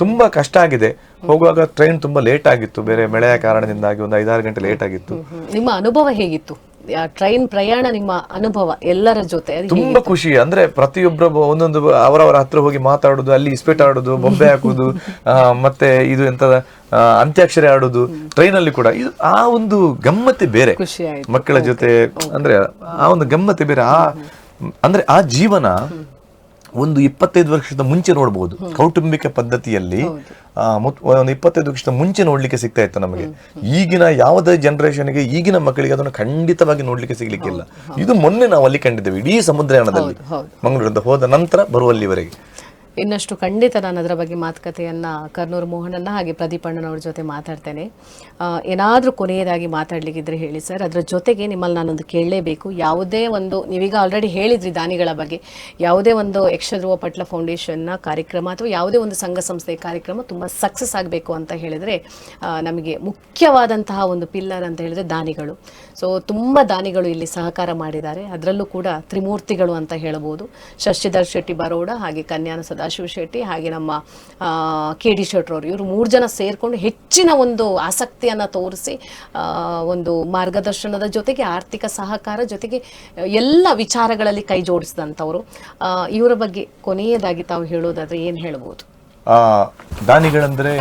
ತುಂಬಾ ಕಷ್ಟ ಆಗಿದೆ. ಹೋಗುವಾಗ ಟ್ರೈನ್ ತುಂಬಾ ಲೇಟ್ ಆಗಿತ್ತು, ಬೇರೆ ಮಳೆಯ ಕಾರಣದಿಂದಾಗಿ ಒಂದು 5-6 ಗಂಟೆ ಲೇಟ್ ಆಗಿತ್ತು. ನಿಮ್ಮ ಅನುಭವ ಹೇಗಿತ್ತು? ಟ್ರೈನ್ ಪ್ರಯಾಣ, ನಿಮ್ಮ ಅನುಭವ ಎಲ್ಲರ ಜೊತೆ ತುಂಬಾ ಖುಷಿ. ಅಂದ್ರೆ ಪ್ರತಿಯೊಬ್ಬರ ಒಂದೊಂದು ಅವರವರ ಹತ್ರ ಹೋಗಿ ಮಾತಾಡುದು, ಅಲ್ಲಿ ಇಸ್ಪೇಟ್ ಆಡುದು, ಬೊಂಬೆ ಹಾಕುದು, ಮತ್ತೆ ಇದು ಎಂತ ಅಂತ್ಯಾಕ್ಷರಿ ಆಡುದು ಟ್ರೈನ್ ಅಲ್ಲಿ ಕೂಡ. ಇದು ಆ ಒಂದು ಗಮ್ಮತ್ತೆ ಬೇರೆ, ಮಕ್ಕಳ ಜೊತೆ ಅಂದ್ರೆ ಆ ಒಂದು ಗಮ್ಮತ್ತೆ ಬೇರೆ. ಅಂದ್ರೆ ಆ ಜೀವನ ಒಂದು 25 ವರ್ಷದ ಮುಂಚೆ ನೋಡ್ಬೋದು. ಕೌಟುಂಬಿಕ ಪದ್ಧತಿಯಲ್ಲಿ ಒಂದು 25 ವರ್ಷದ ಮುಂಚೆ ನೋಡ್ಲಿಕ್ಕೆ ಸಿಗ್ತಾ ಇತ್ತು ನಮಗೆ. ಈಗಿನ ಯಾವುದೇ ಜನರೇಷನ್ಗೆ, ಈಗಿನ ಮಕ್ಕಳಿಗೆ ಅದನ್ನು ಖಂಡಿತವಾಗಿ ನೋಡ್ಲಿಕ್ಕೆ ಸಿಗ್ಲಿಕ್ಕಿಲ್ಲ. ಇದು ಮೊನ್ನೆ ನಾವು ಅಲ್ಲಿ ಕಂಡಿದ್ದೇವೆ, ಇಡೀ ಸಮುದ್ರಯಾನದಲ್ಲಿ ಮಂಗಳೂರಿಂದ ಹೋದ ನಂತರ ಬರುವಲ್ಲಿವರೆಗೆ. ಇನ್ನಷ್ಟು ಖಂಡಿತ ನಾನು ಅದರ ಬಗ್ಗೆ ಮಾತುಕತೆಯನ್ನ ಕರ್ನೂರು ಮೋಹನನ್ನ ಹಾಗೆ ಪ್ರದೀಪಣ್ಣನವ್ರ ಜೊತೆ ಮಾತಾಡ್ತೇನೆ. ಏನಾದರೂ ಕೊನೆಯದಾಗಿ ಮಾತಾಡ್ಲಿಕ್ಕಿದ್ರೆ ಹೇಳಿ ಸರ್. ಅದರ ಜೊತೆಗೆ ನಿಮ್ಮಲ್ಲಿ ನಾನೊಂದು ಕೇಳಲೇಬೇಕು, ಯಾವುದೇ ಒಂದು, ನೀವೀಗ ಆಲ್ರೆಡಿ ಹೇಳಿದ್ರಿ ದಾನಿಗಳ ಬಗ್ಗೆ, ಯಾವುದೇ ಒಂದು ಯಕ್ಷಧ್ರುವ ಪಟ್ಲ ಫೌಂಡೇಶನ್ನ ಕಾರ್ಯಕ್ರಮ ಅಥವಾ ಯಾವುದೇ ಒಂದು ಸಂಘ ಸಂಸ್ಥೆಯ ಕಾರ್ಯಕ್ರಮ ತುಂಬ ಸಕ್ಸಸ್ ಆಗಬೇಕು ಅಂತ ಹೇಳಿದ್ರೆ ನಮಗೆ ಮುಖ್ಯವಾದಂತಹ ಒಂದು ಪಿಲ್ಲರ್ ಅಂತ ಹೇಳಿದ್ರೆ ದಾನಿಗಳು. ಸೊ ತುಂಬ ದಾನಿಗಳು ಇಲ್ಲಿ ಸಹಕಾರ ಮಾಡಿದ್ದಾರೆ. ಅದರಲ್ಲೂ ಕೂಡ ತ್ರಿಮೂರ್ತಿಗಳು ಅಂತ ಹೇಳ್ಬೋದು. ಶಶಿಧರ್ ಶೆಟ್ಟಿ ಬರೋಡ, ಹಾಗೆ ಕನ್ಯಾನ ಸದಾಶಿವ ಶೆಟ್ಟಿ, ಹಾಗೆ ನಮ್ಮ KD ಶೆಟ್ರವರು, ಇವರು 3 ಜನ ಸೇರ್ಕೊಂಡು ಹೆಚ್ಚಿನ ಒಂದು ಆಸಕ್ತಿಯನ್ನು ತೋರಿಸಿ ಒಂದು ಮಾರ್ಗದರ್ಶನದ ಜೊತೆಗೆ ಆರ್ಥಿಕ ಸಹಕಾರ ಜೊತೆಗೆ ಎಲ್ಲ ವಿಚಾರಗಳಲ್ಲಿ ಕೈ ಜೋಡಿಸಿದಂಥವ್ರು. ಇವರ ಬಗ್ಗೆ ಕೊನೆಯದಾಗಿ ತಾವು ಹೇಳೋದಾದ್ರೆ ಏನು ಹೇಳ್ಬೋದು? ದಾನಿಗಳಂದ್ರೆ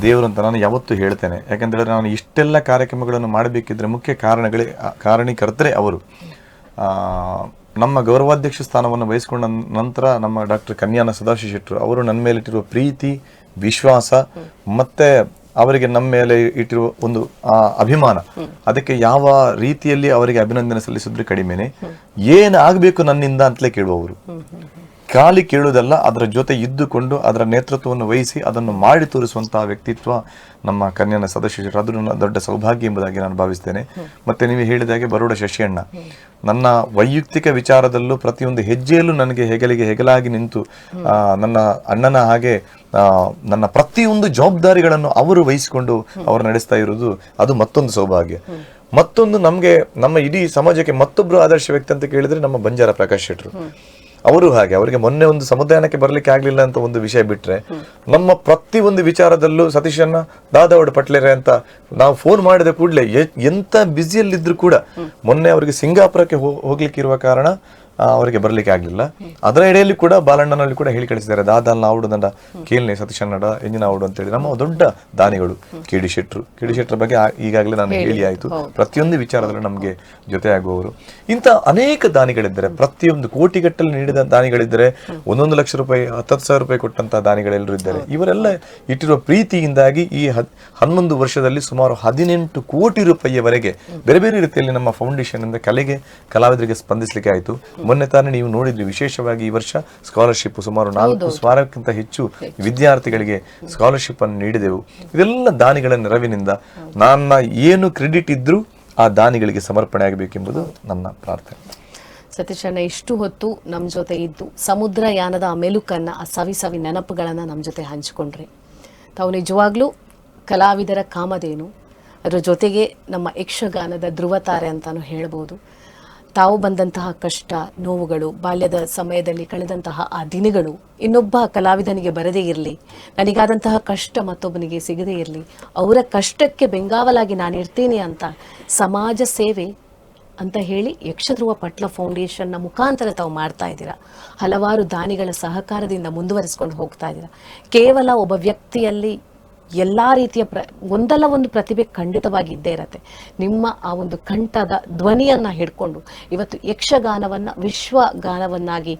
ದೇವರಂತ ನಾನು ಯಾವತ್ತೂ ಹೇಳ್ತೇನೆ. ಯಾಕಂದ್ರೆ ನಾನು ಇಷ್ಟೆಲ್ಲ ಕಾರ್ಯಕ್ರಮಗಳನ್ನು ಮಾಡಬೇಕಿದ್ರೆ ಮುಖ್ಯ ಕಾರಣೀಕರ್ತರೆ ಅವರು. ನಮ್ಮ ಗೌರವಾಧ್ಯಕ್ಷ ಸ್ಥಾನವನ್ನು ವಹಿಸಿಕೊಂಡ ನಂತರ ನಮ್ಮ ಡಾಕ್ಟರ್ ಕನ್ಯಾನ ಸದಾಶಿವ ಶೆಟ್ಟರು ಅವರು ನನ್ನ ಮೇಲೆ ಇಟ್ಟಿರುವ ಪ್ರೀತಿ, ವಿಶ್ವಾಸ, ಮತ್ತೆ ಅವರಿಗೆ ನಮ್ಮ ಮೇಲೆ ಇಟ್ಟಿರುವ ಒಂದು ಅಭಿಮಾನ, ಅದಕ್ಕೆ ಯಾವ ರೀತಿಯಲ್ಲಿ ಅವರಿಗೆ ಅಭಿನಂದನೆ ಸಲ್ಲಿಸಿದ್ರು ಕಡಿಮೆನೆ. ಏನು ಆಗಬೇಕು ನನ್ನಿಂದ ಅಂತಲೇ ಕೇಳುವವರು, ಖಾಲಿ ಕೇಳುವುದಲ್ಲ, ಅದರ ಜೊತೆ ಇದ್ದುಕೊಂಡು ಅದರ ನೇತೃತ್ವವನ್ನು ವಹಿಸಿ ಅದನ್ನು ಮಾಡಿ ತೋರಿಸುವಂತಹ ವ್ಯಕ್ತಿತ್ವ ನಮ್ಮ ಕನ್ಯಾನ ಸದಸ್ಯ. ಅದು ನನ್ನ ದೊಡ್ಡ ಸೌಭಾಗ್ಯ ಎಂಬುದಾಗಿ ನಾನು ಭಾವಿಸ್ತೇನೆ. ಮತ್ತೆ ನೀವು ಹೇಳಿದಾಗೆ ಬರೋಡ ಶಶಿಯಣ್ಣ ನನ್ನ ವೈಯಕ್ತಿಕ ವಿಚಾರದಲ್ಲೂ ಪ್ರತಿಯೊಂದು ಹೆಜ್ಜೆಯಲ್ಲೂ ನನಗೆ ಹೆಗಲಿಗೆ ಹೆಗಲಾಗಿ ನಿಂತು ನನ್ನ ಅಣ್ಣನ ಹಾಗೆ ನನ್ನ ಪ್ರತಿಯೊಂದು ಜವಾಬ್ದಾರಿಗಳನ್ನು ಅವರು ವಹಿಸಿಕೊಂಡು ಅವರು ನಡೆಸ್ತಾ ಇರುವುದು ಅದು ಮತ್ತೊಂದು ಸೌಭಾಗ್ಯ. ಮತ್ತೊಂದು ನಮಗೆ, ನಮ್ಮ ಇಡೀ ಸಮಾಜಕ್ಕೆ ಮತ್ತೊಬ್ರು ಆದರ್ಶ ವ್ಯಕ್ತಿ ಅಂತ ಕೇಳಿದ್ರೆ ನಮ್ಮ ಬಂಜಾರ ಪ್ರಕಾಶ್ ಶೆಟ್ರು. ಅವರು ಹಾಗೆ, ಅವರಿಗೆ ಮೊನ್ನೆ ಒಂದು ಸಮುದಾಯಕ್ಕೆ ಬರ್ಲಿಕ್ಕೆ ಆಗ್ಲಿಲ್ಲ ಅಂತ ಒಂದು ವಿಷಯ ಬಿಟ್ರೆ ನಮ್ಮ ಪ್ರತಿಯೊಂದು ವಿಚಾರದಲ್ಲೂ ಸತೀಶಣ್ಣ ದಾದಾವಡ್ ಪಟ್ಲೇರೆ ಅಂತ ನಾವು ಫೋನ್ ಮಾಡಿದ ಕೂಡಲೇ ಎಂತ ಬ್ಯುಸಿಯಲ್ಲಿದ್ರು ಕೂಡ, ಮೊನ್ನೆ ಅವರಿಗೆ ಸಿಂಗಾಪುರಕ್ಕೆ ಹೋಗ್ಲಿಕ್ಕೆ ಇರುವ ಕಾರಣ ಅವರಿಗೆ ಬರ್ಲಿಕ್ಕೆ ಆಗ್ಲಿಲ್ಲ. ಅದರ ಎಡೆಯಲ್ಲಿ ಕೂಡ ಬಾಲಣ್ಣನಲ್ಲಿ ಕೂಡ ಹೇಳಿ ಕಳಿಸಿದ್ದಾರೆ, ದಾದಲ್ನ ಆವುಡು ದಂಡ ಕೇಳ್ನೆ ಸತೀಶಣ್ಣಡ ಎಂಜಿನ ಆವುಡು ಅಂತ ಹೇಳಿ. ನಮ್ಮ ದೊಡ್ಡ ದಾನಿಗಳು KD ಶೆಟ್ರ ಬಗ್ಗೆ ಈಗಾಗಲೇ ನಾನು ಹೇಳಿ ಆಯ್ತು. ಪ್ರತಿಯೊಂದು ವಿಚಾರದಲ್ಲೂ ನಮ್ಗೆ ಜೊತೆ ಆಗುವವರು. ಇಂಥ ಅನೇಕ ದಾನಿಗಳಿದ್ದಾರೆ, ಪ್ರತಿಯೊಂದು ಕೋಟಿಗಟ್ಟಲೆ ನೀಡಿದ ದಾನಿಗಳಿದ್ದಾರೆ, 1 ಲಕ್ಷ ರೂಪಾಯಿ 10,000 ರೂಪಾಯಿ ಕೊಟ್ಟಂತ ದಾನಿಗಳೆಲ್ಲರೂ ಇದ್ದಾರೆ. ಇವರೆಲ್ಲ ಇಟ್ಟಿರುವ ಪ್ರೀತಿಯಿಂದಾಗಿ ಈ 11 ವರ್ಷದಲ್ಲಿ ಸುಮಾರು 18 ಕೋಟಿ ರೂಪಾಯಿಯವರೆಗೆ ಬೇರೆ ಬೇರೆ ರೀತಿಯಲ್ಲಿ ನಮ್ಮ ಫೌಂಡೇಶನ್ ಇಂದ ಕಲೆಗೆ, ಕಲಾವಿದರಿಗೆ ಸ್ಪಂದಿಸಲಿಕ್ಕೆ ಆಯಿತು. ಮೊನ್ನೆ ತಾನೇ ನೀವು ನೋಡಿದ್ರಿ, ವಿಶೇಷವಾಗಿ ಈ ವರ್ಷ ಸ್ಕಾಲರ್ಶಿಪ್ ಸುಮಾರು 4,000ಕ್ಕಿಂತ ಹೆಚ್ಚು ವಿದ್ಯಾರ್ಥಿಗಳಿಗೆ ಸ್ಕಾಲರ್ಶಿಪ್ ಅನ್ನು ನೀಡಿದೆವು. ಇದೆಲ್ಲ ದಾನಿಗಳ ನೆರವಿನಿಂದ. ನನ್ನ ಏನು ಕ್ರೆಡಿಟ್ ಇದ್ರೂ ಆ ದಾನಿಗಳಿಗೆ ಸಮರ್ಪಣೆ ಆಗಬೇಕೆಂಬುದು ನನ್ನ ಪ್ರಾರ್ಥನೆ. ಸತೀಶಣ್ಣ, ಇಷ್ಟು ಹೊತ್ತು ನಮ್ಮ ಜೊತೆ ಇದ್ದು ಸಮುದ್ರಯಾನದ ಆ ಮೆಲುಕನ್ನು, ಆ ಸವಿ ನೆನಪುಗಳನ್ನು ನಮ್ಮ ಜೊತೆ ಹಂಚಿಕೊಂಡ್ರೆ. ತಾವು ನಿಜವಾಗ್ಲೂ ಕಲಾವಿದರ ಕಾಮಧೇನು, ಅದರ ಜೊತೆಗೆ ನಮ್ಮ ಯಕ್ಷಗಾನದ ಧ್ರುವತಾರೆ ಅಂತಾನು ಹೇಳ್ಬೋದು. ತಾವು ಬಂದಂತಹ ಕಷ್ಟ, ನೋವುಗಳು, ಬಾಲ್ಯದ ಸಮಯದಲ್ಲಿ ಕಳೆದಂತಹ ಆ ದಿನಗಳು ಇನ್ನೊಬ್ಬ ಕಲಾವಿದನಿಗೆ ಬರದೇ ಇರಲಿ, ನನಗಾದಂತಹ ಕಷ್ಟ ಮತ್ತೊಬ್ಬನಿಗೆ ಸಿಗದೇ ಇರಲಿ, ಅವರ ಕಷ್ಟಕ್ಕೆ ಬೆಂಗಾವಲಾಗಿ ನಾನು ಇರ್ತೀನಿ ಅಂತ ಸಮಾಜ ಸೇವೆ ಅಂತ ಹೇಳಿ ಯಕ್ಷಧ್ರುವ ಪಟ್ಲ ಫೌಂಡೇಶನ್ನ ಮುಖಾಂತರ ತಾವು ಮಾಡ್ತಾ ಇದ್ದೀರಾ. ಹಲವಾರು ದಾನಿಗಳ ಸಹಕಾರದಿಂದ ಮುಂದುವರಿಸ್ಕೊಂಡು ಹೋಗ್ತಾ ಇದ್ದೀರಾ. ಕೇವಲ ಒಬ್ಬ ವ್ಯಕ್ತಿಯಲ್ಲಿ ಎಲ್ಲ ರೀತಿಯ ಒಂದಲ್ಲ ಒಂದು ಪ್ರತಿಭೆ ಖಂಡಿತವಾಗಿ ಇದ್ದೇ ಇರತ್ತೆ. ನಿಮ್ಮ ಆ ಒಂದು ಕಂಠದ ಧ್ವನಿಯನ್ನ ಹಿಡ್ಕೊಂಡು ಇವತ್ತು ಯಕ್ಷಗಾನವನ್ನ ವಿಶ್ವಗಾನವನ್ನಾಗಿ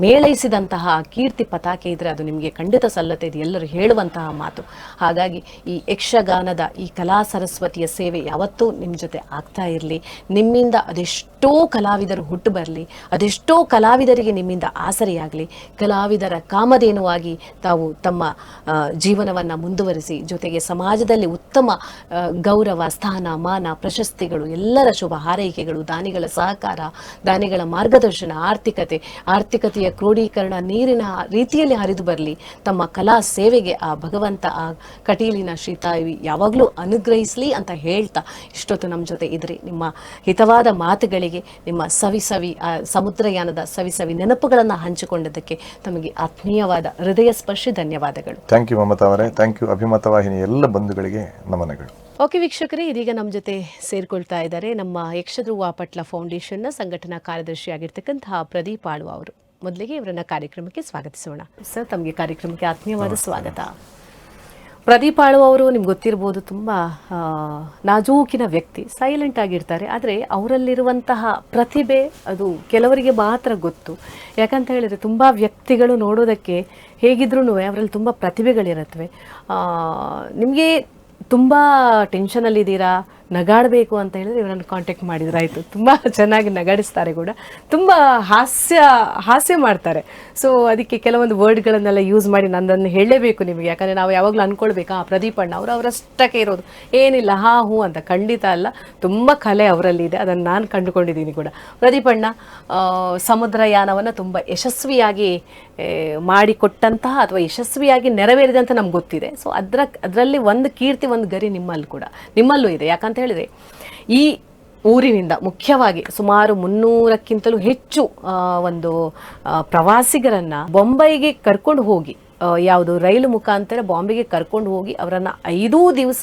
ಮೇಳೈಸಿದಂತಹ ಕೀರ್ತಿ ಪತಾಕೆ ಇದ್ರೆ ಅದು ನಿಮಗೆ ಖಂಡಿತ ಸಲ್ಲತ್ತೆ. ಇದು ಎಲ್ಲರೂ ಹೇಳುವಂತಹ ಮಾತು. ಹಾಗಾಗಿ ಈ ಯಕ್ಷಗಾನದ ಈ ಕಲಾ ಸರಸ್ವತಿಯ ಸೇವೆ ಯಾವತ್ತೂ ನಿಮ್ಮ ಜೊತೆ ಆಗ್ತಾ ಇರಲಿ. ನಿಮ್ಮಿಂದ ಅದೆಷ್ಟೋ ಕಲಾವಿದರು ಹುಟ್ಟು ಬರಲಿ, ಅದೆಷ್ಟೋ ಕಲಾವಿದರಿಗೆ ನಿಮ್ಮಿಂದ ಆಸರೆಯಾಗಲಿ. ಕಲಾವಿದರ ಕಾಮಧೇನುವಾಗಿ ತಾವು ತಮ್ಮ ಜೀವನವನ್ನು ಮುಂದುವರಿಸಿ, ಜೊತೆಗೆ ಸಮಾಜದಲ್ಲಿ ಉತ್ತಮ ಗೌರವ, ಸ್ಥಾನ, ಮಾನ, ಪ್ರಶಸ್ತಿಗಳು, ಎಲ್ಲರ ಶುಭ ಹಾರೈಕೆಗಳು, ದಾನಿಗಳ ಸಹಕಾರ, ದಾನಿಗಳ ಮಾರ್ಗದರ್ಶನ, ಆರ್ಥಿಕತೆಯ ಕ್ರೋಢೀಕರಣ ನೀರಿನ ರೀತಿಯಲ್ಲಿ ಹರಿದು ಬರಲಿ. ತಮ್ಮ ಕಲಾ ಸೇವೆಗೆ ಆ ಭಗವಂತ, ಆ ಕಟೀಲಿನ ಶ್ರೀತಾಯಿ ಯಾವಾಗಲೂ ಅನುಗ್ರಹಿಸಲಿ ಅಂತ ಹೇಳ್ತಾ ಇಷ್ಟೊತ್ತು ನಮ್ಮ ಜೊತೆ ಇದ್ರಿ. ನಿಮ್ಮ ಹಿತವಾದ ಮಾತುಗಳಿಗೆ, ನಿಮ್ಮ ಸವಿ ಸಮುದ್ರಯಾನದ ಸವಿ ನೆನಪುಗಳನ್ನು ಹಂಚಿಕೊಂಡದಕ್ಕೆ ತಮಗೆ ಆತ್ಮೀಯವಾದ ಹೃದಯ ಸ್ಪರ್ಶಿ ಧನ್ಯವಾದಗಳು. ಥ್ಯಾಂಕ್ ಯು ಮಮತಾ ಅವರೇ. ಥ್ಯಾಂಕ್ ಯು ಅಭಿಮತ ವಾಹಿನಿ ಎಲ್ಲ ಬಂಧುಗಳಿಗೆ ನಮನಗಳು. ಓಕೆ ವೀಕ್ಷಕರೇ, ಇದೀಗ ನಮ್ಮ ಜೊತೆ ಸೇರ್ಕೊಳ್ತಾ ಇದ್ದಾರೆ ನಮ್ಮ ಯಕ್ಷಧ್ರುವ ಪಟ್ಲ ಫೌಂಡೇಶನ್ನ ಸಂಘಟನಾ ಕಾರ್ಯದರ್ಶಿಯಾಗಿರ್ತಕ್ಕಂತಹ ಪ್ರದೀಪ್ ಆಳ್ವ ಅವರು. ಮೊದಲಿಗೆ ಇವರನ್ನ ಕಾರ್ಯಕ್ರಮಕ್ಕೆ ಸ್ವಾಗತಿಸೋಣ. ಸರ್, ತಮಗೆ ಕಾರ್ಯಕ್ರಮಕ್ಕೆ ಆತ್ಮೀಯವಾದ ಸ್ವಾಗತ. ಪ್ರದೀಪ್ ಆಳ್ವ ಅವರು ನಿಮ್ಗೆ ಗೊತ್ತಿರ್ಬೋದು, ತುಂಬ ನಾಜೂಕಿನ ವ್ಯಕ್ತಿ, ಸೈಲೆಂಟ್ ಆಗಿರ್ತಾರೆ. ಆದರೆ ಅವರಲ್ಲಿರುವಂತಹ ಪ್ರತಿಭೆ ಅದು ಕೆಲವರಿಗೆ ಮಾತ್ರ ಗೊತ್ತು. ಯಾಕಂತ ಹೇಳಿದರೆ ತುಂಬ ವ್ಯಕ್ತಿಗಳು ನೋಡೋದಕ್ಕೆ ಹೇಗಿದ್ರೂ ಅವರಲ್ಲಿ ತುಂಬ ಪ್ರತಿಭೆಗಳಿರುತ್ತವೆ. ನಿಮಗೆ ತುಂಬ ಟೆನ್ಷನಲ್ಲಿದ್ದೀರಾ, ನಗಾಡಬೇಕು ಅಂತ ಹೇಳಿದ್ರೆ ಇವರನ್ನು ಕಾಂಟ್ಯಾಕ್ಟ್ ಮಾಡಿದ್ರಾಯ್ತು. ತುಂಬ ಚೆನ್ನಾಗಿ ನಗಾಡಿಸ್ತಾರೆ ಕೂಡ, ತುಂಬ ಹಾಸ್ಯ ಮಾಡ್ತಾರೆ. ಸೊ ಅದಕ್ಕೆ ಕೆಲವೊಂದು ವರ್ಡ್ಗಳನ್ನೆಲ್ಲ ಯೂಸ್ ಮಾಡಿ ನನ್ನನ್ನು ಹೇಳಲೇಬೇಕು ನಿಮಗೆ. ಯಾಕಂದರೆ ನಾವು ಯಾವಾಗಲೂ ಅಂದ್ಕೊಳ್ಬೇಕಾ ಪ್ರದೀಪ್ ಅಣ್ಣ ಅವರಷ್ಟಕ್ಕೆ ಇರೋದು, ಏನಿಲ್ಲ ಹಾ ಹೂ ಅಂತ. ಖಂಡಿತ ಅಲ್ಲ, ತುಂಬ ಕಲೆ ಅವರಲ್ಲಿ ಇದೆ, ಅದನ್ನು ನಾನು ಕಂಡುಕೊಂಡಿದ್ದೀನಿ ಕೂಡ. ಪ್ರದೀಪ್ ಅಣ್ಣ ಸಮುದ್ರಯಾನವನ್ನು ತುಂಬ ಯಶಸ್ವಿಯಾಗಿ ಮಾಡಿಕೊಟ್ಟಂತಹ ಅಥವಾ ಯಶಸ್ವಿಯಾಗಿ ನೆರವೇರಿದಂತ ನಮ್ಗೆ ಗೊತ್ತಿದೆ. ಸೊ ಅದರಲ್ಲಿ ಒಂದು ಕೀರ್ತಿ, ಒಂದು ಗರಿ ನಿಮ್ಮಲ್ಲೂ ಇದೆ. ಯಾಕಂತ ಹೇಳಿದ್ರೆ ಈ ಊರಿನಿಂದ ಮುಖ್ಯವಾಗಿ ಸುಮಾರು 300ಕ್ಕಿಂತಲೂ ಹೆಚ್ಚು ಒಂದು ಪ್ರವಾಸಿಗರನ್ನ ಬೊಂಬೈಗೆ ಕರ್ಕೊಂಡು ಹೋಗಿ, ಯಾವುದು ರೈಲು ಮುಖಾಂತರ ಬಾಂಬೆಗೆ ಕರ್ಕೊಂಡು ಹೋಗಿ ಅವರನ್ನು 5 ದಿವಸ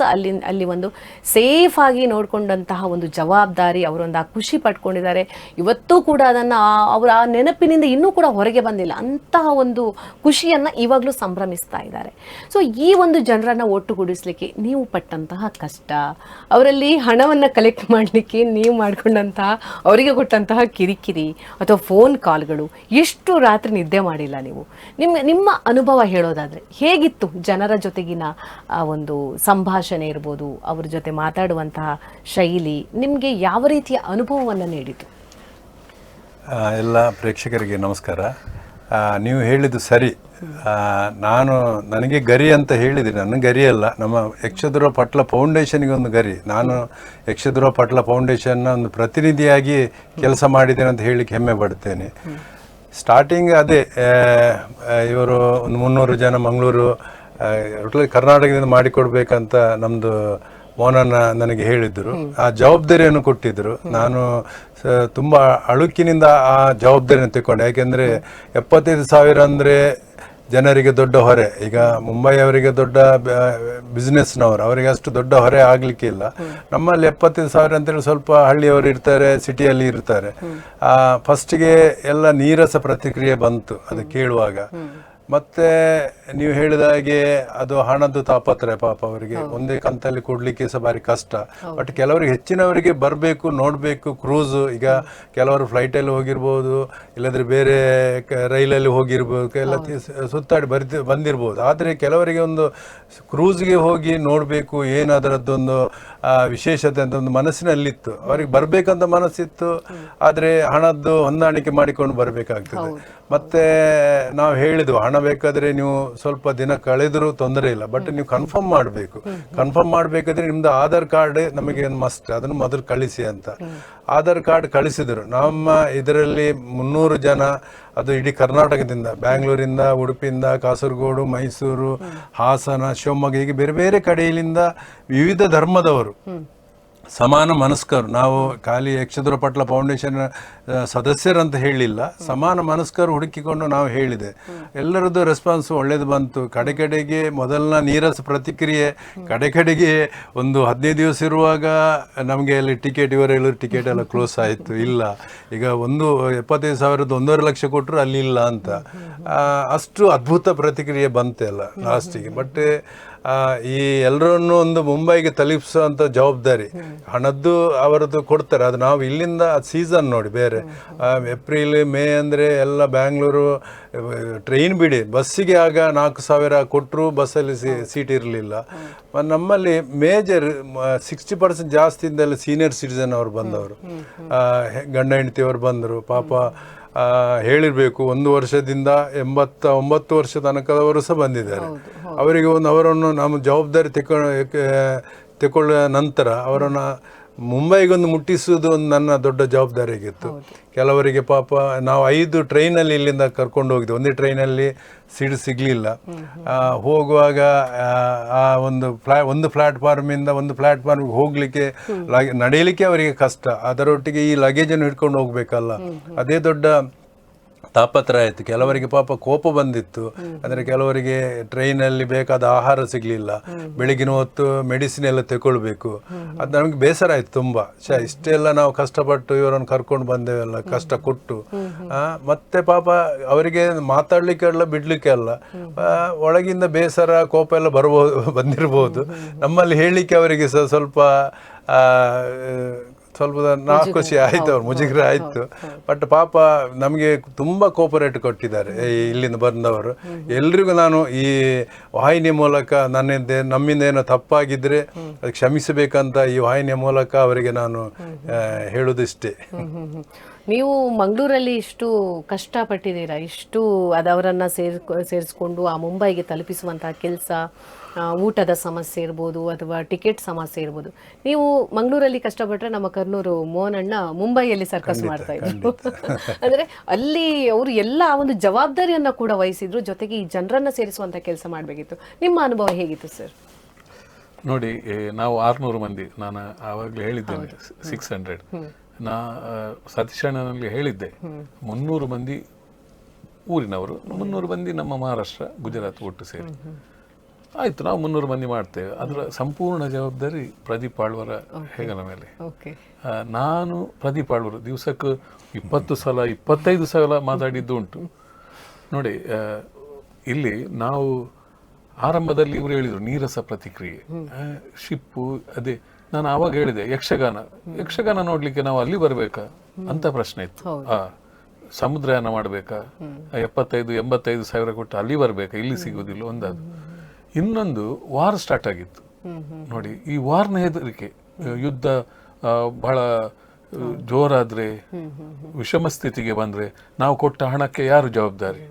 ಅಲ್ಲಿ ಒಂದು ಸೇಫ್ ಆಗಿ ನೋಡಿಕೊಂಡಂತಹ ಒಂದು ಜವಾಬ್ದಾರಿ, ಅವರೊಂದು ಆ ಖುಷಿ ಪಡ್ಕೊಂಡಿದ್ದಾರೆ. ಇವತ್ತೂ ಕೂಡ ಅದನ್ನು ಅವರ ಆ ನೆನಪಿನಿಂದ ಇನ್ನೂ ಕೂಡ ಹೊರಗೆ ಬಂದಿಲ್ಲ. ಅಂತಹ ಒಂದು ಖುಷಿಯನ್ನು ಇವಾಗಲೂ ಸಂಭ್ರಮಿಸ್ತಾ ಇದ್ದಾರೆ. ಸೊ ಈ ಒಂದು ಜನರನ್ನು ಒಟ್ಟುಗೂಡಿಸ್ಲಿಕ್ಕೆ ನೀವು ಪಟ್ಟಂತಹ ಕಷ್ಟ, ಅವರಲ್ಲಿ ಹಣವನ್ನು ಕಲೆಕ್ಟ್ ಮಾಡಲಿಕ್ಕೆ ನೀವು ಮಾಡಿಕೊಂಡಂತಹ, ಅವರಿಗೆ ಕೊಟ್ಟಂತಹ ಕಿರಿಕಿರಿ ಅಥವಾ ಫೋನ್ ಕಾಲ್ಗಳು, ಎಷ್ಟು ರಾತ್ರಿ ನಿದ್ದೆ ಮಾಡಿಲ್ಲ ನೀವು. ನಿಮ್ಮ ಅನುಭವ ಹೇಳೋದಾದ್ರೆ ಹೇಗಿತ್ತು? ಜನರ ಜೊತೆಗಿನ ಆ ಒಂದು ಸಂಭಾಷಣೆ ಇರ್ಬೋದು, ಅವ್ರ ಜೊತೆ ಮಾತಾಡುವಂತಹ ಶೈಲಿ ನಿಮಗೆ ಯಾವ ರೀತಿಯ ಅನುಭವವನ್ನು ನೀಡಿತು? ಎಲ್ಲ ಪ್ರೇಕ್ಷಕರಿಗೆ ನಮಸ್ಕಾರ. ನೀವು ಹೇಳಿದ್ದು ಸರಿ. ನನಗೆ ಗರಿ ಅಂತ ಹೇಳಿದ್ದೀನಿ. ನನ್ನ ಗರಿ ಅಲ್ಲ, ನಮ್ಮ ಯಕ್ಷಧ್ರುವ ಪಟ್ಲ ಫೌಂಡೇಶನ್ಗೆ ಒಂದು ಗರಿ. ನಾನು ಯಕ್ಷಧ್ರುವ ಪಟ್ಲ ಫೌಂಡೇಶನ್ನ ಒಂದು ಪ್ರತಿನಿಧಿಯಾಗಿ ಕೆಲಸ ಮಾಡಿದ್ದೇನೆ ಅಂತ ಹೇಳಲಿಕ್ಕೆ ಹೆಮ್ಮೆ ಪಡ್ತೇನೆ. ಸ್ಟಾರ್ಟಿಂಗ್ ಅದೇ ಇವರು ಒಂದು 300 ಜನ ಮಂಗಳೂರು ಕರ್ನಾಟಕದಿಂದ ಮಾಡಿಕೊಡ್ಬೇಕಂತ ನಮ್ಮದು ಮೋಹನನ್ನ ನನಗೆ ಹೇಳಿದ್ರು. ಆ ಜವಾಬ್ದಾರಿಯನ್ನು ಕೊಟ್ಟಿದ್ರು. ನಾನು ತುಂಬ ಅಳುಕಿನಿಂದ ಆ ಜವಾಬ್ದಾರಿಯನ್ನು ತಗೊಂಡೆ. ಯಾಕೆಂದರೆ 75,000 ಅಂದರೆ ಜನರಿಗೆ ದೊಡ್ಡ ಹೊರೆ. ಈಗ ಮುಂಬೈ ಅವರಿಗೆ ದೊಡ್ಡ ಬಿಸ್ನೆಸ್ನವರು, ಅವರಿಗೆ ಅಷ್ಟು ದೊಡ್ಡ ಹೊರೆ ಆಗಲಿಕ್ಕೆ ಇಲ್ಲ. ನಮ್ಮಲ್ಲಿ 75,000 ಅಂತೇಳಿ ಸ್ವಲ್ಪ ಹಳ್ಳಿಯವರು ಇರ್ತಾರೆ, ಸಿಟಿಯಲ್ಲಿ ಇರ್ತಾರೆ. ಫಸ್ಟಿಗೆ ಎಲ್ಲ ನೀರಸ ಪ್ರತಿಕ್ರಿಯೆ ಬಂತು ಅದು ಕೇಳುವಾಗ. ಮತ್ತೆ ನೀವು ಹೇಳಿದ ಹಾಗೆ ಅದು ಹಣದ್ದು ತಾಪತ್ರೆ, ಪಾಪ ಅವರಿಗೆ ಒಂದೇ ಕಂತಲ್ಲಿ ಕೊಡ್ಲಿಕ್ಕೆ ಸಹ ಭಾರಿ ಕಷ್ಟ. ಬಟ್ ಕೆಲವರಿಗೆ, ಹೆಚ್ಚಿನವರಿಗೆ ಬರಬೇಕು, ನೋಡಬೇಕು, ಕ್ರೂಸು. ಈಗ ಕೆಲವರು ಫ್ಲೈಟಲ್ಲಿ ಹೋಗಿರ್ಬೋದು, ಇಲ್ಲದ್ರೆ ಬೇರೆ ರೈಲಲ್ಲಿ ಹೋಗಿರ್ಬೋದು, ಎಲ್ಲ ಸುತ್ತಾಡಿ ಬಂದಿರ್ಬೋದು. ಆದರೆ ಕೆಲವರಿಗೆ ಒಂದು ಕ್ರೂಸ್ಗೆ ಹೋಗಿ ನೋಡಬೇಕು, ಏನು ಅದರದ್ದೊಂದು ವಿಶೇಷತೆ ಅಂತ ಒಂದು ಮನಸ್ಸಿನಲ್ಲಿತ್ತು. ಅವರಿಗೆ ಬರಬೇಕಂತ ಮನಸ್ಸಿತ್ತು, ಆದರೆ ಹಣದ್ದು ಹೊಂದಾಣಿಕೆ ಮಾಡಿಕೊಂಡು ಬರಬೇಕಾಗ್ತದೆ. ಮತ್ತೆ ನಾವು ಹೇಳಿದ್ವು, ಹಣ ಬೇಕಾದ್ರೆ ನೀವು ಸ್ವಲ್ಪ ದಿನ ಕಳೆದರೂ ತೊಂದರೆ ಇಲ್ಲ, ಬಟ್ ನೀವು ಕನ್ಫರ್ಮ್ ಮಾಡಬೇಕು. ಕನ್ಫರ್ಮ್ ಮಾಡಬೇಕಾದ್ರೆ ನಿಮ್ದು ಆಧಾರ್ ಕಾರ್ಡ್ ನಮಗೆ ಮಸ್ಟ್, ಅದನ್ನು ಮೊದಲು ಕಳಿಸಿ ಅಂತ. ಆಧಾರ್ ಕಾರ್ಡ್ ಕಳಿಸಿದ್ರು. ನಮ್ಮ ಇದರಲ್ಲಿ 300 ಜನ, ಅದು ಇಡೀ ಕರ್ನಾಟಕದಿಂದ, ಬ್ಯಾಂಗ್ಳೂರಿಂದ, ಉಡುಪಿಯಿಂದ, ಕಾಸರಗೋಡು, ಮೈಸೂರು, ಹಾಸನ, ಶಿವಮೊಗ್ಗ, ಹೀಗೆ ಬೇರೆ ಬೇರೆ ಕಡೆಯಿಂದ ವಿವಿಧ ಧರ್ಮದವರು ಸಮಾನ ಮನಸ್ಕರು, ನಾವು ಖಾಲಿ ಯಕ್ಷದುರ ಪಟ್ಲ ಫೌಂಡೇಶನ್ ಸದಸ್ಯರಂತ ಹೇಳಿಲ್ಲ, ಸಮಾನ ಮನಸ್ಕರು ಹುಡುಕಿಕೊಂಡು ನಾವು ಹೇಳಿದೆ. ಎಲ್ಲರದ್ದು ರೆಸ್ಪಾನ್ಸ್ ಒಳ್ಳೇದು ಬಂತು. ಕಡೆಗೆ ಮೊದಲನ ನೀರಸ ಪ್ರತಿಕ್ರಿಯೆ ಕಡೆಗೆ ಒಂದು 15 ದಿವಸ ಇರುವಾಗ ನಮಗೆ ಅಲ್ಲಿ ಟಿಕೆಟ್, ಇವರೆಲ್ಲ ಟಿಕೆಟ್ ಎಲ್ಲ ಕ್ಲೋಸ್ ಆಯಿತು. ಇಲ್ಲ, ಈಗ 75,000 1.5 ಲಕ್ಷ ಕೊಟ್ಟರು ಅಲ್ಲಿ ಇಲ್ಲ ಅಂತ. ಅಷ್ಟು ಅದ್ಭುತ ಪ್ರತಿಕ್ರಿಯೆ ಬಂತೆಲ್ಲ ಲಾಸ್ಟಿಗೆ. ಬಟ್ ಈ ಎಲ್ಲರನ್ನು ಒಂದು ಮುಂಬೈಗೆ ತಲುಪಿಸುವಂಥ ಜವಾಬ್ದಾರಿ ಹಣದ್ದು ಅವರದ್ದು ಕೊಡ್ತಾರೆ. ಅದು ನಾವು ಇಲ್ಲಿಂದ ಸೀಸನ್ ನೋಡಿ ಬೇರೆ, ಏಪ್ರಿಲ್ ಮೇ ಅಂದರೆ ಎಲ್ಲ ಬ್ಯಾಂಗ್ಳೂರು ಟ್ರೈನ್ ಬಿಡಿ, ಬಸ್ಸಿಗೆ ಆಗ 4,000 ಕೊಟ್ಟರು ಬಸ್ಸಲ್ಲಿ ಸೀಟ್ ಇರಲಿಲ್ಲ. ನಮ್ಮಲ್ಲಿ ಮೇಜರ್ 60% ಜಾಸ್ತಿಯಿಂದೆಲ್ಲ ಸೀನಿಯರ್ ಸಿಟಿಸನ್ ಅವರು ಬಂದವರು, ಗಂಡ ಹೆಂಡತಿಯವರು ಬಂದರು. ಪಾಪ ಹೇಳಿರಬೇಕು, 1 ವರ್ಷದಿಂದ 89 ವರ್ಷ ತನಕದವರು ಸಹ ಬಂದಿದ್ದಾರೆ. ಅವರಿಗೆ ಅವರನ್ನು ನಮ್ಮ ಜವಾಬ್ದಾರಿ ತಗೊಳ್ಳುವ ನಂತರ ಅವರನ್ನು ಮುಂಬೈಗೊಂದು ಮುಟ್ಟಿಸುವುದು ಒಂದು ನನ್ನ ದೊಡ್ಡ ಜವಾಬ್ದಾರಿ ಆಗಿತ್ತು. ಕೆಲವರಿಗೆ ಪಾಪ ನಾವು 5 ಟ್ರೈನಲ್ಲಿ ಇಲ್ಲಿಂದ ಕರ್ಕೊಂಡು ಹೋಗಿದ್ದೆ, ಒಂದೇ ಟ್ರೈನಲ್ಲಿ ಸೀಟ್ ಸಿಗಲಿಲ್ಲ. ಹೋಗುವಾಗ ಒಂದು ಪ್ಲಾಟ್ಫಾರ್ಮಿಂದ ಒಂದು ಪ್ಲಾಟ್ಫಾರ್ಮ್ಗೆ ಹೋಗಲಿಕ್ಕೆ ನಡೆಯಲಿಕ್ಕೆ ಅವರಿಗೆ ಕಷ್ಟ, ಅದರೊಟ್ಟಿಗೆ ಈ ಲಗೇಜನ್ನು ಹಿಡ್ಕೊಂಡು ಹೋಗಬೇಕಲ್ಲ, ಅದೇ ದೊಡ್ಡ ತಾಪತ್ರ ಆಯಿತು. ಕೆಲವರಿಗೆ ಪಾಪ ಕೋಪ ಬಂದಿತ್ತು, ಅಂದರೆ ಕೆಲವರಿಗೆ ಟ್ರೈನಲ್ಲಿ ಬೇಕಾದ ಆಹಾರ ಸಿಗಲಿಲ್ಲ, ಬೆಳಗಿನ ಹೊತ್ತು ಮೆಡಿಸಿನ್ ಎಲ್ಲ ತಗೊಳ್ಬೇಕು. ಅದು ನಮಗೆ ಬೇಸರ ಆಯಿತು ತುಂಬ. ಇಷ್ಟೆಲ್ಲ ನಾವು ಕಷ್ಟಪಟ್ಟು ಇವರನ್ನು ಕರ್ಕೊಂಡು ಬಂದೇವಲ್ಲ, ಕಷ್ಟ ಕೊಟ್ಟು. ಮತ್ತೆ ಪಾಪ ಅವರಿಗೆ ಮಾತಾಡಲಿಕ್ಕೆ ಅಲ್ಲ, ಬಿಡಲಿಕ್ಕೆ ಅಲ್ಲ, ಒಳಗಿಂದ ಬೇಸರ ಕೋಪ ಎಲ್ಲ ಬಂದಿರ್ಬೋದು. ನಮ್ಮಲ್ಲಿ ಹೇಳಲಿಕ್ಕೆ ಅವರಿಗೆ ಸ್ವಲ್ಪ ನಾಖುಷಿ ಆಯಿತು, ಅವ್ರು ಮುಜುಗರ ಆಯಿತು. ಬಟ್ ಪಾಪ ನಮಗೆ ತುಂಬ ಕೋಪರೇಟ್ ಕೊಟ್ಟಿದ್ದಾರೆ ಇಲ್ಲಿಂದ ಬಂದವರು. ಎಲ್ರಿಗೂ ನಾನು ಈ ವಾಹಿನಿಯ ಮೂಲಕ ನಮ್ಮಿಂದ ಏನೋ ತಪ್ಪಾಗಿದ್ದರೆ ಅದು ಕ್ಷಮಿಸಬೇಕಂತ ಈ ವಾಹಿನಿಯ ಮೂಲಕ ಅವರಿಗೆ ನಾನು ಹೇಳೋದಿಷ್ಟೇ. ನೀವು ಮಂಗಳೂರಲ್ಲಿ ಇಷ್ಟು ಕಷ್ಟಪಟ್ಟಿದ್ದೀರಾ, ಇಷ್ಟು ಅದವರನ್ನು ಸೇರಿಸ್ಕೊಂಡು ಆ ಮುಂಬೈಗೆ ತಲುಪಿಸುವಂತಹ ಕೆಲಸ, ಊಟದ ಸಮಸ್ಯೆ ಇರ್ಬೋದು ಅಥವಾ ಟಿಕೆಟ್ ಸಮಸ್ಯೆ ಇರ್ಬೋದು. ನೀವು ಮಂಗಳೂರಲ್ಲಿ ಕಷ್ಟಪಟ್ಟರೆ ನಮ್ಮ ಕರ್ನೂರು ಮೋಹನಣ್ಣ ಮುಂಬೈಯಲ್ಲಿ ಸರ್ಕಸ್ ಮಾಡ್ತಾ ಇದ್ರು. ಅಂದರೆ ಅಲ್ಲಿ ಅವರು ಎಲ್ಲ ಒಂದು ಜವಾಬ್ದಾರಿಯನ್ನು ಕೂಡ ವಹಿಸಿದ್ರು, ಜೊತೆಗೆ ಈ ಜನರನ್ನು ಸೇರಿಸುವಂಥ ಕೆಲಸ ಮಾಡಬೇಕಿತ್ತು. ನಿಮ್ಮ ಅನುಭವ ಹೇಗಿತ್ತು ಸರ್? ನೋಡಿ, ನಾವು 600 ಮಂದಿ, ನಾನು ಆವಾಗಲೇ ಹೇಳಿದ್ದೇನೆ 600. ಸತೀಶ್ ಅಣ್ಣನಲ್ಲಿ ಹೇಳಿದ್ದೆ 300 ಮಂದಿ ಊರಿನವರು, 300 ಮಂದಿ ನಮ್ಮ ಮಹಾರಾಷ್ಟ್ರ ಗುಜರಾತ್ ಒಟ್ಟು ಸೇರಿ ಆಯ್ತು. ನಾವು 300 ಮಂದಿ ಮಾಡ್ತೇವೆ. ಅದರ ಸಂಪೂರ್ಣ ಜವಾಬ್ದಾರಿ ಪ್ರದೀಪ್ ಆಳ್ವರ ಹೆಗಲ ಮೇಲೆ. ನಾನು ಪ್ರದೀಪ್ ಆಳ್ವರು ದಿವಸಕ್ಕೆ 20 ಸಲ 25 ಸಲ ಮಾತಾಡಿದ್ದು ಉಂಟು. ನೋಡಿ, ಇಲ್ಲಿ ನಾವು ಆರಂಭದಲ್ಲಿ ಇವರು ಹೇಳಿದರು ನೀರಸ ಪ್ರತಿಕ್ರಿಯೆ, ಶಿಪ್ಪು, ಅದೇ ನಾನು ಆವಾಗ ಹೇಳಿದೆ ಯಕ್ಷಗಾನ ನೋಡ್ಲಿಕ್ಕೆ ನಾವು ಅಲ್ಲಿ ಬರ್ಬೇಕಾ ಅಂತ ಪ್ರಶ್ನೆ ಇತ್ತು. ಸಮುದ್ರಯಾನ ಮಾಡ್ಬೇಕಾ, 75-85 ಸಾವಿರ ಕೊಟ್ಟು ಅಲ್ಲಿ ಬರ್ಬೇಕಾ, ಇಲ್ಲಿ ಸಿಗೋದಿಲ್ಲ ಒಂದಾದ್ರು. ಇನ್ನೊಂದು ವಾರ್ ಸ್ಟಾರ್ಟ್ ಆಗಿತ್ತು ನೋಡಿ. ಈ ವಾರ್ನ ಹೆದರಿಕೆ, ಯುದ್ಧ ಬಹಳ ಜೋರಾದ್ರೆ, ವಿಷಮ ಸ್ಥಿತಿಗೆ ಬಂದ್ರೆ ನಾವು ಕೊಟ್ಟ ಹಣಕ್ಕೆ ಯಾರು ಜವಾಬ್ದಾರಿ?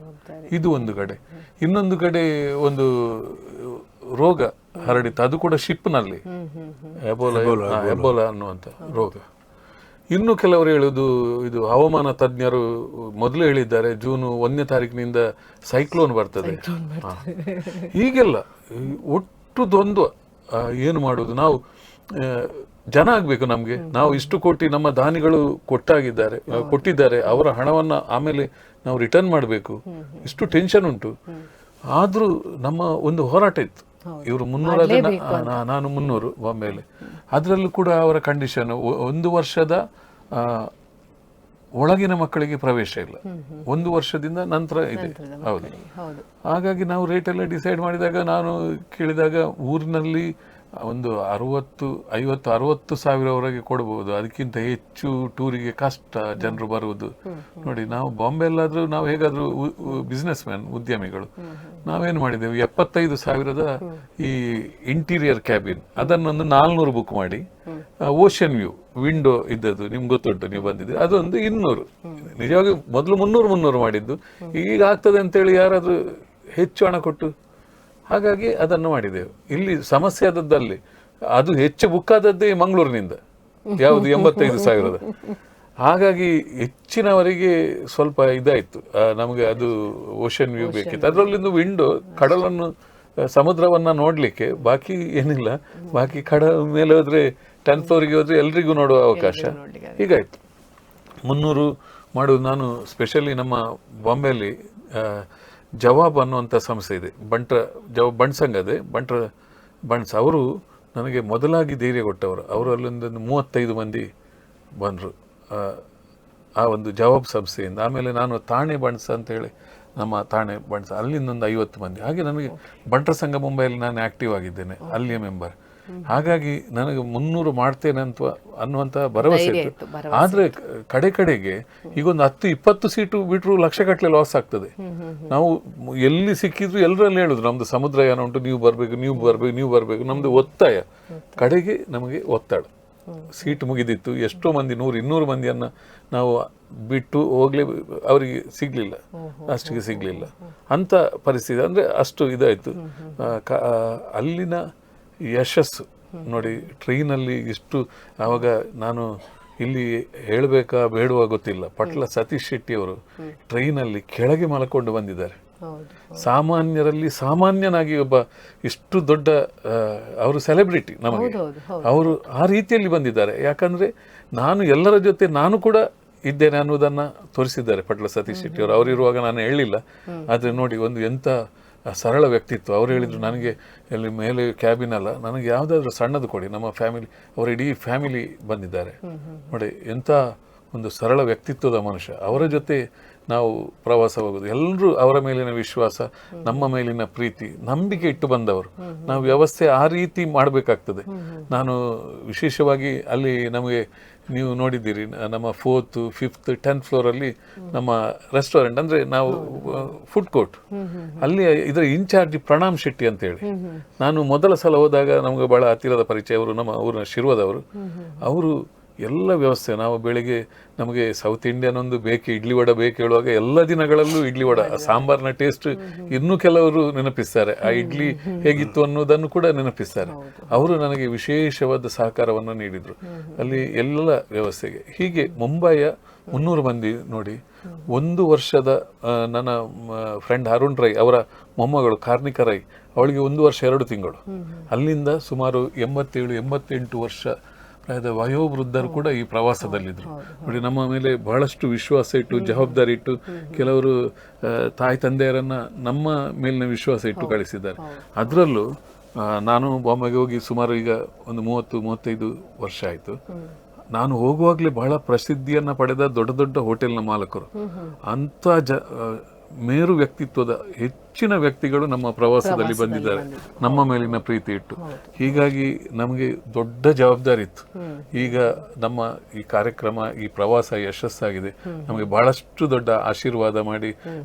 ಇದು ಒಂದು ಕಡೆ. ಇನ್ನೊಂದು ಕಡೆ ಒಂದು ರೋಗ ಹರಡಿತ್ತು, ಅದು ಕೂಡ ಶಿಪ್ನಲ್ಲಿ, ಎಬೋಲಾ ಅನ್ನುವಂಥ ರೋಗ. ಇನ್ನು ಕೆಲವರು ಹೇಳುದು, ಇದು ಹವಾಮಾನ ತಜ್ಞರು ಮೊದಲು ಹೇಳಿದ್ದಾರೆ ಜೂನ್ 1ನೇ ತಾರೀಕಿನಿಂದ ಸೈಕ್ಲೋನ್ ಬರ್ತದೆ. ಹೀಗೆಲ್ಲ ಒಟ್ಟು ದ್ವಂದ್ವ. ಏನು ಮಾಡುವುದು? ನಾವು ಜನ ಆಗ್ಬೇಕು ನಮ್ಗೆ. ನಾವು ಇಷ್ಟು ಕೋಟಿ ನಮ್ಮ ದಾನಿಗಳು ಕೊಟ್ಟಿದ್ದಾರೆ, ಅವರ ಹಣವನ್ನ ಆಮೇಲೆ ನಾವು ರಿಟರ್ನ್ ಮಾಡಬೇಕು. ಇಷ್ಟು ಟೆನ್ಷನ್ ಉಂಟು. ಆದ್ರೂ ನಮ್ಮ ಒಂದು ಹೋರಾಟ ಇತ್ತು. ಇವರು 300, ನಾನು 300 ಬಾಂಬೆಯಲ್ಲಿ. ಅದರಲ್ಲೂ ಕೂಡ ಅವರ ಕಂಡೀಷನ್ 1 ವರ್ಷದ ಒಳಗಿನ ಮಕ್ಕಳಿಗೆ ಪ್ರವೇಶ ಇಲ್ಲ, 1 ವರ್ಷದಿಂದ ನಂತರ ಇದೆ. ಹೌದು. ಹಾಗಾಗಿ ನಾವು ರೇಟ್ ಎಲ್ಲ ಡಿಸೈಡ್ ಮಾಡಿದಾಗ, ನಾನು ಕೇಳಿದಾಗ ಊರಿನಲ್ಲಿ ಒಂದು 60 ಸಾವಿರವರೆಗೆ ಕೊಡಬಹುದು, ಅದಕ್ಕಿಂತ ಹೆಚ್ಚು ಟೂರಿಗೆ ಕಷ್ಟ ಜನರು ಬರುವುದು. ನೋಡಿ, ನಾವು ಬಾಂಬೆಲ್ಲಾದ್ರೂ ನಾವು ಹೇಗಾದ್ರೂ ಬಿಸ್ನೆಸ್ ಮ್ಯಾನ್, ಉದ್ಯಮಿಗಳು, ನಾವೇನು ಮಾಡಿದ್ದೇವೆ, 75,000ದ ಈ ಇಂಟೀರಿಯರ್ ಕ್ಯಾಬಿನ್ ಅದನ್ನೊಂದು 400 ಬುಕ್ ಮಾಡಿ, ಓಷನ್ ವ್ಯೂ ವಿಂಡೋ ಇದ್ದದ್ದು ನಿಮ್ಗೆ ಗೊತ್ತುಂಟು, ನೀವು ಬಂದಿದ್ದೀರಿ, ಅದೊಂದು 200. ನಿಜವಾಗಿ ಮೊದಲು 300 ಮಾಡಿದ್ದು, ಈಗ ಆಗ್ತದೆ ಅಂತೇಳಿ ಯಾರಾದ್ರೂ ಹೆಚ್ಚು ಹಣ ಕೊಟ್ಟು, ಹಾಗಾಗಿ ಅದನ್ನು ಮಾಡಿದೆವು. ಇಲ್ಲಿ ಸಮಸ್ಯೆ ಆದದ್ದಲ್ಲಿ ಅದು ಹೆಚ್ಚು ಬುಕ್ ಆದದ್ದೇ ಮಂಗಳೂರಿನಿಂದ, ಯಾವುದು 85,000ದ. ಹಾಗಾಗಿ ಹೆಚ್ಚಿನವರಿಗೆ ಸ್ವಲ್ಪ ಇದಾಯ್ತು, ನಮಗೆ ಅದು ಓಷನ್ ವ್ಯೂ ಬೇಕಿತ್ತು. ಅದರಲ್ಲಿಂದು ವಿಂಡೋ ಕಡಲನ್ನು ಸಮುದ್ರವನ್ನು ನೋಡಲಿಕ್ಕೆ, ಬಾಕಿ ಏನಿಲ್ಲ. ಬಾಕಿ ಮೇಲೆ ಹೋದರೆ 10th ಫ್ಲೋರಿಗೆ ಹೋದರೆ ಎಲ್ರಿಗೂ ನೋಡುವ ಅವಕಾಶ. ಹೀಗಾಯಿತು 300 ಮಾಡೋದು. ನಾನು ಸ್ಪೆಷಲಿ ನಮ್ಮ ಬಾಂಬೆಯಲ್ಲಿ ಜವಾಬ್ ಅನ್ನುವಂಥ ಸಂಸ್ಥೆ ಇದೆ, ಬಣ್ಸಂಗ್ ಅದೇ ಬಣ್ಸ್. ಅವರು ನನಗೆ ಮೊದಲಾಗಿ ಧೈರ್ಯ ಕೊಟ್ಟವರು. ಅವರು ಅಲ್ಲೊಂದು 35 ಮಂದಿ ಬಂದರು ಆ ಒಂದು ಜವಾಬ್ ಸಂಸ್ಥೆಯಿಂದ. ಆಮೇಲೆ ನಾನು ತಾಣೆ ಬಣ್ಸ ಅಂತೇಳಿ, ನಮ್ಮ ತಾಣೆ ಬಣ್ಸ, ಅಲ್ಲಿಂದೊಂದು 50 ಮಂದಿ. ಹಾಗೆ ನನಗೆ ಬಂಟರ ಸಂಘ ಮುಂಬೈಯಲ್ಲಿ ನಾನು ಆ್ಯಕ್ಟಿವ್ ಆಗಿದ್ದೇನೆ, ಅಲ್ಲಿಯ ಮೆಂಬರ್. ಹಾಗಾಗಿ ನನಗೆ 300 ಮಾಡ್ತೇನೆ ಅನ್ನುವಂಥ ಭರವಸೆ ಇತ್ತು. ಆದರೆ ಕಡೆಗೆ ಈಗೊಂದು 10-20 ಸೀಟು ಬಿಟ್ಟರು ಲಕ್ಷಗಟ್ಟಲೆ ಲಾಸ್ ಆಗ್ತದೆ. ನಾವು ಎಲ್ಲಿ ಸಿಕ್ಕಿದ್ರು ಎಲ್ಲರಲ್ಲಿ ಹೇಳಿದ್ರು ನಮ್ದು ಸಮುದ್ರಯಾನ ಉಂಟು, ನೀವು ಬರಬೇಕು. ನಮ್ದು ಒತ್ತಾಯ, ಕಡೆಗೆ ನಮಗೆ ಒತ್ತಡ. ಸೀಟ್ ಮುಗಿದಿತ್ತು. ಎಷ್ಟೋ ಮಂದಿ 100-200 ಮಂದಿಯನ್ನು ನಾವು ಬಿಟ್ಟು ಹೋಗ್ಲೇ, ಅವರಿಗೆ ಸಿಗಲಿಲ್ಲ, ಅಷ್ಟಿಗೆ ಸಿಗಲಿಲ್ಲ ಅಂಥ ಪರಿಸ್ಥಿತಿ. ಅಂದರೆ ಅಷ್ಟು ಇದಾಯಿತು. ಅಲ್ಲಿನ ಯಶಸ್ಸು ನೋಡಿ, ಟ್ರೈನಲ್ಲಿ ಇಷ್ಟು. ಆವಾಗ ನಾನು ಇಲ್ಲಿ ಹೇಳಬೇಕಾ ಬೇಡುವ ಗೊತ್ತಿಲ್ಲ, ಪಟ್ಲ ಸತೀಶ್ ಶೆಟ್ಟಿ ಅವರು ಟ್ರೈನಲ್ಲಿ ಕೆಳಗೆ ಮಲ್ಕೊಂಡು ಬಂದಿದ್ದಾರೆ. ಸಾಮಾನ್ಯರಲ್ಲಿ ಸಾಮಾನ್ಯನಾಗಿ ಒಬ್ಬ ಇಷ್ಟು ದೊಡ್ಡ ಅವರು ಸೆಲೆಬ್ರಿಟಿ ನಮಗೆ, ಅವರು ಆ ರೀತಿಯಲ್ಲಿ ಬಂದಿದ್ದಾರೆ. ಯಾಕಂದರೆ ನಾನು ಎಲ್ಲರ ಜೊತೆ ನಾನು ಕೂಡ ಇದ್ದೇನೆ ಅನ್ನೋದನ್ನು ತೋರಿಸಿದ್ದಾರೆ ಪಟ್ಲ ಸತೀಶ್ ಶೆಟ್ಟಿ ಅವರು. ಅವರಿರುವಾಗ ನಾನು ಹೇಳಿಲ್ಲ, ಆದರೆ ನೋಡಿ ಒಂದು ಎಂಥ ಸರಳ ವ್ಯಕ್ತಿತ್ವ. ಅವ್ರು ಹೇಳಿದರು, ನನಗೆ ಎಲ್ಲಿ ಮೇಲೆ ಕ್ಯಾಬಿನ್ ಅಲ್ಲ, ನನಗೆ ಯಾವುದಾದ್ರೂ ಸಣ್ಣದು ಕೊಡಿ, ನಮ್ಮ ಫ್ಯಾಮಿಲಿ, ಅವರ ಇಡೀ ಫ್ಯಾಮಿಲಿ ಬಂದಿದ್ದಾರೆ ನೋಡಿ. ಎಂಥ ಒಂದು ಸರಳ ವ್ಯಕ್ತಿತ್ವದ ಮನುಷ್ಯ. ಅವರ ಜೊತೆ ನಾವು ಪ್ರವಾಸ ಹೋಗೋದು, ಎಲ್ಲರೂ ಅವರ ಮೇಲಿನ ವಿಶ್ವಾಸ, ನಮ್ಮ ಮೇಲಿನ ಪ್ರೀತಿ, ನಂಬಿಕೆ ಇಟ್ಟು ಬಂದವರು. ನಾವು ವ್ಯವಸ್ಥೆ ಆ ರೀತಿ ಮಾಡಬೇಕಾಗ್ತದೆ. ನಾನು ವಿಶೇಷವಾಗಿ ಅಲ್ಲಿ ನಮಗೆ, ನೀವು ನೋಡಿದ್ದೀರಿ, ನಮ್ಮ 4th, 5th, 10th ಫ್ಲೋರಲ್ಲಿ ನಮ್ಮ ರೆಸ್ಟೋರೆಂಟ್, ಅಂದರೆ ನಾವು ಫುಡ್ ಕೋರ್ಟ್, ಅಲ್ಲಿ ಇದರ ಇನ್ಚಾರ್ಜ್ ಪ್ರಣಾಮ್ ಶೆಟ್ಟಿ ಅಂತೇಳಿ. ನಾನು ಮೊದಲ ಸಲ ಹೋದಾಗ ನಮಗೆ ಭಾಳ ಹತ್ತಿರದ ಪರಿಚಯ. ಅವರು ನಮ್ಮ ಊರಿನ ಶಿರ್ವದವರು. ಅವರು ಎಲ್ಲ ವ್ಯವಸ್ಥೆ, ನಾವು ಬೆಳಿಗ್ಗೆ ನಮಗೆ ಸೌತ್ ಇಂಡಿಯನ್ ಒಂದು ಬೇಕು, ಇಡ್ಲಿ ವಡ ಬೇಕು ಹೇಳುವಾಗ ಎಲ್ಲ ದಿನಗಳಲ್ಲೂ ಇಡ್ಲಿ ವಡ, ಸಾಂಬಾರ್ನ ಟೇಸ್ಟ್ ಇನ್ನೂ ಕೆಲವರು ನೆನಪಿಸ್ತಾರೆ. ಆ ಇಡ್ಲಿ ಹೇಗಿತ್ತು ಅನ್ನೋದನ್ನು ಕೂಡ ನೆನಪಿಸ್ತಾರೆ. ಅವರು ನನಗೆ ವಿಶೇಷವಾದ ಸಹಕಾರವನ್ನು ನೀಡಿದರು ಅಲ್ಲಿ ಎಲ್ಲ ವ್ಯವಸ್ಥೆಗೆ. ಹೀಗೆ ಮುಂಬೈಯ 300 ಮಂದಿ ನೋಡಿ. 1 ವರ್ಷದ ನನ್ನ ಫ್ರೆಂಡ್ ಅರುಣ್ ರೈ, ಅವರ ಮೊಮ್ಮಗಳು ಕಾರ್ನಿಕ ರೈ, ಅವಳಿಗೆ 1 ವರ್ಷ 2 ತಿಂಗಳು. ಅಲ್ಲಿಂದ ಸುಮಾರು 87-88 ವರ್ಷ ಪ್ರಾಯದ ವಯೋವೃದ್ಧರು ಕೂಡ ಈ ಪ್ರವಾಸದಲ್ಲಿದ್ದರು ನೋಡಿ. ನಮ್ಮ ಮೇಲೆ ಬಹಳಷ್ಟು ವಿಶ್ವಾಸ ಇಟ್ಟು, ಜವಾಬ್ದಾರಿ ಇಟ್ಟು, ಕೆಲವರು ತಾಯಿ ತಂದೆಯರನ್ನು ನಮ್ಮ ಮೇಲಿನ ವಿಶ್ವಾಸ ಇಟ್ಟು ಕಳಿಸಿದ್ದಾರೆ. ಅದರಲ್ಲೂ ನಾನು ಬಾಂಬೆಗೆ ಹೋಗಿ ಸುಮಾರು ಈಗ ಒಂದು 30-35 ವರ್ಷ ಆಯಿತು. ನಾನು ಹೋಗುವಾಗಲೇ ಬಹಳ ಪ್ರಸಿದ್ಧಿಯನ್ನು ಪಡೆದ ದೊಡ್ಡ ದೊಡ್ಡ ಹೋಟೆಲ್ನ ಮಾಲಕರು, ಅಂಥ ಮೇರು ವ್ಯಕ್ತಿತ್ವದ ಹೆಚ್ಚಿನ ವ್ಯಕ್ತಿಗಳು ನಮ್ಮ ಪ್ರವಾಸದಲ್ಲಿ ಬಂದಿದ್ದಾರೆ, ನಮ್ಮ ಮೇಲಿನ ಪ್ರೀತಿ ಇಟ್ಟು. ಹೀಗಾಗಿ ನಮಗೆ ದೊಡ್ಡ ಜವಾಬ್ದಾರಿ ಇತ್ತು. ಈಗ ನಮ್ಮ ಈ ಕಾರ್ಯಕ್ರಮ, ಈ ಪ್ರವಾಸ ಯಶಸ್ಸಾಗಿದೆ. ನಮಗೆ ಬಹಳಷ್ಟು ದೊಡ್ಡ ಆಶೀರ್ವಾದ ಮಾಡಿ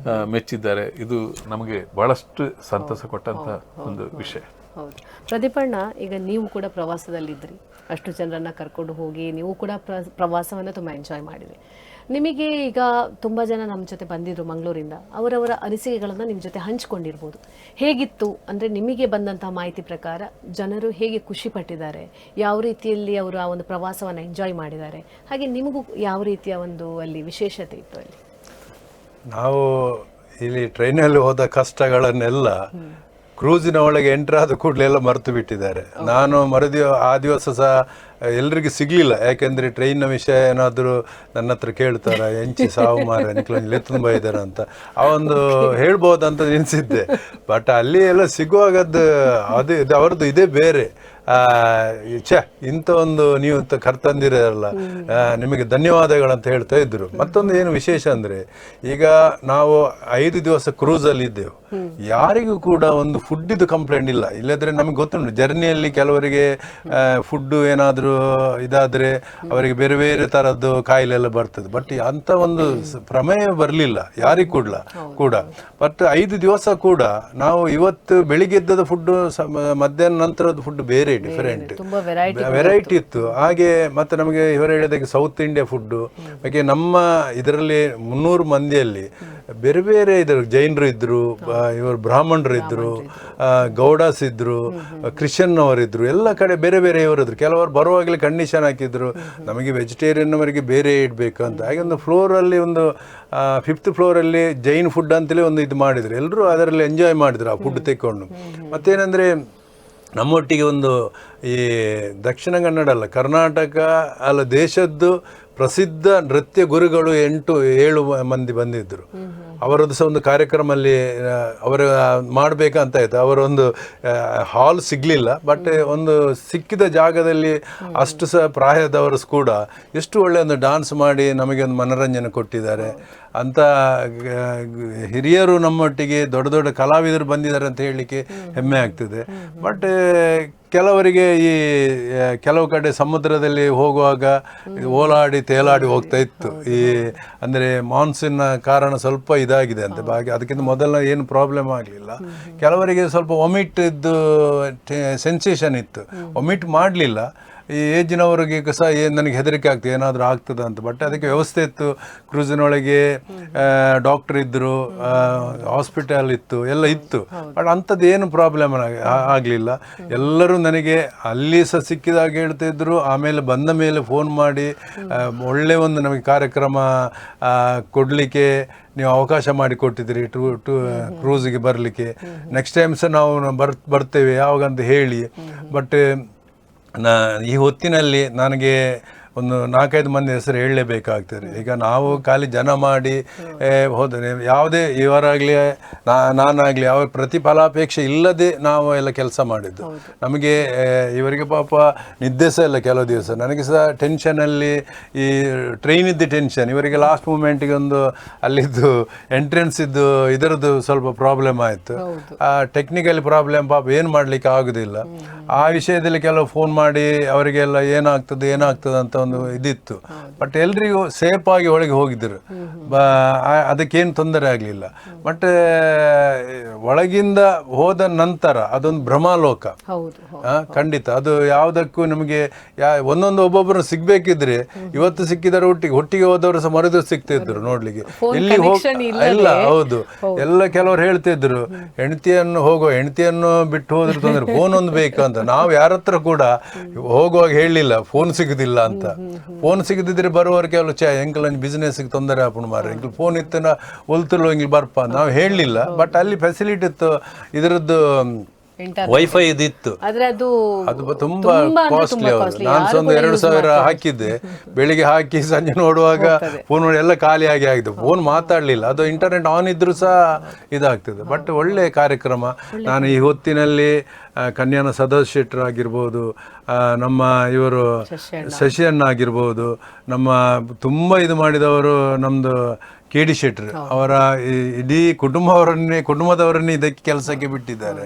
ಮೆಚ್ಚಿದ್ದಾರೆ. ಇದು ನಮಗೆ ಬಹಳಷ್ಟು ಸಂತಸ ಕೊಟ್ಟಂತ ಒಂದು ವಿಷಯ. ಹೌದು ಪ್ರದೀಪಣ್ಣ, ಈಗ ನೀವು ಕೂಡ ಪ್ರವಾಸದಲ್ಲಿದ್ರಿ, ಅಷ್ಟು ಜನರನ್ನ ಕರ್ಕೊಂಡು ಹೋಗಿ ನೀವು ಕೂಡ ಪ್ರವಾಸವನ್ನು ತುಂಬ ಎಂಜಾಯ್ ಮಾಡಿದ್ರಿ. ನಿಮಗೆ ಈಗ ತುಂಬ ಜನ ನಮ್ಮ ಜೊತೆ ಬಂದಿದ್ರು ಮಂಗಳೂರಿಂದ, ಅವರವರ ಅನಿಸಿಕೆಗಳನ್ನು ನಿಮ್ಮ ಜೊತೆ ಹಂಚ್ಕೊಂಡಿರ್ಬೋದು. ಹೇಗಿತ್ತು ಅಂದರೆ, ನಿಮಗೆ ಬಂದಂತಹ ಮಾಹಿತಿ ಪ್ರಕಾರ ಜನರು ಹೇಗೆ ಖುಷಿ ಪಟ್ಟಿದ್ದಾರೆ, ಯಾವ ರೀತಿಯಲ್ಲಿ ಅವರು ಆ ಒಂದು ಪ್ರವಾಸವನ್ನು ಎಂಜಾಯ್ ಮಾಡಿದ್ದಾರೆ, ಹಾಗೆ ನಿಮಗೂ ಯಾವ ರೀತಿಯ ಒಂದು ಅಲ್ಲಿ ವಿಶೇಷತೆ ಇತ್ತು ಅಲ್ಲಿ? ನಾವು ಇಲ್ಲಿ ಟ್ರೈನಲ್ಲಿ ಹೋದ ಕಷ್ಟಗಳನ್ನೆಲ್ಲ ಕ್ರೂಸಿನ ಒಳಗೆ ಎಂಟ್ರ್ ಆದ ಕೂಡಲೇ ಎಲ್ಲ ಮರೆತು ಬಿಟ್ಟಿದ್ದಾರೆ. ನಾನು ಆ ದಿವಸ ಸಹ ಎಲ್ರಿಗೂ ಸಿಗಲಿಲ್ಲ. ಯಾಕೆಂದರೆ ಟ್ರೈನ್ನ ವಿಷಯ ಏನಾದರೂ ನನ್ನ ಹತ್ರ ಕೇಳ್ತಾರೆ, ಎಂಚಿ ಸಾವು ಮಾರ ನಿಕ್ಲಲ್ಲಿ ತುಂಬ ಇದ್ದಾರೆ ಅಂತ ಆ ಒಂದು ಹೇಳ್ಬೋದಂತ ನೆನೆಸಿದ್ದೆ. ಬಟ್ ಅಲ್ಲಿ ಎಲ್ಲ ಸಿಗುವಾಗದ್ದು ಅದು ಅವ್ರದ್ದು ಇದೇ ಬೇರೆ. ಇಂಥ ಒಂದು ನೀವು ಕರ್ತಂದಿರಲ್ಲ, ನಿಮಗೆ ಧನ್ಯವಾದಗಳಂತ ಹೇಳ್ತಾ ಇದ್ರು. ಮತ್ತೊಂದು ಏನು ವಿಶೇಷ ಅಂದರೆ, ಈಗ ನಾವು 5 ದಿವಸ ಕ್ರೂಸಲ್ಲಿ ಇದ್ದೆವು, ಯಾರಿಗೂ ಕೂಡ ಒಂದು ಫುಡ್ಡಿದು ಕಂಪ್ಲೇಂಟ್ ಇಲ್ಲ. ಇಲ್ಲದ್ರೆ ನಮಗೆ ಗೊತ್ತುಂಟು, ಜರ್ನಿಯಲ್ಲಿ ಕೆಲವರಿಗೆ ಫುಡ್ಡು ಏನಾದರೂ ಇದಾದರೆ ಅವರಿಗೆ ಬೇರೆ ಬೇರೆ ಥರದ್ದು ಕಾಯಿಲೆ ಎಲ್ಲ ಬರ್ತದೆ. ಬಟ್ ಅಂಥ ಒಂದು ಪ್ರಮೇಯ ಬರಲಿಲ್ಲ ಯಾರಿಗೂ ಕೂಡ. ಬಟ್ 5 ದಿವಸ ಕೂಡ ನಾವು ಇವತ್ತು ಬೆಳಿಗ್ಗೆ ಎದ್ದದ ಫುಡ್ಡು, ಮಧ್ಯಾಹ್ನ ನಂತರದ ಫುಡ್ ಬೇರೆ ಡಿಫರೆಂಟ್ ತುಂಬಾ ವೆರೈಟಿ ಇತ್ತು. ಹಾಗೆ ಮತ್ತೆ ನಮಗೆ ಇವರು ಹೇಳಿದಾಗೆ ಸೌತ್ ಇಂಡಿಯಾ ಫುಡ್ಡು, ಹಾಗೆ ನಮ್ಮ ಇದರಲ್ಲಿ 300 ಮಂದಿಯಲ್ಲಿ ಬೇರೆ ಬೇರೆ ಇದ್ರು. ಜೈನರು ಇದ್ರು, ಇವರು ಬ್ರಾಹ್ಮಣರು ಇದ್ರು, ಗೌಡಾಸ್ ಇದ್ರು, ಕ್ರಿಶ್ಚಿಯನ್ ಅವರಿದ್ರು, ಎಲ್ಲ ಕಡೆ ಬೇರೆ ಬೇರೆ ಇವರಿದ್ರು. ಕೆಲವರು ಬರುವಾಗಲೇ ಕಂಡೀಷನ್ ಹಾಕಿದ್ರು ನಮಗೆ ವೆಜಿಟೇರಿಯನ್ ಅವರಿಗೆ ಬೇರೆ ಇಡಬೇಕು ಅಂತ. ಹಾಗೆ ಒಂದು ಫ್ಲೋರಲ್ಲಿ ಒಂದು 5th ಫ್ಲೋರಲ್ಲಿ ಜೈನ್ ಫುಡ್ ಅಂತಲೇ ಒಂದು ಇದು ಮಾಡಿದ್ರು. ಎಲ್ಲರೂ ಅದರಲ್ಲಿ ಎಂಜಾಯ್ ಮಾಡಿದ್ರು ಆ ಫುಡ್ ತೆಕ್ಕೊಂಡು. ಮತ್ತೇನೆಂದರೆ ನಮ್ಮೊಟ್ಟಿಗೆ ಒಂದು ಈ ದಕ್ಷಿಣ ಕನ್ನಡ ಅಲ್ಲ, ಕರ್ನಾಟಕ ಅಲ್ಲ, ದೇಶದ್ದು ಪ್ರಸಿದ್ಧ ನೃತ್ಯ ಗುರುಗಳು 7 ಮಂದಿ ಬಂದಿದ್ದರು. ಅವರದ್ದು ಸಹ ಒಂದು ಕಾರ್ಯಕ್ರಮದಲ್ಲಿ ಅವರ ಮಾಡಬೇಕಂತ ಆಯಿತು. ಅವರೊಂದು ಹಾಲ್ ಸಿಗಲಿಲ್ಲ, ಬಟ್ ಒಂದು ಸಿಕ್ಕಿದ ಜಾಗದಲ್ಲಿ ಅಷ್ಟು ಸಹ ಪ್ರಾಯದವರು ಕೂಡ ಎಷ್ಟು ಒಳ್ಳೆಯ ಒಂದು ಡಾನ್ಸ್ ಮಾಡಿ ನಮಗೆ ಒಂದು ಮನೋರಂಜನೆ ಕೊಟ್ಟಿದ್ದಾರೆ ಅಂತ. ಹಿರಿಯರು ನಮ್ಮೊಟ್ಟಿಗೆ ದೊಡ್ಡ ದೊಡ್ಡ ಕಲಾವಿದರು ಬಂದಿದ್ದಾರೆ ಅಂತ ಹೇಳಲಿಕ್ಕೆ ಹೆಮ್ಮೆ ಆಗ್ತದೆ. ಬಟ್ ಕೆಲವರಿಗೆ ಈ ಕೆಲವು ಕಡೆ ಸಮುದ್ರದಲ್ಲಿ ಹೋಗುವಾಗ ಓಲಾಡಿ ತೇಲಾಡಿ ಹೋಗ್ತಾ ಇತ್ತು. ಈ ಅಂದರೆ ಮಾನ್ಸೂನ್ ಕಾರಣ ಸ್ವಲ್ಪ ಇದಾಗಿದೆ ಅಂತ. ಅದಕ್ಕಿಂತ ಮೊದಲ ಏನು ಪ್ರಾಬ್ಲಮ್ ಆಗಲಿಲ್ಲ. ಕೆಲವರಿಗೆ ಸ್ವಲ್ಪ ವಾಮಿಟ್ ಇದ್ದು ಸೆನ್ಸೇಷನ್ ಇತ್ತು, ವಾಮಿಟ್ ಮಾಡಲಿಲ್ಲ. ಈ ಏಜಿನವರಿಗೆ ಸಹ ನನಗೆ ಹೆದರಿಕೆ ಆಗ್ತದೆ ಏನಾದರೂ ಆಗ್ತದೆ ಅಂತ. ಬಟ್ ಅದಕ್ಕೆ ವ್ಯವಸ್ಥೆ ಇತ್ತು, ಕ್ರೂಸಿನೊಳಗೆ ಡಾಕ್ಟರ್ ಇದ್ದರು, ಹಾಸ್ಪಿಟಲ್ ಇತ್ತು, ಎಲ್ಲ ಇತ್ತು. ಬಟ್ ಅಂಥದ್ದು ಏನು ಪ್ರಾಬ್ಲಮ್ ಆಗಲಿಲ್ಲ. ಎಲ್ಲರೂ ನನಗೆ ಅಲ್ಲಿ ಸಹ ಸಿಕ್ಕಿದಾಗ ಹೇಳ್ತಾ ಇದ್ರು. ಆಮೇಲೆ ಬಂದ ಮೇಲೆ ಫೋನ್ ಮಾಡಿ ಒಳ್ಳೆಯ ಒಂದು ನಮಗೆ ಕಾರ್ಯಕ್ರಮ ಕೊಡಲಿಕ್ಕೆ ನೀವು ಅವಕಾಶ ಮಾಡಿಕೊಟ್ಟಿದ್ದೀರಿ, ಕ್ರೂಸಿಗೆ ಬರಲಿಕ್ಕೆ. ನೆಕ್ಸ್ಟ್ ಟೈಮ್ ಸಹ ನಾವು ಬರ್ತೇವೆ ಯಾವಾಗಂತ ಹೇಳಿ. ಬಟ್ ಈ ಹೊತ್ತಿನಲ್ಲಿ ನನಗೆ ಒಂದು 4-5 ಮಂದಿ ಹೆಸರು ಹೇಳಲೇಬೇಕಾಗ್ತದೆ. ಈಗ ನಾವು ಖಾಲಿ ಜನ ಮಾಡಿ ಹೋದರೆ ಯಾವುದೇ ಇವರಾಗಲಿ ನಾನಾಗಲಿ ಯಾವ ಪ್ರತಿಫಲಾಪೇಕ್ಷೆ ಇಲ್ಲದೆ ನಾವು ಎಲ್ಲ ಕೆಲಸ ಮಾಡಿದ್ದು. ನಮಗೆ ಇವರಿಗೆ ಪಾಪ ನಿದ್ದೆ ಸಹ ಇಲ್ಲ ಕೆಲವು ದಿವಸ. ನನಗೆ ಸಹ ಟೆನ್ಷನಲ್ಲಿ, ಈ ಟ್ರೈನಿದ್ದು ಟೆನ್ಷನ್. ಇವರಿಗೆ ಲಾಸ್ಟ್ ಮೂಮೆಂಟಿಗೆ ಒಂದು ಅಲ್ಲಿದ್ದು ಎಂಟ್ರೆನ್ಸ್ ಇದ್ದು ಇದರದ್ದು ಸ್ವಲ್ಪ ಪ್ರಾಬ್ಲಮ್ ಆಯಿತು. ಟೆಕ್ನಿಕಲಿ ಪ್ರಾಬ್ಲಮ್, ಪಾಪ ಏನು ಮಾಡಲಿಕ್ಕೆ ಆಗೋದಿಲ್ಲ. ಆ ವಿಷಯದಲ್ಲಿ ಕೆಲವು ಫೋನ್ ಮಾಡಿ ಅವರಿಗೆಲ್ಲ ಏನಾಗ್ತದೆ ಅಂತ ಒಂದು ಇದಿತ್ತು. ಬಟ್ ಎಲ್ರಿಗೂ ಸೇಫ್ ಆಗಿ ಒಳಗೆ ಹೋಗಿದ್ರು, ಅದಕ್ಕೇನು ತೊಂದರೆ ಆಗಲಿಲ್ಲ. ಬಟ್ ಒಳಗಿಂದ ಹೋದ ನಂತರ ಅದೊಂದು ಭ್ರಮಾಲೋಕ ಖಂಡಿತ. ಅದು ಯಾವುದಕ್ಕೂ ನಮಗೆ ಒಂದೊಂದು ಒಬ್ಬೊಬ್ಬರು ಸಿಗ್ಬೇಕಿದ್ರೆ ಇವತ್ತು ಸಿಕ್ಕಿದರ ಒಟ್ಟಿಗೆ ಹೋದವರು ಸಹ ಮರುದಿವಸ ಸಿಗ್ತಿದ್ರು ನೋಡ್ಲಿಕ್ಕೆ. ಎಲ್ಲಿ ಇಲ್ಲ, ಹೌದು, ಎಲ್ಲ ಕೆಲವರು ಹೇಳ್ತಿದ್ರು ಹೆಂಡತಿಯನ್ನು ಬಿಟ್ಟು ಹೋದ್ರೆ ತೊಂದರೆ, ಫೋನ್ ಒಂದು ಬೇಕು ಅಂತ. ನಾವು ಯಾರ ಹತ್ರ ಕೂಡ ಹೋಗುವಾಗ ಹೇಳಲಿಲ್ಲ ಫೋನ್ ಸಿಗುದಿಲ್ಲ ಅಂತ. ಫೋನ್ ಸಿಗದಿದ್ರೆ ಬರುವವರು ಕೆಲವು ಎಂಕಲ್ ಬಿಸ್ನೆಸ್ಗೆ ತೊಂದರೆ ಹಾಕೊಂಡು ಮಾರ ಎಂಕಲ್ ಫೋನ್ ಇತ್ತು ಒಲ್ತಲು ಹಿಂಗೆ ಬರ್ಪ ನಾವು ಹೇಳಲಿಲ್ಲ. ಬಟ್ ಅಲ್ಲಿ ಫೆಸಿಲಿಟಿ ಇತ್ತು, ಇದರದ್ದು ವೈಫೈ ಇದಿತ್ತು. ಅದು ತುಂಬಾ ಕಾಸ್ಟ್ಲಿ. ನಾನು ಒಂದು 2,000 ಹಾಕಿದ್ದೆ. ಬೆಳಿಗ್ಗೆ ಹಾಕಿ ಸಂಜೆ ನೋಡುವಾಗ ಫೋನ್ ಎಲ್ಲ ಖಾಲಿಯಾಗಿ ಆಗಿದೆ. ಫೋನ್ ಮಾತಾಡಲಿಲ್ಲ. ಅದು ಇಂಟರ್ನೆಟ್ ಆನ್ ಇದ್ರೂ ಸಹ ಇದಾಗ್ತದೆ. ಬಟ್ ಒಳ್ಳೆ ಕಾರ್ಯಕ್ರಮ. ನಾನು ಈ ಹೊತ್ತಿನಲ್ಲಿ ಕನ್ಯಾನ ಸದಾಶ್ ಶೆಟ್ಟರ್ ಆಗಿರ್ಬೋದು, ನಮ್ಮ ಇವರು ಶಶಿಯಣ್ಣ ಆಗಿರ್ಬೋದು, ನಮ್ಮ ತುಂಬ ಇದು ಮಾಡಿದವರು ನಮ್ಮದು KD ಶೆಟ್ಟರ್ ಅವರ ಇಡೀ ಕುಟುಂಬದವರನ್ನೇ ಇದಕ್ಕೆ ಕೆಲಸಕ್ಕೆ ಬಿಟ್ಟಿದ್ದಾರೆ.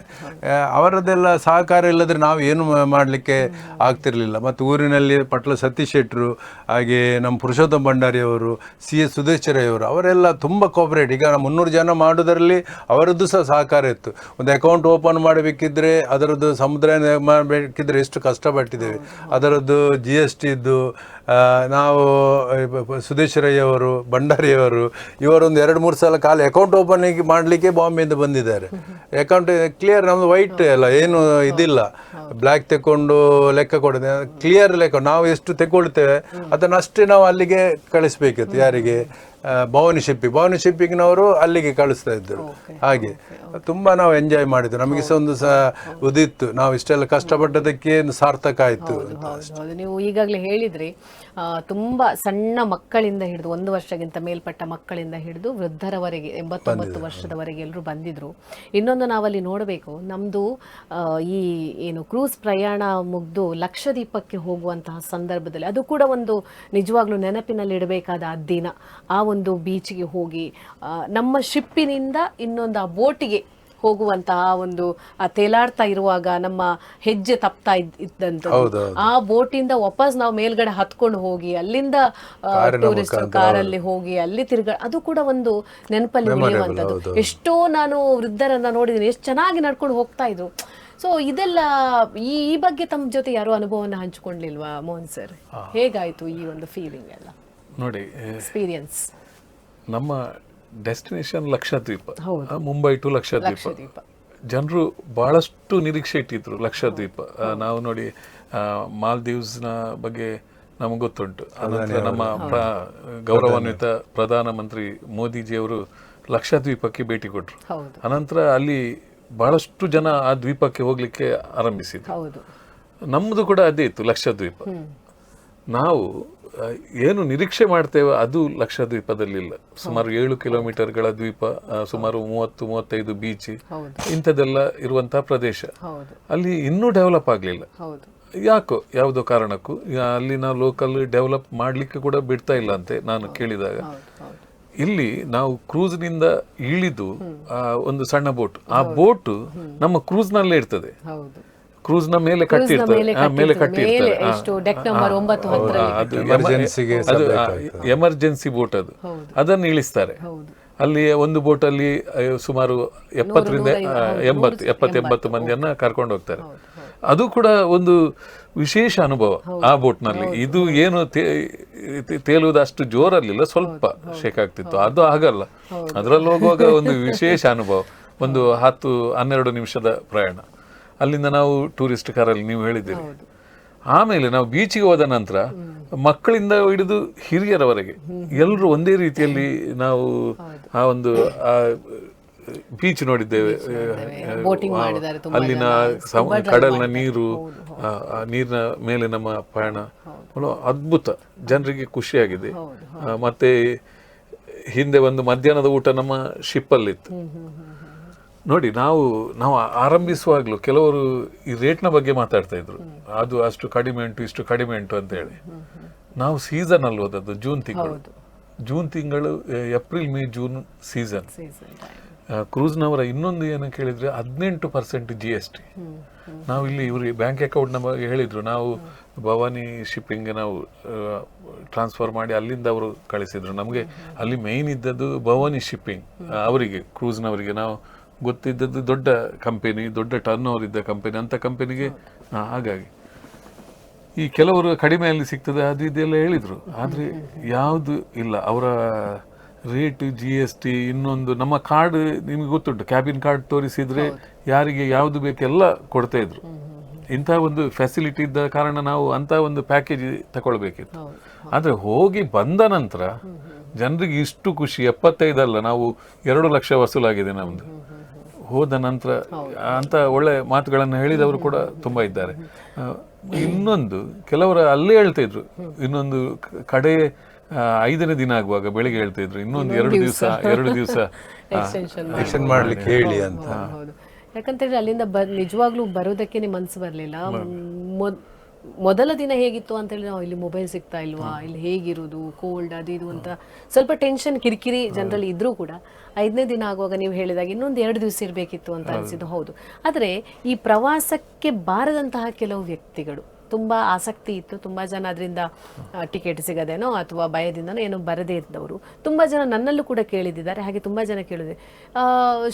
ಅವರದ್ದೆಲ್ಲ ಸಹಕಾರ ಇಲ್ಲದ್ರೆ ನಾವು ಏನು ಮಾಡಲಿಕ್ಕೆ ಆಗ್ತಿರ್ಲಿಲ್ಲ. ಮತ್ತು ಊರಿನಲ್ಲಿ ಪಟ್ಲ ಸತೀಶ್ ಶೆಟ್ಟರು, ಹಾಗೆ ನಮ್ಮ ಪುರುಷೋತ್ತಮ ಭಂಡಾರಿ ಅವರು, CS ಸುಧೇಶ್ವರಯ್ಯ ಅವರು, ಅವರೆಲ್ಲ ತುಂಬ ಕೋಆಪರೇಟ್. ಈಗ 300 ಜನ ಮಾಡೋದರಲ್ಲಿ ಅವರದ್ದು ಸಹ ಸಹಕಾರ ಇತ್ತು. ಒಂದು ಅಕೌಂಟ್ ಓಪನ್ ಮಾಡಬೇಕಿದ್ರೆ ಅದರದ್ದು ಸಮುದಾಯ ಮಾಡಬೇಕಿದ್ರೆ ಎಷ್ಟು ಕಷ್ಟಪಟ್ಟಿದ್ದೇವೆ. ಅದರದ್ದು GST ಇದ್ದು ನಾವು ಸುಧೇಶ್ವರಯ್ಯ ಅವರು, ಭಂಡಾರಿಯವರು, ಇವರೊಂದು 2-3 ಸಲ ಅಕೌಂಟ್ ಓಪನ್ ಮಾಡಲಿಕ್ಕೆ ಬಾಂಬೆಯಿಂದ ಬಂದಿದ್ದಾರೆ. ಅಕೌಂಟ್ ಕ್ಲಿಯರ್, ನಮ್ಮದು ವೈಟ್ ಅಲ್ಲ, ಏನು ಇದಿಲ್ಲ, ಬ್ಲ್ಯಾಕ್ ತೆಕ್ಕೊಂಡು ಲೆಕ್ಕ ಕೊಡೋದು, ಕ್ಲಿಯರ್ ಲೆಕ್ಕ. ನಾವು ಎಷ್ಟು ತೆಗೊಳ್ತೇವೆ ಅದನ್ನಷ್ಟೇ ನಾವು ಅಲ್ಲಿಗೆ ಕಳಿಸ್ಬೇಕಿತ್ತು. ಯಾರಿಗೆ? ಭವಾನಿ ಶಿಪ್ಪಿಂಗ್ನವರು ಅಲ್ಲಿಗೆ ಕಳಿಸ್ತಾ ಇದ್ದರು. ಹಾಗೆ ತುಂಬ ನಾವು ಎಂಜಾಯ್ ಮಾಡಿದ್ವಿ. ನಮಗೆ ಸಹ ಒಂದು ಉದಿತ್ತು, ನಾವು ಇಷ್ಟೆಲ್ಲ ಕಷ್ಟಪಟ್ಟದಕ್ಕೆ ಸಾರ್ಥಕ ಆಯಿತು. ನೀವು ಈಗಾಗಲೇ ಹೇಳಿದ್ರಿ, ತುಂಬ ಸಣ್ಣ ಮಕ್ಕಳಿಂದ ಹಿಡಿದು 1 ವರ್ಷಕ್ಕಿಂತ ಮೇಲ್ಪಟ್ಟ ಮಕ್ಕಳಿಂದ ಹಿಡಿದು ವೃದ್ಧರವರೆಗೆ 89 ವರ್ಷದವರೆಗೆ ಎಲ್ಲರೂ ಬಂದಿದ್ರು. ಇನ್ನೊಂದು ನಾವಲ್ಲಿ ನೋಡಬೇಕು, ನಮ್ಮದು ಈ ಏನು ಕ್ರೂಸ್ ಪ್ರಯಾಣ ಮುಗಿದು ಲಕ್ಷದ್ವೀಪಕ್ಕೆ ಹೋಗುವಂತಹ ಸಂದರ್ಭದಲ್ಲಿ ಅದು ಕೂಡ ಒಂದು ನಿಜವಾಗ್ಲೂ ನೆನಪಿನಲ್ಲಿಡಬೇಕಾದ ದಿನ. ಆ ಒಂದು ಬೀಚ್ಗೆ ಹೋಗಿ ನಮ್ಮ ಶಿಪ್ಪಿನಿಂದ ಇನ್ನೊಂದು ಆ ಬೋಟಿಗೆ ಹೋಗುವಂತಹ ಒಂದು ತೇಲಾಡ್ತಾ ಇರುವಾಗ ನಮ್ಮ ಹೆಜ್ಜೆ ತಪ್ತಾ ಇದ್ದಂಥದ್ದು, ಆ ಬೋಟಿಂದ ವಾಪಸ್ ನಾವು ಮೇಲ್ಗಡೆ ಹತ್ಕೊಂಡು ಹೋಗಿ ಅಲ್ಲಿಂದ ಟೂರಿಸ್ಟ್ ಕಾರಲ್ಲಿ ಹೋಗಿ ಅಲ್ಲಿ ಅದು ಕೂಡ ಒಂದು ನೆನಪಲ್ಲಿ ಉಳಿಯುವಂಥದ್ದು. ಎಷ್ಟೋ ನಾನು ವೃದ್ಧರನ್ನ ನೋಡಿದ್ದೀನಿ, ಎಷ್ಟು ಚೆನ್ನಾಗಿ ನಡ್ಕೊಂಡು ಹೋಗ್ತಾ ಇದ್ರು. ಸೊ ಇದೆಲ್ಲ ಈ ಬಗ್ಗೆ ತಮ್ಮ ಜೊತೆ ಯಾರು ಅನುಭವನ ಹಂಚಿಕೊಂಡ್ಲಿಲ್ವಾ ಮೋಹನ್ ಸರ್? ಹೇಗಾಯ್ತು ಈ ಒಂದು ಫೀಲಿಂಗ್ ಎಲ್ಲ, ನೋಡಿ ಎಕ್ಸ್ಪೀರಿಯನ್ಸ್? ನಮ್ಮ ಡೆಸ್ಟಿನೇಷನ್ ಲಕ್ಷದ್ವೀಪ, ಹೌದು. ಮುಂಬೈ ಟು ಲಕ್ಷದ್ವೀಪ. ಜನರು ಬಹಳಷ್ಟು ನಿರೀಕ್ಷೆ ಇಟ್ಟಿದ್ರು ಲಕ್ಷದ್ವೀಪ. ನಾವು ನೋಡಿ ಮಾಲ್ದೀವ್ಸ್ನ ಬಗ್ಗೆ ನಮಗೆ ಗೊತ್ತುಂಟು. ಅನಂತರ ನಮ್ಮ ಗೌರವಾನ್ವಿತ ಪ್ರಧಾನಮಂತ್ರಿ ಮೋದಿಜಿಯವರು ಲಕ್ಷದ್ವೀಪಕ್ಕೆ ಭೇಟಿ ಕೊಟ್ಟರು. ಅನಂತರ ಅಲ್ಲಿ ಬಹಳಷ್ಟು ಜನ ಆ ದ್ವೀಪಕ್ಕೆ ಹೋಗ್ಲಿಕ್ಕೆ ಆರಂಭಿಸಿದ್ರು. ನಮ್ಮದು ಕೂಡ ಅದೇ ಇತ್ತು, ಲಕ್ಷದ್ವೀಪ. ನಾವು ಏನು ನಿರೀಕ್ಷೆ ಮಾಡ್ತೇವೆ ಅದು ಲಕ್ಷದ್ವೀಪದಲ್ಲಿಲ್ಲ. ಸುಮಾರು 7 ಕಿಲೋಮೀಟರ್ಗಳ ದ್ವೀಪ, ಸುಮಾರು 30-35 ಬೀಚ್, ಇಂಥದ್ದೆಲ್ಲ ಇರುವಂತಹ ಪ್ರದೇಶ. ಅಲ್ಲಿ ಇನ್ನೂ ಡೆವಲಪ್ ಆಗಲಿಲ್ಲ. ಯಾಕೋ ಯಾವುದೋ ಕಾರಣಕ್ಕೂ ಅಲ್ಲಿನ ಲೋಕಲ್ ಡೆವಲಪ್ ಮಾಡ್ಲಿಕ್ಕೆ ಕೂಡ ಬಿಡ್ತಾ ಇಲ್ಲ ಅಂತೆ ನಾನು ಕೇಳಿದಾಗ. ಇಲ್ಲಿ ನಾವು ಕ್ರೂಸ್ನಿಂದ ಇಳಿದು ಒಂದು ಸಣ್ಣ ಬೋಟ್, ಆ ಬೋಟ್ ನಮ್ಮ ಕ್ರೂಸ್ನಲ್ಲೇ ಇರ್ತದೆ. ಕ್ರೂಸ್ ನ ಮೇಲೆ ಕಟ್ಟಿರ್ತಾರೆ, ಎಮರ್ಜೆನ್ಸಿ ಬೋಟ್ ಅದು, ಅದನ್ನು ಇಳಿಸ್ತಾರೆ. ಅಲ್ಲಿ ಒಂದು ಬೋಟ್ ಅಲ್ಲಿ ಸುಮಾರು 70-80 ಮಂದಿಯನ್ನ ಕರ್ಕೊಂಡು ಹೋಗ್ತಾರೆ. ಅದು ಕೂಡ ಒಂದು ವಿಶೇಷ ಅನುಭವ ಆ ಬೋಟ್ ನಲ್ಲಿ. ಇದು ಏನು ತೇಲುವುದು ಅಷ್ಟು ಜೋರಲ್ಲಿಲ್ಲ, ಸ್ವಲ್ಪ ಶೇಕ್ ಆಗ್ತಿತ್ತು. ಅದು ಆಗಲ್ಲ, ಅದರಲ್ಲಿ ಹೋಗುವಾಗ ಒಂದು ವಿಶೇಷ ಅನುಭವ. ಒಂದು 10-12 ನಿಮಿಷದ ಪ್ರಯಾಣ. ಅಲ್ಲಿಂದ ನಾವು ಟೂರಿಸ್ಟ್ ಕಾರಲ್ಲಿ, ನೀವು ಹೇಳಿದ್ದೀರಿ. ಆಮೇಲೆ ನಾವು ಬೀಚಿಗೆ ಹೋದ ನಂತರ ಮಕ್ಕಳಿಂದ ಹಿಡಿದು ಹಿರಿಯರವರೆಗೆ ಎಲ್ಲರೂ ಒಂದೇ ರೀತಿಯಲ್ಲಿ ನಾವು ಆ ಒಂದು ಬೀಚ್ ನೋಡಿದ್ದೇವೆ. ಅಲ್ಲಿನ ಕಡಲಿನ ನೀರು, ನೀರಿನ ಮೇಲೆ ನಮ್ಮ ಪಯಣ ಅದ್ಭುತ, ಜನರಿಗೆ ಖುಷಿಯಾಗಿದೆ. ಮತ್ತೆ ಹಿಂದೆ ಒಂದು ಮಧ್ಯಾಹ್ನದ ಊಟ ನಮ್ಮ ಶಿಪ್ಪಲ್ಲಿತ್ತು. ನೋಡಿ, ನಾವು ಆರಂಭಿಸುವಾಗಲೂ ಕೆಲವರು ಈ ರೇಟ್ನ ಬಗ್ಗೆ ಮಾತಾಡ್ತಾ ಇದ್ರು. ಅದು ಅಷ್ಟು ಕಡಿಮೆ ಉಂಟು, ಇಷ್ಟು ಕಡಿಮೆ ಉಂಟು ಅಂತ ಹೇಳಿ. ನಾವು ಸೀಸನ್ ಅಲ್ಲಿ ಹೋದದ್ದು ಜೂನ್ ತಿಂಗಳು, ಏಪ್ರಿಲ್ ಮೇ ಜೂನ್ ಸೀಸನ್. ಕ್ರೂಸ್ನವರ ಇನ್ನೊಂದು ಏನು ಕೇಳಿದ್ರೆ 18% GST. ನಾವು ಇಲ್ಲಿ ಇವ್ರಿಗೆ ಬ್ಯಾಂಕ್ ಅಕೌಂಟ್ ನಮಗೆ ಹೇಳಿದ್ರು, ನಾವು ಭವಾನಿ ಶಿಪ್ಪಿಂಗ್ ನಾವು ಟ್ರಾನ್ಸ್ಫರ್ ಮಾಡಿ ಅಲ್ಲಿಂದ ಅವರು ಕಳಿಸಿದ್ರು ನಮಗೆ. ಅಲ್ಲಿ ಮೇಯ್ನ್ ಇದ್ದದ್ದು ಭವಾನಿ ಶಿಪ್ಪಿಂಗ್ ಅವರಿಗೆ, ಕ್ರೂಸ್ನವರಿಗೆ. ನಾವು ಗೊತ್ತಿದ್ದದ್ದು ದೊಡ್ಡ ಕಂಪೆನಿ, ದೊಡ್ಡ ಟರ್ನ್ ಓವರ್ ಇದ್ದ ಕಂಪೆನಿ, ಅಂತ ಕಂಪೆನಿಗೆ. ಹಾಗಾಗಿ ಈ ಕೆಲವರು ಕಡಿಮೆಯಲ್ಲಿ ಸಿಗ್ತದೆ ಅದು ಇದೆಲ್ಲ ಹೇಳಿದ್ರು, ಆದರೆ ಯಾವುದು ಇಲ್ಲ. ಅವರ ರೇಟ್, GST, ಇನ್ನೊಂದು ನಮ್ಮ ಕಾರ್ಡ್ ನಿಮಗೆ ಗೊತ್ತುಂಟು, ಕ್ಯಾಬಿನ್ ಕಾರ್ಡ್ ತೋರಿಸಿದ್ರೆ ಯಾರಿಗೆ ಯಾವುದು ಬೇಕೆಲ್ಲ ಕೊಡ್ತಾ ಇದ್ರು. ಇಂಥ ಒಂದು ಫೆಸಿಲಿಟಿ ಇದ್ದ ಕಾರಣ ನಾವು ಅಂತ ಒಂದು ಪ್ಯಾಕೇಜ್ ತಗೊಳ್ಬೇಕಿತ್ತು. ಆದರೆ ಹೋಗಿ ಬಂದ ನಂತರ ಜನರಿಗೆ ಇಷ್ಟು ಖುಷಿ. 75 ಅಲ್ಲ, ನಾವು 2 ಲಕ್ಷ ವಸೂಲಾಗಿದೆ ನಮ್ದು. ಹೋದ ನಂತರ ಅಂತ ಒಳ್ಳೆ ಮಾತುಗಳನ್ನು ಹೇಳಿದವರು ಕೂಡ ತುಂಬಾ ಇದ್ದಾರೆ. ಇನ್ನೊಂದು ಕೆಲವರು ಅಲ್ಲೇ ಹೇಳ್ತಾ ಇದ್ರು, ಇನ್ನೊಂದು ಕಡೆ 5ನೇ ದಿನ ಆಗುವಾಗ ಬೆಳಿಗ್ಗೆ ಹೇಳ್ತಾ ಇದ್ರು, ಇನ್ನೊಂದು 2 ದಿವಸ ಎಕ್ಸ್ಟೆಂಡ್ ಮಾಡ್ಲಿಕ್ಕೆ ಹೇಳಿ ಅಂತ. ಯಾಕಂತೇಳಿ ಅಲ್ಲಿಂದ ನಿಜವಾಗ್ಲೂ ಬರೋದಕ್ಕೆ ಮನಸ್ಸು ಬರಲಿಲ್ಲ. ಮೊದಲ ದಿನ ಹೇಗಿತ್ತು ಅಂತ ಹೇಳಿ, ನಾವು ಇಲ್ಲಿ ಮೊಬೈಲ್ ಸಿಗ್ತಾ ಇಲ್ವಾ, ಇಲ್ಲಿ ಹೇಗಿರುವುದು, ಕೋಲ್ಡ್ ಅದು ಇದು ಅಂತ ಸ್ವಲ್ಪ ಟೆನ್ಷನ್, ಕಿರಿಕಿರಿ ಜನರಲ್ಲಿ ಇದ್ರೂ ಕೂಡ 5ನೇ ದಿನ ಆಗುವಾಗ ನೀವು ಹೇಳಿದಾಗ ಇನ್ನೊಂದು 2 ದಿವಸ ಇರಬೇಕಿತ್ತು ಅಂತ ಅನಿಸಿದ್ದು ಹೌದು. ಆದರೆ ಈ ಪ್ರವಾಸಕ್ಕೆ ಬಾರದಂತಹ ಕೆಲವು ವ್ಯಕ್ತಿಗಳು ತುಂಬಾ ಆಸಕ್ತಿ ಇತ್ತು, ತುಂಬಾ ಜನ ಅದರಿಂದ ಟಿಕೆಟ್ ಸಿಗದೇನೋ ಅಥವಾ ಭಯದಿಂದನೋ ಏನೋ ಬರದೇ ಇದ್ದವರು ತುಂಬಾ ಜನ ನನ್ನಲ್ಲೂ ಕೂಡ ಕೇಳಿದ್ದಾರೆ. ಹಾಗೆ ತುಂಬಾ ಜನ ಕೇಳಿದೆ,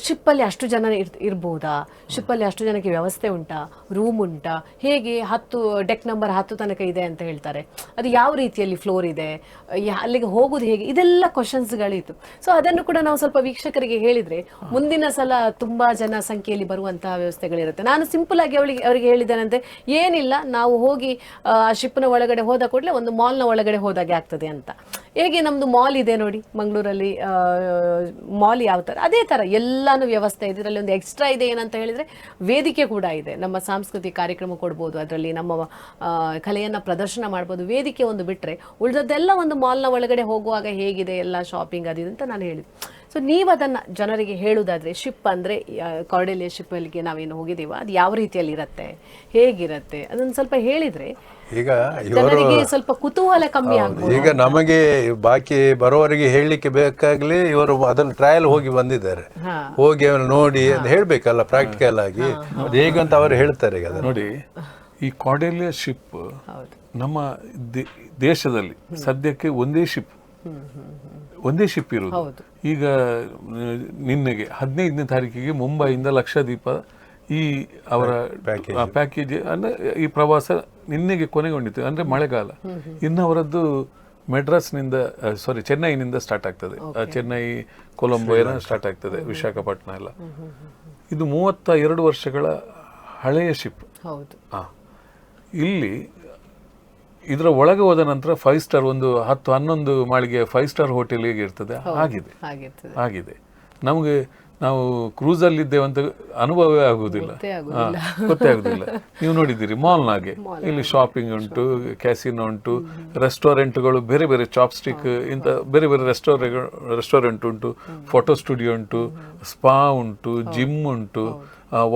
ಶಿಪ್ಪಲ್ಲಿ ಅಷ್ಟು ಜನ ಇರ್ಬೋದಾ, ಶಿಪ್ಪಲ್ಲಿ ಅಷ್ಟು ಜನಕ್ಕೆ ವ್ಯವಸ್ಥೆ ಉಂಟಾ, ರೂಮ್ ಉಂಟಾ, ಹೇಗೆ, ಡೆಕ್ ನಂಬರ್ 10 ತನಕ ಇದೆ ಅಂತ ಹೇಳ್ತಾರೆ, ಅದು ಯಾವ ರೀತಿಯಲ್ಲಿ ಫ್ಲೋರ್ ಇದೆ, ಅಲ್ಲಿಗೆ ಹೋಗುದು ಹೇಗೆ, ಇದೆಲ್ಲ ಕ್ವಶನ್ಸ್ಗಳಿತ್ತು. ಸೊ ಅದನ್ನು ಕೂಡ ನಾವು ಸ್ವಲ್ಪ ವೀಕ್ಷಕರಿಗೆ ಹೇಳಿದ್ರೆ ಮುಂದಿನ ಸಲ ತುಂಬಾ ಜನ ಸಂಖ್ಯೆಯಲ್ಲಿ ಬರುವಂತಹ ವ್ಯವಸ್ಥೆಗಳಿರುತ್ತೆ. ನಾನು ಸಿಂಪಲ್ ಆಗಿ ಅವರಿಗೆ ಹೇಳಿದ್ದೇನಂತೆ, ಏನಿಲ್ಲ, ನಾವು ಹೋಗಿ ಶಿಪ್ನ ಒಳಗಡೆ ಹೋದ ಕೂಡಲೇ ಒಂದು ಮಾಲ್ನ ಒಳಗಡೆ ಹೋದಾಗೆ ಆಗ್ತದೆ ಅಂತ. ಹೇಗೆ ನಮ್ದು ಮಾಲ್ ಇದೆ ನೋಡಿ ಮಂಗಳೂರಲ್ಲಿ, ಮಾಲ್ ಯಾವ ತರ, ಅದೇ ತರ ಎಲ್ಲಾನು ವ್ಯವಸ್ಥೆ ಇದೆ. ಇದರಲ್ಲಿ ಒಂದು ಎಕ್ಸ್ಟ್ರಾ ಇದೆ ಏನಂತ ಹೇಳಿದ್ರೆ ವೇದಿಕೆ ಕೂಡ ಇದೆ. ನಮ್ಮ ಸಾಂಸ್ಕೃತಿಕ ಕಾರ್ಯಕ್ರಮ ಕೊಡ್ಬೋದು, ಅದರಲ್ಲಿ ನಮ್ಮ ಕಲೆಯನ್ನ ಪ್ರದರ್ಶನ ಮಾಡ್ಬೋದು. ವೇದಿಕೆ ಒಂದು ಬಿಟ್ರೆ ಉಳಿದದ್ದೆಲ್ಲ ಒಂದು ಮಾಲ್ನ ಒಳಗಡೆ ಹೋಗುವಾಗ ಹೇಗಿದೆ ಎಲ್ಲ ಶಾಪಿಂಗ್ ಅದು ಅಂತ ನಾನು ಹೇಳಿದೆ. ಸೊ ನೀವು ಅದನ್ನ ಜನರಿಗೆ ಹೇಳುವುದಾದ್ರೆ, ಶಿಪ್ ಅಂದ್ರೆ ಕಾರ್ಡೆಲಿಯ ಶಿಪ್ ಅಲ್ಲಿಗೆ ನಾವೇನು ಹೋಗಿದ್ದೀವ ಅದು ಯಾವ ರೀತಿಯಲ್ಲಿ ಇರುತ್ತೆ, ಹೇಗಿರುತ್ತೆ, ಅದನ್ನ ಸ್ವಲ್ಪ ಹೇಳಿದ್ರೆ ಈಗ ಜನರಿಗೆ ಸ್ವಲ್ಪ ಕುತೂಹಲ ಕಮ್ಮಿ ಆಗ್ಬೋದು. ಈಗ ನಮಗೆ ಬಾಕಿ ಬರೋವರಿಗೆ ಹೇಳಲಿಕ್ಕೆ ಬೇಕಾಗ್ಲಿ, ಇವರು ಅದನ್ನು ಟ್ರಯಲ್ ಹೋಗಿ ಬಂದಿದ್ದಾರೆ, ಹೋಗಿ ಅವನು ನೋಡಿ ಅಂತ ಹೇಳ್ಬೇಕಲ್ಲ ಪ್ರಾಕ್ಟಿಕಲ್ ಆಗಿ. ಅದು ಹೇಗಂತ ಅವರು ಹೇಳ್ತಾರೆ. ಈಗ ನೋಡಿ, ಈ ಕಾರ್ಡೆಲಿಯ ಶಿಪ್ ನಮ್ಮ ದೇಶದಲ್ಲಿ ಸದ್ಯಕ್ಕೆ ಒಂದೇ ಶಿಪ್ ಇರುವುದು. ಈಗ ನಿನ್ನೆಗೆ 15ನೇ ತಾರೀಕಿಗೆ ಮುಂಬೈಯಿಂದ ಲಕ್ಷದ್ವೀಪ ಈ ಅವರ ಪ್ಯಾಕೇಜ್ ಅಂದ್ರೆ ಈ ಪ್ರವಾಸ ನಿನ್ನೆಗೆ ಕೊನೆಗೊಂಡಿತ್ತು, ಅಂದ್ರೆ ಮಳೆಗಾಲ. ಇನ್ನು ಅವರದ್ದು ಮೆಡ್ರಾಸ್ನಿಂದ ಚೆನ್ನೈನಿಂದ ಸ್ಟಾರ್ಟ್ ಆಗ್ತದೆ, ಚೆನ್ನೈ ಕೊಲಂಬೋ ಏನೋ ಸ್ಟಾರ್ಟ್ ಆಗ್ತದೆ, ವಿಶಾಖಪಟ್ಟಣ ಎಲ್ಲ. ಇದು 32 ವರ್ಷಗಳ ಹಳೆಯ ಶಿಪ್. ಇಲ್ಲಿ ಇದರ ಒಳಗೆ ಹೋದ ನಂತರ 5 ಸ್ಟಾರ್, ಒಂದು 10-11 ಮಾಳಿಗೆ 5 ಸ್ಟಾರ್ ಹೋಟೆಲ್ ಹೇಗೆ ಇರ್ತದೆ ಆಗಿದೆ. ನಮಗೆ ನಾವು ಕ್ರೂಸಲ್ಲಿ ಇದ್ದೇವೆ ಅಂತ ಅನುಭವವೇ ಆಗುವುದಿಲ್ಲ, ಗೊತ್ತೇ ಆಗುದಿಲ್ಲ. ನೀವು ನೋಡಿದ್ದೀರಿ ಮಾಲ್ನಾಗೆ ಇಲ್ಲಿ ಶಾಪಿಂಗ್ ಉಂಟು, ಕ್ಯಾಸಿನೋ ಉಂಟು, ರೆಸ್ಟೋರೆಂಟ್ಗಳು ಬೇರೆ ಬೇರೆ, ಚಾಪ್ಸ್ಟಿಕ್ ಇಂಥ ಬೇರೆ ಬೇರೆ ರೆಸ್ಟೋರೆಂಟ್ ಉಂಟು, ಫೋಟೋ ಸ್ಟುಡಿಯೋ ಉಂಟು, ಸ್ಪಾ ಉಂಟು, ಜಿಮ್ ಉಂಟು,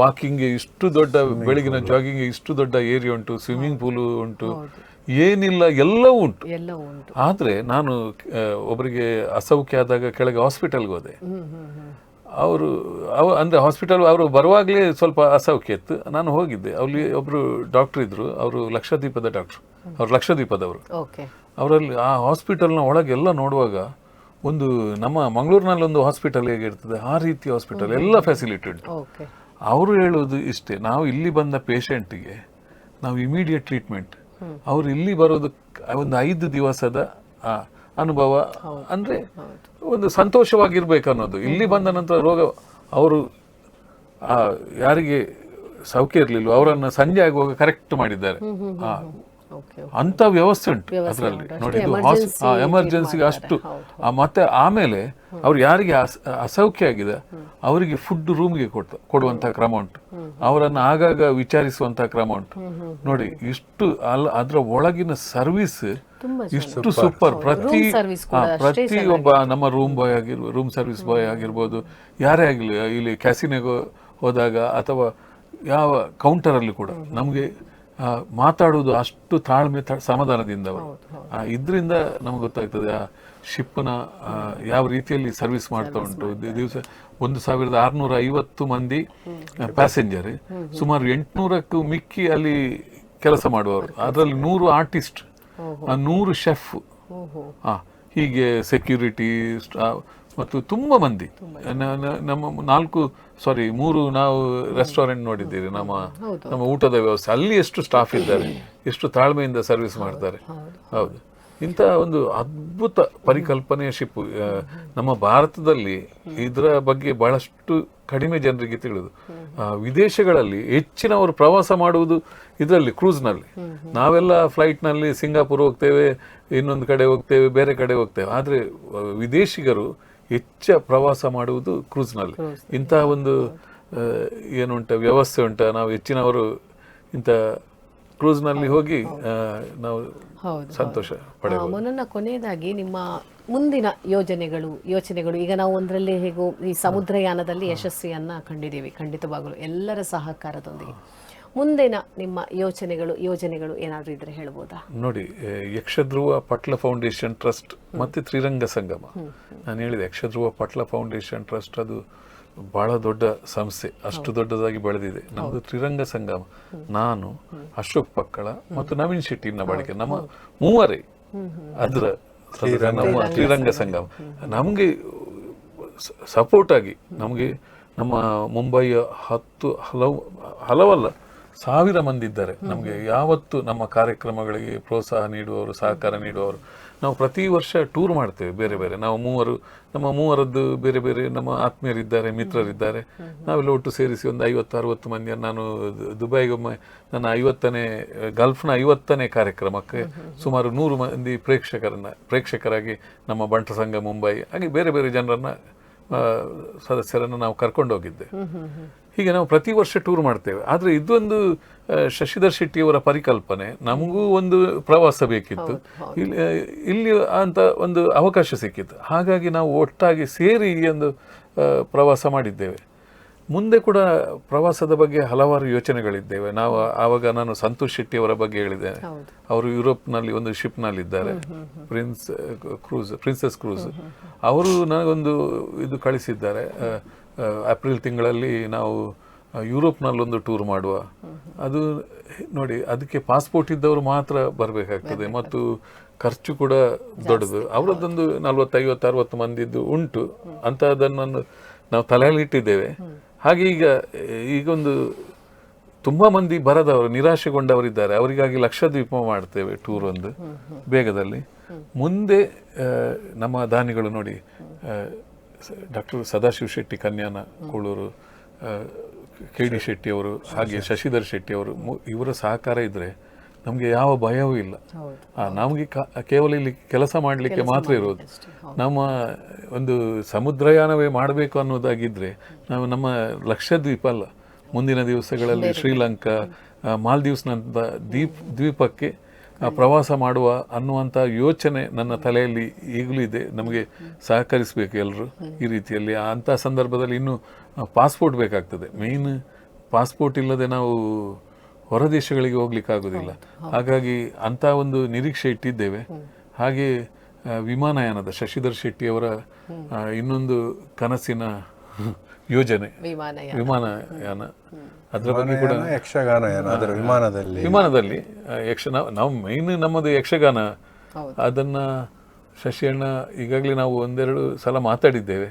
ವಾಕಿಂಗ್ಗೆ ಇಷ್ಟು ದೊಡ್ಡ, ಬೆಳಗಿನ ಜಾಗಿಂಗ್ಗೆ ಇಷ್ಟು ದೊಡ್ಡ ಏರಿಯಾ ಉಂಟು, ಸ್ವಿಮ್ಮಿಂಗ್ ಪೂಲ್ ಉಂಟು, ಏನಿಲ್ಲ ಎಲ್ಲವೂ ಉಂಟು. ಆದರೆ ನಾನು ಒಬ್ಬರಿಗೆ ಅಸೌಖ್ಯ ಆದಾಗ ಕೆಳಗೆ ಹಾಸ್ಪಿಟಲ್ಗೆ ಹೋದೆ. ಅಂದರೆ ಹಾಸ್ಪಿಟಲ್ ಅವರು ಬರುವಾಗಲೇ ಸ್ವಲ್ಪ ಅಸೌಖ್ಯ ಇತ್ತು. ನಾನು ಹೋಗಿದ್ದೆ, ಅಲ್ಲಿ ಒಬ್ಬರು ಡಾಕ್ಟರ್ ಇದ್ರು, ಅವರು ಲಕ್ಷದ್ವೀಪದ ಡಾಕ್ಟ್ರು, ಅವರು ಲಕ್ಷದ್ವೀಪದವರು. ಅವರಲ್ಲಿ ಆ ಹಾಸ್ಪಿಟಲ್ನ ಒಳಗೆಲ್ಲ ನೋಡುವಾಗ ಒಂದು ನಮ್ಮ ಮಂಗಳೂರಿನಲ್ಲಿ ಒಂದು ಹಾಸ್ಪಿಟಲ್ ಹೇಗಿರ್ತದೆ ಆ ರೀತಿ ಹಾಸ್ಪಿಟಲ್, ಎಲ್ಲ ಫೆಸಿಲಿಟಿ ಉಂಟು. ಅವರು ಹೇಳೋದು ಇಷ್ಟೇ, ನಾವು ಇಲ್ಲಿ ಬಂದ ಪೇಷಂಟಿಗೆ ನಾವು ಇಮಿಡಿಯೇಟ್ ಟ್ರೀಟ್ಮೆಂಟ್, ಅವರು ಇಲ್ಲಿ ಬರೋದು ಒಂದು 5 ದಿವಸದ ಅನುಭವ, ಅಂದ್ರೆ ಒಂದು ಸಂತೋಷವಾಗಿರ್ಬೇಕು ಅನ್ನೋದು. ಇಲ್ಲಿ ಬಂದ ನಂತರ ರೋಗ, ಅವರು ಯಾರಿಗೆ ಸೌಖ್ಯ ಇರಲಿಲ್ಲ ಅವರನ್ನು ಸಂಜೆ ಆಗುವಾಗ ಕರೆಕ್ಟ್ ಮಾಡಿದ್ದಾರೆ. ಅಂತ ವ್ಯವಸ್ಥೆ ಉಂಟು ಅದರಲ್ಲಿ ನೋಡಿ. ಎಮರ್ಜೆನ್ಸಿಗೆ ಅಷ್ಟು. ಮತ್ತೆ ಆಮೇಲೆ ಅವ್ರು ಯಾರಿಗೆ ಅಸೌಖ್ಯ ಆಗಿದೆ ಅವರಿಗೆ ಫುಡ್ ರೂಮ್ಗೆ ಕೊಡುವಂತಹ ಕ್ರಮ ಉಂಟು, ಅವರನ್ನು ಆಗಾಗ ವಿಚಾರಿಸುವಂತಹ ಕ್ರಮ ಉಂಟು ನೋಡಿ. ಇಷ್ಟು ಅದರ ಒಳಗಿನ ಸರ್ವಿಸ್ ಇಷ್ಟು ಸೂಪರ್. ಪ್ರತಿ ಒಬ್ಬ ನಮ್ಮ ರೂಮ್ ಸರ್ವಿಸ್ ಬಾಯ್ ಆಗಿರ್ಬೋದು, ಯಾರೇ ಆಗಲಿ, ಇಲ್ಲಿ ಕ್ಯಾಸಿನೋಗೆ ಹೋದಾಗ ಅಥವಾ ಯಾವ ಕೌಂಟರಲ್ಲಿ ಕೂಡ ನಮಗೆ ಮಾತಾಡುವುದು ಅಷ್ಟು ತಾಳ್ಮೆ ಸಮಾಧಾನದಿಂದ ಅವರು. ಇದರಿಂದ ನಮ್ಗೆ ಗೊತ್ತಾಗ್ತದೆ ಆ ಶಿಪ್ನ ಯಾವ ರೀತಿಯಲ್ಲಿ ಸರ್ವಿಸ್ ಮಾಡ್ತಾ ಉಂಟು. ದಿವಸ 1650 ಮಂದಿ ಪ್ಯಾಸೆಂಜರ್, ಸುಮಾರು 800ಕ್ಕೂ ಮಿಕ್ಕಿ ಅಲ್ಲಿ ಕೆಲಸ ಮಾಡುವವರು, ಅದರಲ್ಲಿ 100 ಆರ್ಟಿಸ್ಟ್, 100 ಶೆಫ್, ಹೀಗೆ ಸೆಕ್ಯೂರಿಟಿ ಮತ್ತು ತುಂಬಾ ಮಂದಿ. ನಮ್ಮ 3 ನಾವು ರೆಸ್ಟೋರೆಂಟ್ ನೋಡಿದ್ದೀರಿ, ನಮ್ಮ ಊಟದ ವ್ಯವಸ್ಥೆ, ಅಲ್ಲಿ ಎಷ್ಟು ಸ್ಟಾಫ್ ಇದ್ದಾರೆ, ಎಷ್ಟು ತಾಳ್ಮೆಯಿಂದ ಸರ್ವಿಸ್ ಮಾಡ್ತಾರೆ. ಹೌದು, ಇಂಥ ಒಂದು ಅದ್ಭುತ ಪರಿಕಲ್ಪನೆಯ ಶಿಪ್ ನಮ್ಮ ಭಾರತದಲ್ಲಿ ಇದರ ಬಗ್ಗೆ ಬಹಳಷ್ಟು ಕಡಿಮೆ ಜನರಿಗೆ ತಿಳಿದು. ವಿದೇಶಗಳಲ್ಲಿ ಹೆಚ್ಚಿನವರು ಪ್ರವಾಸ ಮಾಡುವುದು ಇದರಲ್ಲಿ, ಕ್ರೂಸ್ನಲ್ಲಿ. ನಾವೆಲ್ಲ ಫ್ಲೈಟ್ನಲ್ಲಿ ಸಿಂಗಾಪುರ್ ಹೋಗ್ತೇವೆ, ಇನ್ನೊಂದು ಕಡೆ ಹೋಗ್ತೇವೆ, ಬೇರೆ ಕಡೆ ಹೋಗ್ತೇವೆ. ಆದರೆ ವಿದೇಶಿಗರು ಹೆಚ್ಚ ಪ್ರವಾಸ ಮಾಡುವುದು ಕ್ರೂಸ್ನಲ್ಲಿ. ಇಂಥ ಒಂದು ಏನುಂಟ ವ್ಯವಸ್ಥೆ ಉಂಟ, ನಾವು ಹೆಚ್ಚಿನವರು ಇಂಥ ಕ್ರೂಸ್ನಲ್ಲಿ ಹೋಗಿ ನಾವು ಸಂತೋಷ ಪಡೆಯಬಹುದು. ಮೊನ್ನ ಕೊನೆಯದಾಗಿ ನಿಮ್ಮ ಮುಂದಿನ ಯೋಚನೆಗಳು ಈಗ ನಾವು ಒಂದರಲ್ಲಿ ಹೇಗೋ ಈ ಸಮುದ್ರಯಾನದಲ್ಲಿ ಯಶಸ್ವಿಯನ್ನ ಕಂಡಿದ್ದೀವಿ, ಖಂಡಿತವಾಗಲು ಎಲ್ಲರ ಸಹಕಾರದೊಂದಿಗೆ. ಮುಂದಿನ ನಿಮ್ಮ ಯೋಜನೆಗಳು ಏನಾದರೂ ಇದ್ರೆ ಹೇಳ್ಬೋದಾ? ನೋಡಿ, ಯಕ್ಷಧ್ರುವ ಪಟ್ಲ ಫೌಂಡೇಶನ್ ಟ್ರಸ್ಟ್ ಮತ್ತೆ ತ್ರಿರಂಗ ಸಂಗಮ. ನಾನು ಹೇಳಿದೆ, ಯಕ್ಷಧ್ರುವ ಪಟ್ಲ ಫೌಂಡೇಶನ್ ಟ್ರಸ್ಟ್ ಅದು ಬಹಳ ದೊಡ್ಡ ಸಂಸ್ಥೆ, ಅಷ್ಟು ದೊಡ್ಡದಾಗಿ ಬೆಳೆದಿದೆ. ನಮ್ಮದು ತ್ರಿರಂಗ ಸಂಗಮ, ನಾನು, ಅಶೋಕ್ ಪಕ್ಕಳ ಮತ್ತು ನವೀನ್ ಶೆಟ್ಟಿ ಬಾಳಿಕೆ, ನಮ್ಮ ಮೂವರೇ ಅದರ ನಮ್ಮ ತ್ರಿರಂಗ ಸಂಗಮ. ನಮಗೆ ಸಪೋರ್ಟ್ ಆಗಿ ನಮಗೆ ನಮ್ಮ ಮುಂಬೈಯ ಹಲವಲ್ಲ 1000 ಮಂದಿ ಇದ್ದಾರೆ ನಮಗೆ ಯಾವತ್ತು ನಮ್ಮ ಕಾರ್ಯಕ್ರಮಗಳಿಗೆ ಪ್ರೋತ್ಸಾಹ ನೀಡುವವರು, ಸಹಕಾರ ನೀಡುವವರು. ನಾವು ಪ್ರತಿ ವರ್ಷ ಟೂರ್ ಮಾಡ್ತೇವೆ ಬೇರೆ ಬೇರೆ. ನಾವು ನಮ್ಮ ಮೂವರದ್ದು ಬೇರೆ ಬೇರೆ ನಮ್ಮ ಆತ್ಮೀಯರಿದ್ದಾರೆ, ಮಿತ್ರರಿದ್ದಾರೆ. ನಾವೆಲ್ಲ ಒಟ್ಟು ಸೇರಿಸಿ ಒಂದು 50-60 ಮಂದಿಯನ್ನು, ನಾನು ದುಬೈಗೊಮ್ಮೆ ನನ್ನ 50ನೇ ಗಲ್ಫ್ನ 50ನೇ ಕಾರ್ಯಕ್ರಮಕ್ಕೆ ಸುಮಾರು 100 ಮಂದಿ ಪ್ರೇಕ್ಷಕರಾಗಿ ನಮ್ಮ ಬಂಟ ಸಂಘ ಮುಂಬೈ, ಹಾಗೆ ಬೇರೆ ಬೇರೆ ಜನರನ್ನ ಸದಸ್ಯರನ್ನು ನಾವು ಕರ್ಕೊಂಡು ಹೋಗಿದ್ದೆ. ಹೀಗೆ ನಾವು ಪ್ರತಿ ವರ್ಷ ಟೂರ್ ಮಾಡ್ತೇವೆ. ಆದರೆ ಇದೊಂದು ಶಶಿಧರ್ ಶೆಟ್ಟಿಯವರ ಪರಿಕಲ್ಪನೆ, ನಮಗೂ ಒಂದು ಪ್ರವಾಸ ಬೇಕಿತ್ತು, ಇಲ್ಲಿ ಅಂತ ಒಂದು ಅವಕಾಶ ಸಿಕ್ಕಿತ್ತು. ಹಾಗಾಗಿ ನಾವು ಒಟ್ಟಾಗಿ ಸೇರಿ ಈ ಒಂದು ಪ್ರವಾಸ ಮಾಡಿದ್ದೇವೆ. ಮುಂದೆ ಕೂಡ ಪ್ರವಾಸದ ಬಗ್ಗೆ ಹಲವಾರು ಯೋಚನೆಗಳಿದ್ದೇವೆ. ಆವಾಗ ನಾನು ಸಂತೋಷ್ ಶೆಟ್ಟಿಯವರ ಬಗ್ಗೆ ಹೇಳಿದ್ದೇನೆ. ಅವರು ಯುರೋಪ್ನಲ್ಲಿ ಒಂದು ಶಿಪ್ನಲ್ಲಿದ್ದಾರೆ, ಪ್ರಿನ್ಸೆಸ್ ಕ್ರೂಸ್. ಅವರು ನನಗೊಂದು ಇದು ಕಳಿಸಿದ್ದಾರೆ, ಏಪ್ರಿಲ್ ತಿಂಗಳಲ್ಲಿ ನಾವು ಯುರೋಪ್ನಲ್ಲೊಂದು ಟೂರ್ ಮಾಡುವ. ಅದು ನೋಡಿ, ಅದಕ್ಕೆ ಪಾಸ್ಪೋರ್ಟ್ ಇದ್ದವರು ಮಾತ್ರ ಬರಬೇಕಾಗ್ತದೆ ಮತ್ತು ಖರ್ಚು ಕೂಡ ದೊಡ್ಡದು. ಅವರದ್ದೊಂದು 40, 50, 60 ಮಂದಿದ್ದು ಉಂಟು. ಅಂಥದ್ದನ್ನು ನಾವು ತಲೆಯಲ್ಲಿಟ್ಟಿದ್ದೇವೆ. ಹಾಗೆ ಈಗೊಂದು ತುಂಬಾ ಮಂದಿ ಬರದವರು ನಿರಾಶೆಗೊಂಡವರಿದ್ದಾರೆ, ಅವರಿಗಾಗಿ ಲಕ್ಷದ್ವೀಪ ಮಾಡ್ತೇವೆ ಟೂರ್ ಒಂದು ಬೇಗದಲ್ಲಿ. ಮುಂದೆ ನಮ್ಮ ದಾನಿಗಳು ನೋಡಿ, ಡಾಕ್ಟರ್ ಸದಾಶಿವ ಶೆಟ್ಟಿ ಕನ್ಯಾನ ಕೂಳೂರು, KD ಶೆಟ್ಟಿ ಅವರು, ಹಾಗೆ ಶಶಿಧರ್ ಶೆಟ್ಟಿ ಅವರು, ಇವರ ಸಹಕಾರ ಇದ್ರೆ ನಮಗೆ ಯಾವ ಭಯವೂ ಇಲ್ಲ. ನಮಗೆ ಕೇವಲ ಇಲ್ಲಿ ಕೆಲಸ ಮಾಡಲಿಕ್ಕೆ ಮಾತ್ರ ಇರೋದು. ನಮ್ಮ ಒಂದು ಸಮುದ್ರಯಾನವೇ ಮಾಡಬೇಕು ಅನ್ನೋದಾಗಿದ್ರೆ ನಾವು ನಮ್ಮ ಲಕ್ಷದ್ವೀಪ ಅಲ್ಲ, ಮುಂದಿನ ದಿವಸಗಳಲ್ಲಿ ಶ್ರೀಲಂಕಾ, ಮಾಲ್ದೀವ್ಸ್ನಂತ ದ್ವೀಪಕ್ಕೆ ಪ್ರವಾಸ ಮಾಡುವ ಅನ್ನುವಂಥ ಯೋಚನೆ ನನ್ನ ತಲೆಯಲ್ಲಿ ಈಗಲೂ ಇದೆ. ನಮಗೆ ಸಹಕರಿಸಬೇಕು ಎಲ್ಲರೂ ಈ ರೀತಿಯಲ್ಲಿ. ಅಂಥ ಸಂದರ್ಭದಲ್ಲಿ ಇನ್ನು ಪಾಸ್ಪೋರ್ಟ್ ಬೇಕಾಗ್ತದೆ. ಮೇಯ್ನ್ ಪಾಸ್ಪೋರ್ಟ್ ಇಲ್ಲದೆ ನಾವು ಹೊರ ದೇಶಗಳಿಗೆ ಹೋಗ್ಲಿಕ್ಕಾಗೋದಿಲ್ಲ. ಹಾಗಾಗಿ ಅಂಥ ಒಂದು ನಿರೀಕ್ಷೆ ಇಟ್ಟಿದ್ದೇವೆ. ಹಾಗೆ ವಿಮಾನಯಾನದ ಶಶಿಧರ್ ಶೆಟ್ಟಿಯವರ ಇನ್ನೊಂದು ಕನಸಿನ ಯೋಜನೆ ವಿಮಾನಯಾನ, ಅದರ ಬಗ್ಗೆ ಕೂಡ ಯಕ್ಷಗಾನಯಾನ, ಅದರ ವಿಮಾನದಲ್ಲಿ ನಾವು ಮೇಯ್ನ್ ನಮ್ಮದು ಯಕ್ಷಗಾನ. ಅದನ್ನ ಶಶಿಯಣ್ಣ ಈಗಾಗಲೇ ನಾವು ಒಂದೆರಡು ಸಲ ಮಾತಾಡಿದ್ದೇವೆ.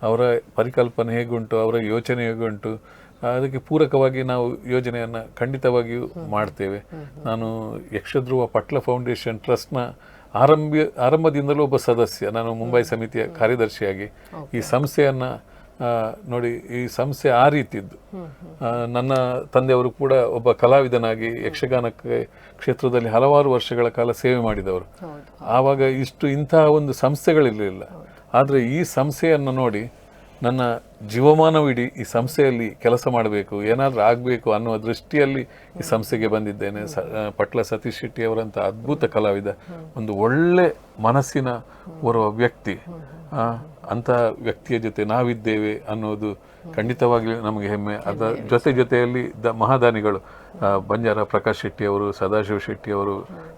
ಅವರ ಪರಿಕಲ್ಪನೆ ಹೇಗುಂಟು, ಅವರ ಯೋಚನೆ ಹೇಗುಂಟು, ಅದಕ್ಕೆ ಪೂರಕವಾಗಿ ನಾವು ಯೋಜನೆಯನ್ನು ಖಂಡಿತವಾಗಿಯೂ ಮಾಡ್ತೇವೆ. ನಾನು ಯಕ್ಷಧ್ರುವ ಪಟ್ಲ ಫೌಂಡೇಶನ್ ಟ್ರಸ್ಟ್ನ ಆರಂಭದಿಂದಲೂ ಒಬ್ಬ ಸದಸ್ಯ. ನಾನು ಮುಂಬೈ ಸಮಿತಿಯ ಕಾರ್ಯದರ್ಶಿಯಾಗಿ ಈ ಸಂಸ್ಥೆಯನ್ನು ನೋಡಿ, ಈ ಸಂಸ್ಥೆ ಆ ರೀತಿದ್ದು. ನನ್ನ ತಂದೆಯವರು ಕೂಡ ಒಬ್ಬ ಕಲಾವಿದನಾಗಿ ಯಕ್ಷಗಾನಕ್ಕೆ ಕ್ಷೇತ್ರದಲ್ಲಿ ಹಲವಾರು ವರ್ಷಗಳ ಕಾಲ ಸೇವೆ ಮಾಡಿದವರು. ಆವಾಗ ಇಂತಹ ಒಂದು ಸಂಸ್ಥೆಗಳಿರಲಿಲ್ಲ. ಆದರೆ ಈ ಸಂಸ್ಥೆಯನ್ನು ನೋಡಿ ನನ್ನ ಜೀವಮಾನವಿಡೀ ಈ ಸಂಸ್ಥೆಯಲ್ಲಿ ಕೆಲಸ ಮಾಡಬೇಕು, ಏನಾದರೂ ಆಗಬೇಕು ಅನ್ನುವ ದೃಷ್ಟಿಯಲ್ಲಿ ಈ ಸಂಸ್ಥೆಗೆ ಬಂದಿದ್ದೇನೆ. ಪಟ್ಲ ಸತೀಶ್ ಶೆಟ್ಟಿ ಅವರಂಥ ಅದ್ಭುತ ಕಲಾವಿದ, ಒಂದು ಒಳ್ಳೆ ಮನಸ್ಸಿನ ಓರ್ವ ವ್ಯಕ್ತಿ. ಅಂಥ ವ್ಯಕ್ತಿಯ ಜೊತೆ ನಾವಿದ್ದೇವೆ ಅನ್ನೋದು ಖಂಡಿತವಾಗಿಯೂ ನಮಗೆ ಹೆಮ್ಮೆ. ಅದರ ಜೊತೆಯಲ್ಲಿ ಮಹಾದಾನಿಗಳು ಬಂಜಾರ ಪ್ರಕಾಶ್ ಶೆಟ್ಟಿ ಅವರು, ಸದಾಶಿವ ಶೆಟ್ಟಿ ಅವರು,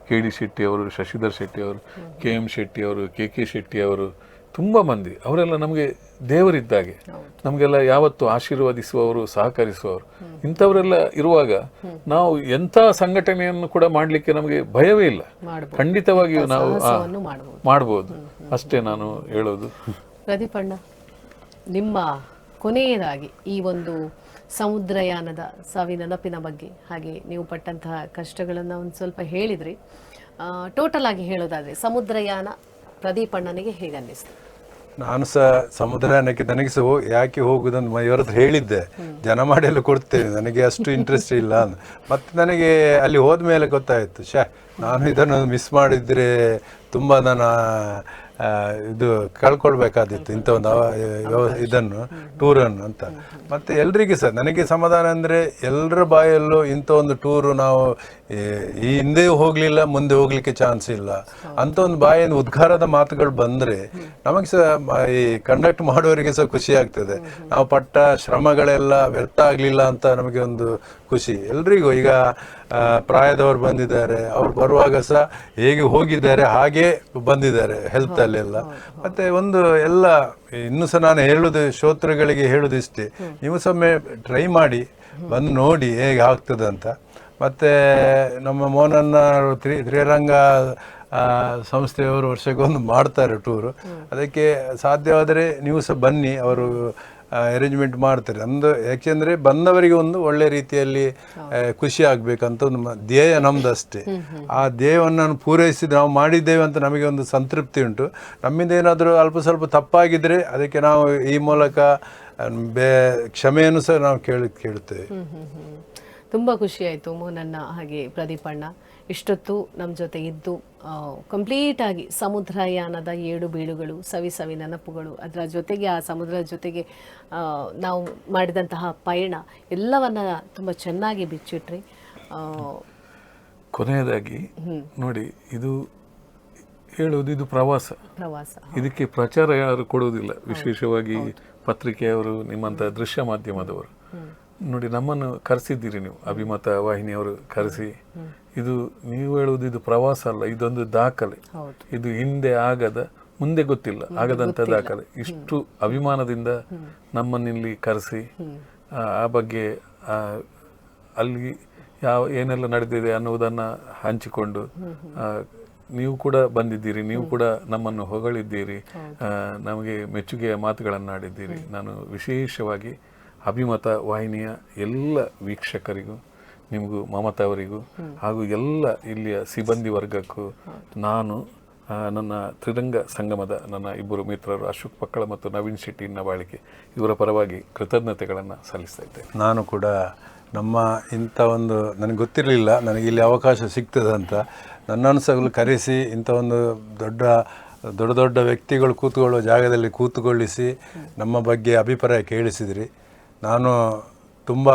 KD ಶೆಟ್ಟಿ ಅವರು, ಶಶಿಧರ್ ಶೆಟ್ಟಿ ಅವರು, KM ಶೆಟ್ಟಿ ಅವರು, KK ಶೆಟ್ಟಿ ಅವರು, ತುಂಬ ಮಂದಿ. ಅವರೆಲ್ಲ ನಮಗೆ ದೇವರಿದ್ದಾಗೆ, ನಮಗೆಲ್ಲ ಯಾವತ್ತು ಆಶೀರ್ವದಿಸುವವರು, ಸಹಕರಿಸುವವರು. ಇಂಥವರೆಲ್ಲ ಇರುವಾಗ ನಾವು ಎಂಥ ಸಂಘಟನೆಯನ್ನು ಕೂಡ ಮಾಡಲಿಕ್ಕೆ ನಮಗೆ ಭಯವೇ ಇಲ್ಲ. ಖಂಡಿತವಾಗಿಯೂ ನಾವು ಮಾಡ್ಬೋದು. ಅಷ್ಟೇ ನಾನು ಹೇಳೋದು. ಪ್ರದೀಪಣ್ಣ, ನಿಮ್ಮ ಕೊನೆಯದಾಗಿ ಈ ಒಂದು ಸಮುದ್ರಯಾನದ ನೆನಪಿನ ಬಗ್ಗೆ, ಹಾಗೆ ನೀವು ಪಟ್ಟಂತಹ ಕಷ್ಟಗಳನ್ನು ಒಂದು ಸ್ವಲ್ಪ ಹೇಳಿದ್ರಿ. ಟೋಟಲ್ ಆಗಿ ಹೇಳೋದಾದ್ರೆ ಸಮುದ್ರಯಾನ ಪ್ರದೀಪಣ್ಣನಿಗೆ ಹೇಗೆ ಅನ್ನಿಸ್ತು? ನಾನು ಸಹ ಸಮುದ್ರಯಾನಕ್ಕೆ ನನಗೆ ಸಹ ಯಾಕೆ ಹೋಗುದಂತ ಇವರ ಹತ್ರ ಹೇಳಿದ್ದೆ, ಜನ ಮಾಡಿ ಎಲ್ಲ ಕೊಡ್ತೇನೆ, ನನಗೆ ಅಷ್ಟು ಇಂಟ್ರೆಸ್ಟ್ ಇಲ್ಲ ಅಂತ. ಮತ್ತೆ ನನಗೆ ಅಲ್ಲಿ ಹೋದ್ಮೇಲೆ ಗೊತ್ತಾಯಿತು, ನಾನು ಇದನ್ನು ಮಿಸ್ ಮಾಡಿದ್ರೆ ತುಂಬ ನಾನು ಇದು ಕಳ್ಕೊಳ್ಬೇಕಾದಿತ್ತು ಇಂಥ ಒಂದು ಇದನ್ನು ಟೂರನ್ನು ಅಂತ. ಮತ್ತು ಎಲ್ರಿಗೂ ಸಹ ನನಗೆ ಸಮಾಧಾನ ಅಂದರೆ ಎಲ್ಲರ ಬಾಯಲ್ಲೂ ಇಂಥ ಒಂದು ಟೂರು ನಾವು ಈ ಹಿಂದೆ ಹೋಗಲಿಲ್ಲ, ಮುಂದೆ ಹೋಗ್ಲಿಕ್ಕೆ ಚಾನ್ಸ್ ಇಲ್ಲ ಅಂತ ಒಂದು ಬಾಯಿಂದ ಉದ್ಗಾರದ ಮಾತುಗಳು ಬಂದರೆ ನಮಗೆ ಸಹ ಈ ಕಂಡಕ್ಟ್ ಮಾಡೋರಿಗೆ ಸಹ ಖುಷಿ ಆಗ್ತದೆ. ನಾವು ಪಟ್ಟ ಶ್ರಮಗಳೆಲ್ಲ ವ್ಯರ್ಥ ಆಗಲಿಲ್ಲ ಅಂತ ನಮಗೆ ಒಂದು ಖುಷಿ. ಎಲ್ರಿಗೂ ಈಗ ಪ್ರಾಯದವರು ಬಂದಿದ್ದಾರೆ, ಅವ್ರು ಬರುವಾಗ ಸಹ ಹೇಗೆ ಹೋಗಿದ್ದಾರೆ ಹಾಗೆ ಬಂದಿದ್ದಾರೆ ಹೆಲ್ತ್ ಅಲ್ಲೆಲ್ಲ. ಮತ್ತೆ ಒಂದು ಎಲ್ಲ ಇನ್ನೂ ಸಹ ನಾನು ಹೇಳುದು ಶ್ರೋತೃಗಳಿಗೆ ಹೇಳುದು ಇಷ್ಟೇ, ನೀವು ಸೊಮ್ಮೆ ಟ್ರೈ ಮಾಡಿ ಬಂದು ನೋಡಿ ಹೇಗೆ ಆಗ್ತದೆ ಅಂತ. ಮತ್ತೆ ನಮ್ಮ ಮೋನನ್ನ ತ್ರಿರಂಗ ಸಂಸ್ಥೆಯವರು ವರ್ಷಕ್ಕೊಂದು ಮಾಡ್ತಾರೆ ಟೂರು. ಅದಕ್ಕೆ ಸಾಧ್ಯವಾದರೆ ನೀವು ಸಹ ಬನ್ನಿ, ಅವರು ಅರೇಂಜ್ಮೆಂಟ್ ಮಾಡ್ತಾರೆ. ನಮ್ಮದು ಯಾಕೆಂದರೆ ಬಂದವರಿಗೆ ಒಂದು ಒಳ್ಳೆ ರೀತಿಯಲ್ಲಿ ಖುಷಿ ಆಗಬೇಕಂತ ಒಂದು ಧ್ಯೇಯ ನಮ್ಮದು ಅಷ್ಟೇ. ಆ ಧ್ಯೇಯವನ್ನು ನಾನು ಪೂರೈಸಿದ ನಾವು ಮಾಡಿದ್ದೇವೆ ಅಂತ ನಮಗೆ ಒಂದು ಸಂತೃಪ್ತಿ ಉಂಟು. ನಮ್ಮಿಂದ ಏನಾದರೂ ಅಲ್ಪ ಸ್ವಲ್ಪ ತಪ್ಪಾಗಿದ್ದರೆ ಅದಕ್ಕೆ ನಾವು ಈ ಮೂಲಕ ಕ್ಷಮೆಯನ್ನು ಸಹ ನಾವು ಕೇಳುತ್ತೇವೆ. ತುಂಬ ಖುಷಿ ಆಯಿತು ಮೋನಣ್ಣ ಹಾಗೆ ಪ್ರದೀಪಣ್ಣ ಇಷ್ಟೊತ್ತು ನಮ್ಮ ಜೊತೆ ಇದ್ದು ಕಂಪ್ಲೀಟಾಗಿ ಸಮುದ್ರಯಾನದ ಏಳು ಬೀಳುಗಳು, ಸವಿ ನೆನಪುಗಳು, ಅದರ ಜೊತೆಗೆ ಆ ಸಮುದ್ರದ ಜೊತೆಗೆ ನಾವು ಮಾಡಿದಂತಹ ಪಯಣ ಎಲ್ಲವನ್ನ ತುಂಬ ಚೆನ್ನಾಗಿ ಬಿಚ್ಚಿಟ್ರಿ. ಕೊನೆಯದಾಗಿ ನೋಡಿ, ಇದು ಹೇಳುವುದು ಇದು ಪ್ರವಾಸ. ಇದಕ್ಕೆ ಪ್ರಚಾರ ಯಾರು ಕೊಡುವುದಿಲ್ಲ, ವಿಶೇಷವಾಗಿ ಪತ್ರಿಕೆಯವರು, ನಿಮ್ಮಂಥ ದೃಶ್ಯ ಮಾಧ್ಯಮದವರು. ನೋಡಿ, ನಮ್ಮನ್ನು ಕರೆಸಿದ್ದೀರಿ ನೀವು, ಅಭಿಮತ ವಾಹಿನಿಯವರು ಕರೆಸಿ. ಇದು ನೀವು ಹೇಳುವುದು ಇದು ಪ್ರವಾಸ ಅಲ್ಲ, ಇದೊಂದು ದಾಖಲೆ. ಇದು ಹಿಂದೆ ಆಗದ, ಮುಂದೆ ಗೊತ್ತಿಲ್ಲ ಆಗದಂಥ ದಾಖಲೆ. ಇಷ್ಟು ಅಭಿಮಾನದಿಂದ ನಮ್ಮನ್ನಿಲ್ಲಿ ಕರೆಸಿ ಆ ಬಗ್ಗೆ ಅಲ್ಲಿ ಏನೆಲ್ಲ ನಡೆದಿದೆ ಅನ್ನುವುದನ್ನು ಹಂಚಿಕೊಂಡು ನೀವು ಕೂಡ ಬಂದಿದ್ದೀರಿ, ನೀವು ಕೂಡ ನಮ್ಮನ್ನು ಹೊಗಳಿದ್ದೀರಿ, ನಮಗೆ ಮೆಚ್ಚುಗೆಯ ಮಾತುಗಳನ್ನು ಆಡಿದ್ದೀರಿ. ನಾನು ವಿಶೇಷವಾಗಿ ಅಭಿಮತ ವಾಹಿನಿಯ ಎಲ್ಲ ವೀಕ್ಷಕರಿಗೂ, ನಿಮಗೂ, ಮಮತಾ ಅವರಿಗೂ ಹಾಗೂ ಎಲ್ಲ ಇಲ್ಲಿಯ ಸಿಬ್ಬಂದಿ ವರ್ಗಕ್ಕೂ ನಾನು ನನ್ನ ತ್ರಿರಂಗ ಸಂಗಮದ ನನ್ನ ಇಬ್ಬರು ಮಿತ್ರರು ಅಶೋಕ್ ಪಕ್ಕಳ ಮತ್ತು ನವೀನ್ ಶೆಟ್ಟಿ ನಬಾಳಿಕೆ ಇವರ ಪರವಾಗಿ ಕೃತಜ್ಞತೆಗಳನ್ನು ಸಲ್ಲಿಸ್ತಾ ಇದ್ದೇನೆ. ನಾನು ಕೂಡ ನಮ್ಮ ಇಂಥ ಒಂದು ನನಗೆ ಗೊತ್ತಿರಲಿಲ್ಲ ನನಗೆ ಇಲ್ಲಿ ಅವಕಾಶ ಸಿಗ್ತದೆ ಅಂತ, ನನ್ನನ್ನು ಸಹ ಕರೆಸಿ ಇಂಥ ಒಂದು ದೊಡ್ಡ ದೊಡ್ಡ ವ್ಯಕ್ತಿಗಳು ಕೂತ್ಕೊಳ್ಳೋ ಜಾಗದಲ್ಲಿ ಕೂತ್ಕೊಳ್ಳಿಸಿ ನಮ್ಮ ಬಗ್ಗೆ ಅಭಿಪ್ರಾಯ ಕೇಳಿಸಿದ್ರಿ. ನಾನು ತುಂಬ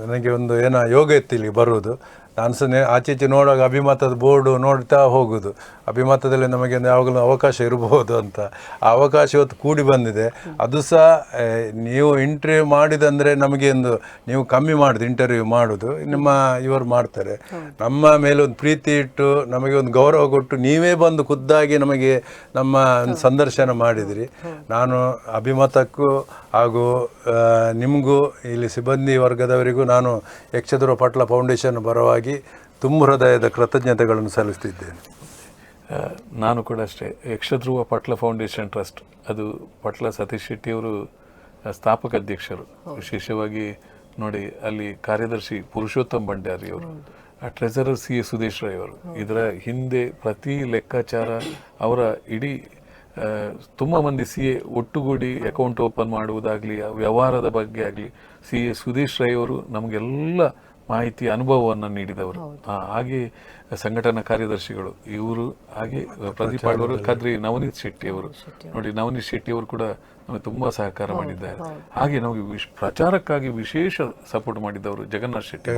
ನನಗೆ ಒಂದು ಯೋಗ ಇತ್ತು ಇಲ್ಲಿ ಬರುವುದು. ನಾನು ಸಹ ಆಚೀಚೆ ನೋಡುವಾಗ ಅಭಿಮತದ ಬೋರ್ಡು ನೋಡ್ತಾ ಹೋಗೋದು, ಅಭಿಮತದಲ್ಲಿ ನಮಗೆ ಯಾವಾಗಲೂ ಅವಕಾಶ ಇರಬಹುದು ಅಂತ. ಆ ಅವಕಾಶ ಇವತ್ತು ಕೂಡಿ ಬಂದಿದೆ. ಅದು ಸಹ ನೀವು ಇಂಟರ್ವ್ಯೂ ಮಾಡಿದಂದರೆ ನಮಗೆ ನೀವು ಕಮ್ಮಿ ಮಾಡಿದೆ ಇಂಟರ್ವ್ಯೂ ಮಾಡೋದು, ಇವರು ಮಾಡ್ತಾರೆ. ನಮ್ಮ ಮೇಲೆ ಒಂದು ಪ್ರೀತಿ ಇಟ್ಟು ನಮಗೆ ಒಂದು ಗೌರವ ಕೊಟ್ಟು ನೀವೇ ಬಂದು ಖುದ್ದಾಗಿ ನಮಗೆ ನಮ್ಮ ಸಂದರ್ಶನ ಮಾಡಿದಿರಿ. ನಾನು ಅಭಿಮತಕ್ಕೂ ಹಾಗೂ ನಿಮಗೂ ಇಲ್ಲಿ ಸಿಬ್ಬಂದಿ ವರ್ಗದವರಿಗೂ ನಾನು ಯಕ್ಷಧ್ರುವ ಪಟ್ಲ ಫೌಂಡೇಶನ್ ಪರವಾಗಿ ತುಂಬ ಹೃದಯದ ಕೃತಜ್ಞತೆಗಳನ್ನು ಸಲ್ಲಿಸ್ತಿದ್ದೇನೆ. ನಾನು ಕೂಡ ಅಷ್ಟೇ. ಯಕ್ಷಧ್ರುವ ಪಟ್ಲ ಫೌಂಡೇಶನ್ ಟ್ರಸ್ಟ್, ಅದು ಪಟ್ಲ ಸತೀಶ್ ಶೆಟ್ಟಿಯವರು ಸ್ಥಾಪಕ ಅಧ್ಯಕ್ಷರು. ವಿಶೇಷವಾಗಿ ನೋಡಿ, ಅಲ್ಲಿ ಕಾರ್ಯದರ್ಶಿ ಪುರುಷೋತ್ತಮ್ ಭಂಡಾರಿ ಅವರು, treasurer C A Sudesh Rai ಅವರು. ಇದರ ಹಿಂದೆ ಪ್ರತಿ ಲೆಕ್ಕಾಚಾರ ಅವರ ಇಡೀ ತುಂಬ ಮಂದಿ ಸಿ ಎ ಒಟ್ಟುಗೂಡಿ ಅಕೌಂಟ್ ಓಪನ್ ಮಾಡುವುದಾಗಲಿ, ವ್ಯವಹಾರದ ಬಗ್ಗೆ ಆಗಲಿ, ಸಿ ಎ ಸುದೇಶ್ ರೈ ಅವರು ನಮಗೆಲ್ಲ ಮಾಹಿತಿ ಅನುಭವವನ್ನು ನೀಡಿದವರು. ಹಾಗೆ ಸಂಘಟನಾ ಕಾರ್ಯದರ್ಶಿಗಳು ಇವರು, ಹಾಗೆ ಪ್ರದೀಪ್ ಆಳ್ವರು, ಕದ್ರಿ ನವನೀತ್ ಶೆಟ್ಟಿ ಅವರು. ನೋಡಿ, ನವನೀತ್ ಶೆಟ್ಟಿ ಅವರು ಕೂಡ ನಮಗೆ ತುಂಬಾ ಸಹಕಾರ ಮಾಡಿದ್ದಾರೆ. ಹಾಗೆ ನಮಗೆ ಪ್ರಚಾರಕ್ಕಾಗಿ ವಿಶೇಷ ಸಪೋರ್ಟ್ ಮಾಡಿದವರು ಜಗನ್ನಾಥ್ ಶೆಟ್ಟಿ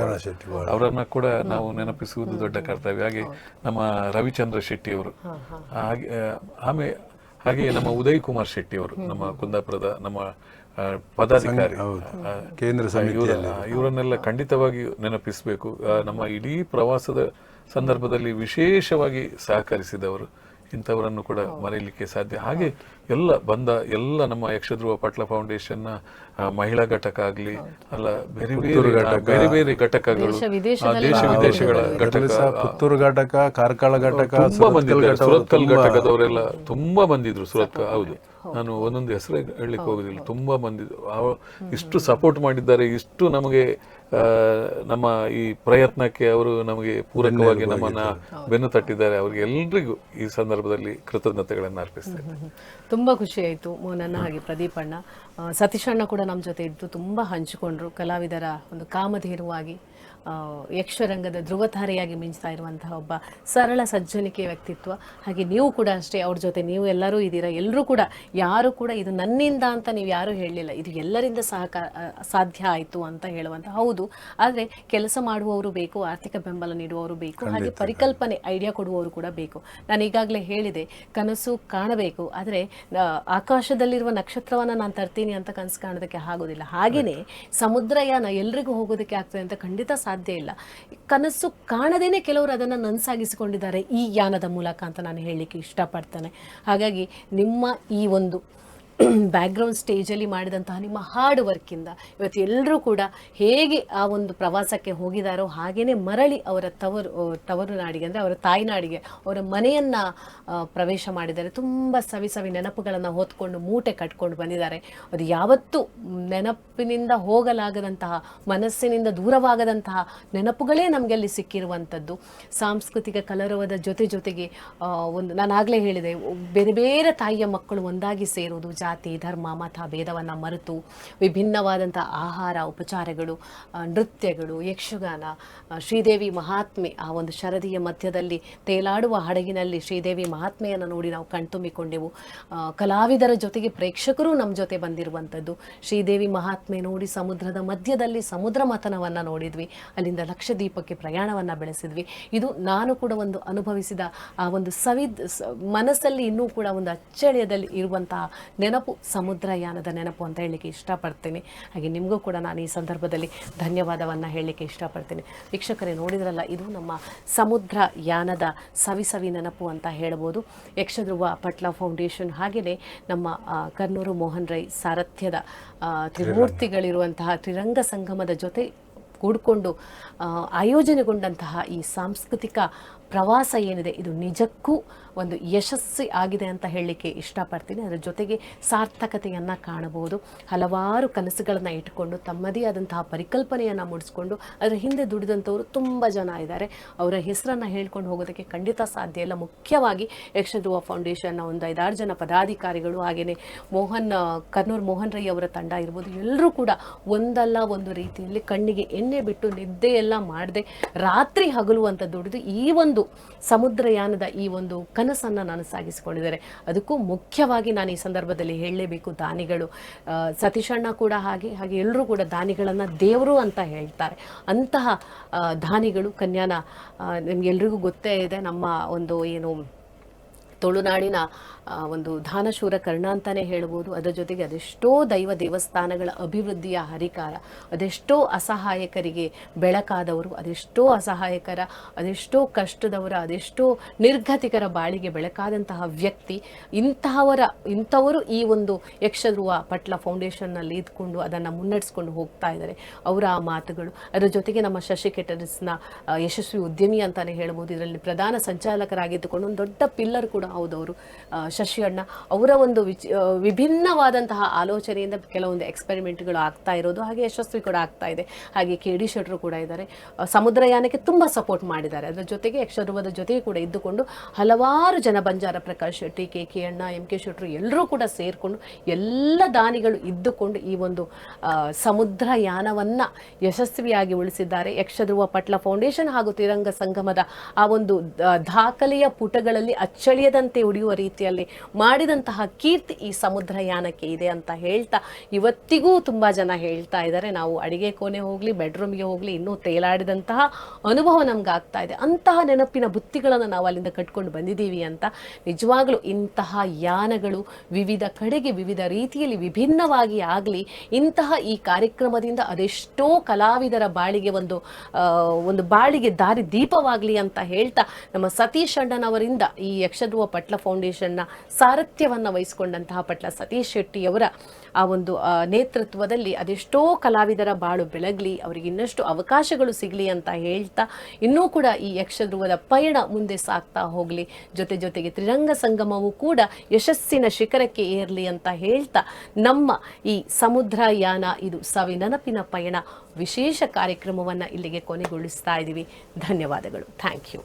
ಅವರನ್ನ ಕೂಡ ನಾವು ನೆನಪಿಸುವುದು ದೊಡ್ಡ ಕರ್ತವ್ಯ. ಹಾಗೆ ನಮ್ಮ ರವಿಚಂದ್ರ ಶೆಟ್ಟಿ ಅವರು, ಹಾಗೆ ನಮ್ಮ ಉದಯ್ ಕುಮಾರ್ ಶೆಟ್ಟಿ ಅವರು, ನಮ್ಮ ಕುಂದಾಪುರದ ನಮ್ಮ ಪದಾಧಿಕಾರಿ, ಕೇಂದ್ರ ಇವರನ್ನೆಲ್ಲ ಖಂಡಿತವಾಗಿ ನೆನಪಿಸಬೇಕು. ನಮ್ಮ ಇಡೀ ಪ್ರವಾಸದ ಸಂದರ್ಭದಲ್ಲಿ ವಿಶೇಷವಾಗಿ ಸಹಕರಿಸಿದವರು, ಇಂಥವರನ್ನು ಕೂಡ ಮರೆಯಲಿಕ್ಕೆ ಸಾಧ್ಯ. ಹಾಗೆ ಎಲ್ಲ ನಮ್ಮ ಯಕ್ಷಧ್ರುವ ಪಟ್ಲ ಫೌಂಡೇಶನ್ನ ಮಹಿಳಾ ಘಟಕ ಆಗಲಿ, ಅಲ್ಲ ಬೇರೆ ಬೇರೆ ಘಟಕಗಳು, ದೇಶ ವಿದೇಶಗಳ ಘಟಕ, ಪುತ್ತೂರು ಘಟಕ, ಕಾರ್ಕಳ ಘಟಕ, ತುಂಬಾ ಬಂದಿದ್ದಾರೆ. ಸುರತ್ಕಲ್ ಘಟಕದವರೆಲ್ಲ ತುಂಬಾ ಬಂದಿದ್ರು. ಸುರತ್ಕಲ್, ಹೌದು, ನಾನು ಒಂದೊಂದು ಹೆಸರೇ ಹೇಳಲಿಕ್ಕೆ ಹೋಗುದಿಲ್ಲ, ತುಂಬಾ ಬಂದಿದ್ರು. ಇಷ್ಟು ಸಪೋರ್ಟ್ ಮಾಡಿದ್ದಾರೆ, ಇಷ್ಟು ನಮಗೆ ನಮ್ಮ ಈ ಪ್ರಯತ್ನಕ್ಕೆ ಅವರು ನಮಗೆ ಪೂರಕವಾಗಿ ನಮ್ಮನ್ನ ಬೆನ್ನು ತಟ್ಟಿದ್ದಾರೆ. ಅವರಿಗೆ ಎಲ್ರಿಗೂ ಈ ಸಂದರ್ಭದಲ್ಲಿ ಕೃತಜ್ಞತೆಗಳನ್ನು ಅರ್ಪಿಸ್ತೇನೆ. ತುಂಬಾ ಖುಷಿ ಆಯ್ತು ಮೋನನ್ನ, ಹಾಗೆ ಪ್ರದೀಪ್ ಅಣ್ಣ, ಸತೀಶ್ ಅಣ್ಣ ಕೂಡ ನಮ್ಮ ಜೊತೆ ಇದ್ದು ತುಂಬಾ ಹಂಚಿಕೊಂಡ್ರು. ಕಲಾವಿದರ ಒಂದು ಕಾಮಧೇನುವಾಗಿ ಯಕ್ಷರಂಗದ ಧ್ರುವತಾರೆಯಾಗಿ ಮಿಂಚ್ತಾ ಇರುವಂತಹ ಒಬ್ಬ ಸರಳ ಸಜ್ಜನಿಕೆ ವ್ಯಕ್ತಿತ್ವ. ಹಾಗೆ ನೀವು ಕೂಡ ಅಷ್ಟೇ, ಅವ್ರ ಜೊತೆ ನೀವು ಎಲ್ಲರೂ ಇದ್ದೀರಾ. ಎಲ್ಲರೂ ಕೂಡ, ಯಾರು ಕೂಡ ಇದು ನನ್ನಿಂದ ಅಂತ ನೀವು ಯಾರು ಹೇಳಲಿಲ್ಲ, ಇದು ಎಲ್ಲರಿಂದ ಸಾಧ್ಯ ಆಯಿತು ಅಂತ ಹೇಳುವಂತ. ಹೌದು, ಆದರೆ ಕೆಲಸ ಮಾಡುವವರು ಬೇಕು, ಆರ್ಥಿಕ ಬೆಂಬಲ ನೀಡುವವರು ಬೇಕು, ಹಾಗೆ ಪರಿಕಲ್ಪನೆ ಐಡಿಯಾ ಕೊಡುವವರು ಕೂಡ ಬೇಕು. ನಾನು ಈಗಾಗಲೇ ಹೇಳಿದೆ, ಕನಸು ಕಾಣಬೇಕು, ಆದರೆ ಆಕಾಶದಲ್ಲಿರುವ ನಕ್ಷತ್ರವನ್ನು ನಾನು ತರ್ತೀನಿ ಅಂತ ಕನಸು ಕಾಣೋದಕ್ಕೆ ಆಗೋದಿಲ್ಲ. ಹಾಗೆಯೇ ಸಮುದ್ರಯಾನ ಎಲ್ರಿಗೂ ಹೋಗೋದಕ್ಕೆ ಆಗ್ತದೆ ಅಂತ ಖಂಡಿತ ಸಾಧ್ಯ ಇಲ್ಲ. ಕನಸು ಕಾಣದೇನೆ ಕೆಲವರು ಅದನ್ನು ನನಸಾಗಿಸಿಕೊಂಡಿದ್ದಾರೆ ಈ ಯಾನದ ಮೂಲಕ ಅಂತ ನಾನು ಹೇಳಲಿಕ್ಕೆ ಇಷ್ಟಪಡ್ತೇನೆ. ಹಾಗಾಗಿ ನಿಮ್ಮ ಈ ಒಂದು ಬ್ಯಾಕ್ಗ್ರೌಂಡ್ ಸ್ಟೇಜಲ್ಲಿ ಮಾಡಿದಂತಹ ನಿಮ್ಮ ಹಾರ್ಡ್ ವರ್ಕಿಂದ ಇವತ್ತು ಎಲ್ಲರೂ ಕೂಡ ಹೇಗೆ ಆ ಒಂದು ಪ್ರವಾಸಕ್ಕೆ ಹೋಗಿದ್ದಾರೋ ಹಾಗೇನೆ ಮರಳಿ ಅವರ ತವರು ನಾಡಿಗೆ, ಅಂದರೆ ಅವರ ತಾಯ್ನಾಡಿಗೆ, ಅವರ ಮನೆಯನ್ನು ಪ್ರವೇಶ ಮಾಡಿದ್ದಾರೆ. ತುಂಬ ಸವಿ ನೆನಪುಗಳನ್ನು ಹೊತ್ಕೊಂಡು ಮೂಟೆ ಕಟ್ಕೊಂಡು ಬಂದಿದ್ದಾರೆ. ಅದು ಯಾವತ್ತೂ ನೆನಪಿನಿಂದ ಹೋಗಲಾಗದಂತಹ, ಮನಸ್ಸಿನಿಂದ ದೂರವಾಗದಂತಹ ನೆನಪುಗಳೇ ನಮಗೆ ಅಲ್ಲಿ ಸಿಕ್ಕಿರುವಂಥದ್ದು. ಸಾಂಸ್ಕೃತಿಕ ಕಲರವದ ಜೊತೆಗೆ ಒಂದು, ನಾನು ಆಗಲೇ ಹೇಳಿದೆ, ಬೇರೆ ಬೇರೆ ತಾಯಿಯ ಮಕ್ಕಳು ಒಂದಾಗಿ ಸೇರುವುದು, ಜಾತಿ ಧರ್ಮ ಮತ ಭೇದವನ್ನು ಮರೆತು ವಿಭಿನ್ನವಾದಂಥ ಆಹಾರ ಉಪಚಾರಗಳು, ನೃತ್ಯಗಳು, ಯಕ್ಷಗಾನ, ಶ್ರೀದೇವಿ ಮಹಾತ್ಮೆ, ಆ ಒಂದು ಶರದಿಯ ಮಧ್ಯದಲ್ಲಿ ತೇಲಾಡುವ ಹಡಗಿನಲ್ಲಿ ಶ್ರೀದೇವಿ ಮಹಾತ್ಮೆಯನ್ನು ನೋಡಿ ನಾವು ಕಣ್ತುಂಬಿಕೊಂಡೆವು. ಕಲಾವಿದರ ಜೊತೆಗೆ ಪ್ರೇಕ್ಷಕರು ನಮ್ಮ ಜೊತೆ ಬಂದಿರುವಂಥದ್ದು. ಶ್ರೀದೇವಿ ಮಹಾತ್ಮೆ ನೋಡಿ ಸಮುದ್ರದ ಮಧ್ಯದಲ್ಲಿ ಸಮುದ್ರ ಮಥನವನ್ನು ನೋಡಿದ್ವಿ, ಅಲ್ಲಿಂದ ಲಕ್ಷದ್ವೀಪಕ್ಕೆ ಪ್ರಯಾಣವನ್ನು ಬೆಳೆಸಿದ್ವಿ. ಇದು ನಾನು ಕೂಡ ಒಂದು ಅನುಭವಿಸಿದ ಆ ಒಂದು ಮನಸ್ಸಲ್ಲಿ ಇನ್ನೂ ಕೂಡ ಒಂದು ಅಚ್ಚಳಿಯದಲ್ಲಿ ಇರುವಂತಹ ನೆನಪು, ಸಮುದ್ರಯಾನದ ನೆನಪು ಅಂತ ಹೇಳಲಿಕ್ಕೆ ಇಷ್ಟಪಡ್ತೇನೆ. ಹಾಗೆ ನಿಮಗೂ ಕೂಡ ನಾನು ಈ ಸಂದರ್ಭದಲ್ಲಿ ಧನ್ಯವಾದವನ್ನು ಹೇಳಲಿಕ್ಕೆ ಇಷ್ಟಪಡ್ತೇನೆ. ವೀಕ್ಷಕರೇ, ನೋಡಿದ್ರಲ್ಲ, ಇದು ನಮ್ಮ ಸಮುದ್ರಯಾನದ ಸವಿ ನೆನಪು ಅಂತ ಹೇಳ್ಬೋದು. ಯಕ್ಷಧ್ರುವ ಪಟ್ಲ ಫೌಂಡೇಶನ್, ಹಾಗೆಯೇ ನಮ್ಮ ಕರ್ನೂರು ಮೋಹನ್ ರೈ ಸಾರಥ್ಯದ ತ್ರಿಮೂರ್ತಿಗಳಿರುವಂತಹ ತ್ರಿರಂಗ ಸಂಗಮದ ಜೊತೆ ಕೂಡಿಕೊಂಡು ಆಯೋಜನೆಗೊಂಡಂತಹ ಈ ಸಾಂಸ್ಕೃತಿಕ ಪ್ರವಾಸ ಏನಿದೆ ಇದು ನಿಜಕ್ಕೂ ಒಂದು ಯಶಸ್ವಿ ಆಗಿದೆ ಅಂತ ಹೇಳಲಿಕ್ಕೆ ಇಷ್ಟಪಡ್ತೀನಿ. ಅದರ ಜೊತೆಗೆ ಸಾರ್ಥಕತೆಯನ್ನು ಕಾಣಬಹುದು. ಹಲವಾರು ಕನಸುಗಳನ್ನು ಇಟ್ಕೊಂಡು ತಮ್ಮದೇ ಆದಂತಹ ಪರಿಕಲ್ಪನೆಯನ್ನು ಮೂಡಿಸ್ಕೊಂಡು ಅದರ ಹಿಂದೆ ದುಡಿದಂಥವರು ತುಂಬ ಜನ ಇದ್ದಾರೆ. ಅವರ ಹೆಸರನ್ನು ಹೇಳ್ಕೊಂಡು ಹೋಗೋದಕ್ಕೆ ಖಂಡಿತ ಸಾಧ್ಯ ಇಲ್ಲ. ಮುಖ್ಯವಾಗಿ ಯಕ್ಷಧ್ರುವ ಫೌಂಡೇಶನ್ನ ಒಂದು 5-6 ಜನ ಪದಾಧಿಕಾರಿಗಳು, ಹಾಗೆಯೇ ಕರ್ನೂರು ಮೋಹನ್ ರೈ ಅವರ ತಂಡ ಇರ್ಬೋದು, ಎಲ್ಲರೂ ಕೂಡ ಒಂದಲ್ಲ ಒಂದು ರೀತಿಯಲ್ಲಿ ಕಣ್ಣಿಗೆ ಎಣ್ಣೆ ಬಿಟ್ಟು ನಿದ್ದೆ ಎಲ್ಲ ಮಾಡದೆ ರಾತ್ರಿ ಹಗಲು ಅಂತ ದುಡಿದು ಈ ಒಂದು ಸಮುದ್ರಯಾನದ ಈ ಒಂದು ಕನಸನ್ನು ನನಸಾಗಿಸಿಕೊಂಡಿದ್ದಾರೆ. ಅದಕ್ಕೂ ಮುಖ್ಯವಾಗಿ ನಾನು ಈ ಸಂದರ್ಭದಲ್ಲಿ ಹೇಳಲೇಬೇಕು, ದಾನಿಗಳು. ಸತೀಶಣ್ಣ ಕೂಡ ಹಾಗೆ ಎಲ್ಲರೂ ಕೂಡ ದಾನಿಗಳನ್ನು ದೇವರು ಅಂತ ಹೇಳ್ತಾರೆ. ಅಂತಹ ದಾನಿಗಳು ಕನ್ಯಾನ ನಿಮ್ಗೆಲ್ರಿಗೂ ಗೊತ್ತೇ ಇದೆ. ನಮ್ಮ ಒಂದು ಏನು ತುಳುನಾಡಿನ ಒಂದು ದಾನಶೂರ ಕರ್ಣ ಅಂತಲೇ ಹೇಳ್ಬೋದು. ಅದರ ಜೊತೆಗೆ ಅದೆಷ್ಟೋ ದೈವ ದೇವಸ್ಥಾನಗಳ ಅಭಿವೃದ್ಧಿಯ ಹರಿಕಾರ, ಅದೆಷ್ಟೋ ಅಸಹಾಯಕರಿಗೆ ಬೆಳಕಾದವರು, ಅದೆಷ್ಟೋ ಅಸಹಾಯಕರ, ಅದೆಷ್ಟೋ ಅದೆಷ್ಟೋ ನಿರ್ಗತಿಕರ ಬಾಳಿಗೆ ಬೆಳಕಾದಂತಹ ವ್ಯಕ್ತಿ. ಇಂಥವರು ಈ ಒಂದು ಯಕ್ಷಧ್ರುವ ಪಟ್ಲ ಫೌಂಡೇಶನ್ನಲ್ಲಿ ಇದ್ಕೊಂಡು ಅದನ್ನು ಮುನ್ನಡೆಸ್ಕೊಂಡು ಹೋಗ್ತಾ ಇದ್ದಾರೆ. ಅವರ ಆ ಮಾತುಗಳು. ಅದರ ಜೊತೆಗೆ ನಮ್ಮ ಶಶಿ ಕೆಟರಿಸ್ನ ಯಶಸ್ವಿ ಉದ್ಯಮಿ ಅಂತಲೇ ಹೇಳ್ಬೋದು. ಇದರಲ್ಲಿ ಪ್ರಧಾನ ಸಂಚಾಲಕರಾಗಿದ್ದುಕೊಂಡು ಒಂದು ದೊಡ್ಡ ಪಿಲ್ಲರ್ ಕೂಡ ಹೌದವರು ಶಶಿ ಅಣ್ಣ. ಅವರ ಒಂದು ವಿಭಿನ್ನವಾದಂತಹ ಆಲೋಚನೆಯಿಂದ ಕೆಲವೊಂದು ಎಕ್ಸ್ಪೆರಿಮೆಂಟ್ಗಳು ಆಗ್ತಾ ಇರೋದು, ಹಾಗೆ ಯಶಸ್ವಿ ಕೂಡ ಆಗ್ತಾ ಇದೆ. ಹಾಗೆ KD ಶೆಟ್ರು ಕೂಡ ಇದ್ದಾರೆ. ಸಮುದ್ರಯಾನಕ್ಕೆ ತುಂಬ ಸಪೋರ್ಟ್ ಮಾಡಿದ್ದಾರೆ. ಅದರ ಜೊತೆಗೆ ಯಕ್ಷಧ್ರುವದ ಜೊತೆಗೆ ಕೂಡ ಇದ್ದುಕೊಂಡು ಹಲವಾರು ಜನ, ಬಂಜಾರ ಪ್ರಕಾಶ್ ಶೆಟ್ಟಿ, KK ಅಣ್ಣ, MK ಶೆಟ್ರು ಎಲ್ಲರೂ ಕೂಡ ಸೇರಿಕೊಂಡು ಎಲ್ಲ ದಾನಿಗಳು ಇದ್ದುಕೊಂಡು ಈ ಒಂದು ಸಮುದ್ರಯಾನವನ್ನು ಯಶಸ್ವಿಯಾಗಿ ಉಳಿಸಿದ್ದಾರೆ. ಯಕ್ಷಧ್ರುವ ಪಟ್ಲ ಫೌಂಡೇಶನ್ ಹಾಗೂ ತ್ರಿರಂಗ ಸಂಗಮದ ಆ ಒಂದು ದಾಖಲೆಯ ಪುಟಗಳಲ್ಲಿ ಅಚ್ಚಳಿಯದಂತೆ ಉಳಿಯುವ ರೀತಿಯಲ್ಲಿ ಮಾಡಿದಂತಹ ಕೀರ್ತಿ ಈ ಸಮುದ್ರಯಾನಕ್ಕೆ ಇದೆ ಅಂತ ಹೇಳ್ತಾ ಇವತ್ತಿಗೂ ತುಂಬಾ ಜನ ಹೇಳ್ತಾ ಇದ್ದಾರೆ, ನಾವು ಅಡಿಗೆ ಕೋಣೆ ಹೋಗ್ಲಿ, ಬೆಡ್ರೂಮ್ಗೆ ಹೋಗ್ಲಿ, ಇನ್ನೂ ತೇಲಾಡಿದಂತಹ ಅನುಭವ ನಮ್ಗೆ ಆಗ್ತಾ ಇದೆ. ಅಂತಹ ನೆನಪಿನ ಬುತ್ತಿಗಳನ್ನು ನಾವು ಅಲ್ಲಿಂದ ಕಟ್ಕೊಂಡು ಬಂದಿದ್ದೀವಿ ಅಂತ. ನಿಜವಾಗ್ಲೂ ಇಂತಹ ಯಾನಗಳು ವಿವಿಧ ಕಡೆಗೆ ವಿವಿಧ ರೀತಿಯಲ್ಲಿ ವಿಭಿನ್ನವಾಗಿ ಆಗಲಿ, ಇಂತಹ ಈ ಕಾರ್ಯಕ್ರಮದಿಂದ ಅದೆಷ್ಟೋ ಕಲಾವಿದರ ಬಾಳಿಗೆ ಒಂದು ಬಾಳಿಗೆ ದಾರಿ ದೀಪವಾಗಲಿ ಅಂತ ಹೇಳ್ತಾ, ನಮ್ಮ ಸತೀಶ್ ಅಣ್ಣನವರಿಂದ ಈ ಯಕ್ಷಧ್ರುವ ಪಟ್ಲ ಫೌಂಡೇಶನ್ನ ಸಾರಥ್ಯವನ್ನು ವಹಿಸಿಕೊಂಡಂತಹ ಪಟ್ಲ ಸತೀಶ್ ಶೆಟ್ಟಿಯವರ ಆ ಒಂದು ನೇತೃತ್ವದಲ್ಲಿ ಅದೆಷ್ಟೋ ಕಲಾವಿದರ ಬಾಳು ಬೆಳಗಲಿ, ಅವರಿಗೆ ಇನ್ನಷ್ಟು ಅವಕಾಶಗಳು ಸಿಗಲಿ ಅಂತ ಹೇಳ್ತಾ, ಇನ್ನೂ ಕೂಡ ಈ ಯಕ್ಷಧ್ರುವದ ಪಯಣ ಮುಂದೆ ಸಾಗ್ತಾ ಹೋಗಲಿ, ಜೊತೆಗೆ ತ್ರಿರಂಗ ಸಂಗಮವೂ ಕೂಡ ಯಶಸ್ಸಿನ ಶಿಖರಕ್ಕೆ ಏರಲಿ ಅಂತ ಹೇಳ್ತಾ, ನಮ್ಮ ಈ ಸಮುದ್ರಯಾನ ಇದು ಸವಿನೆನಪಿನ ಪಯಣ ವಿಶೇಷ ಕಾರ್ಯಕ್ರಮವನ್ನು ಇಲ್ಲಿಗೆ ಕೊನೆಗೊಳಿಸ್ತಾ ಇದ್ದೀವಿ. ಧನ್ಯವಾದಗಳು. Thank you.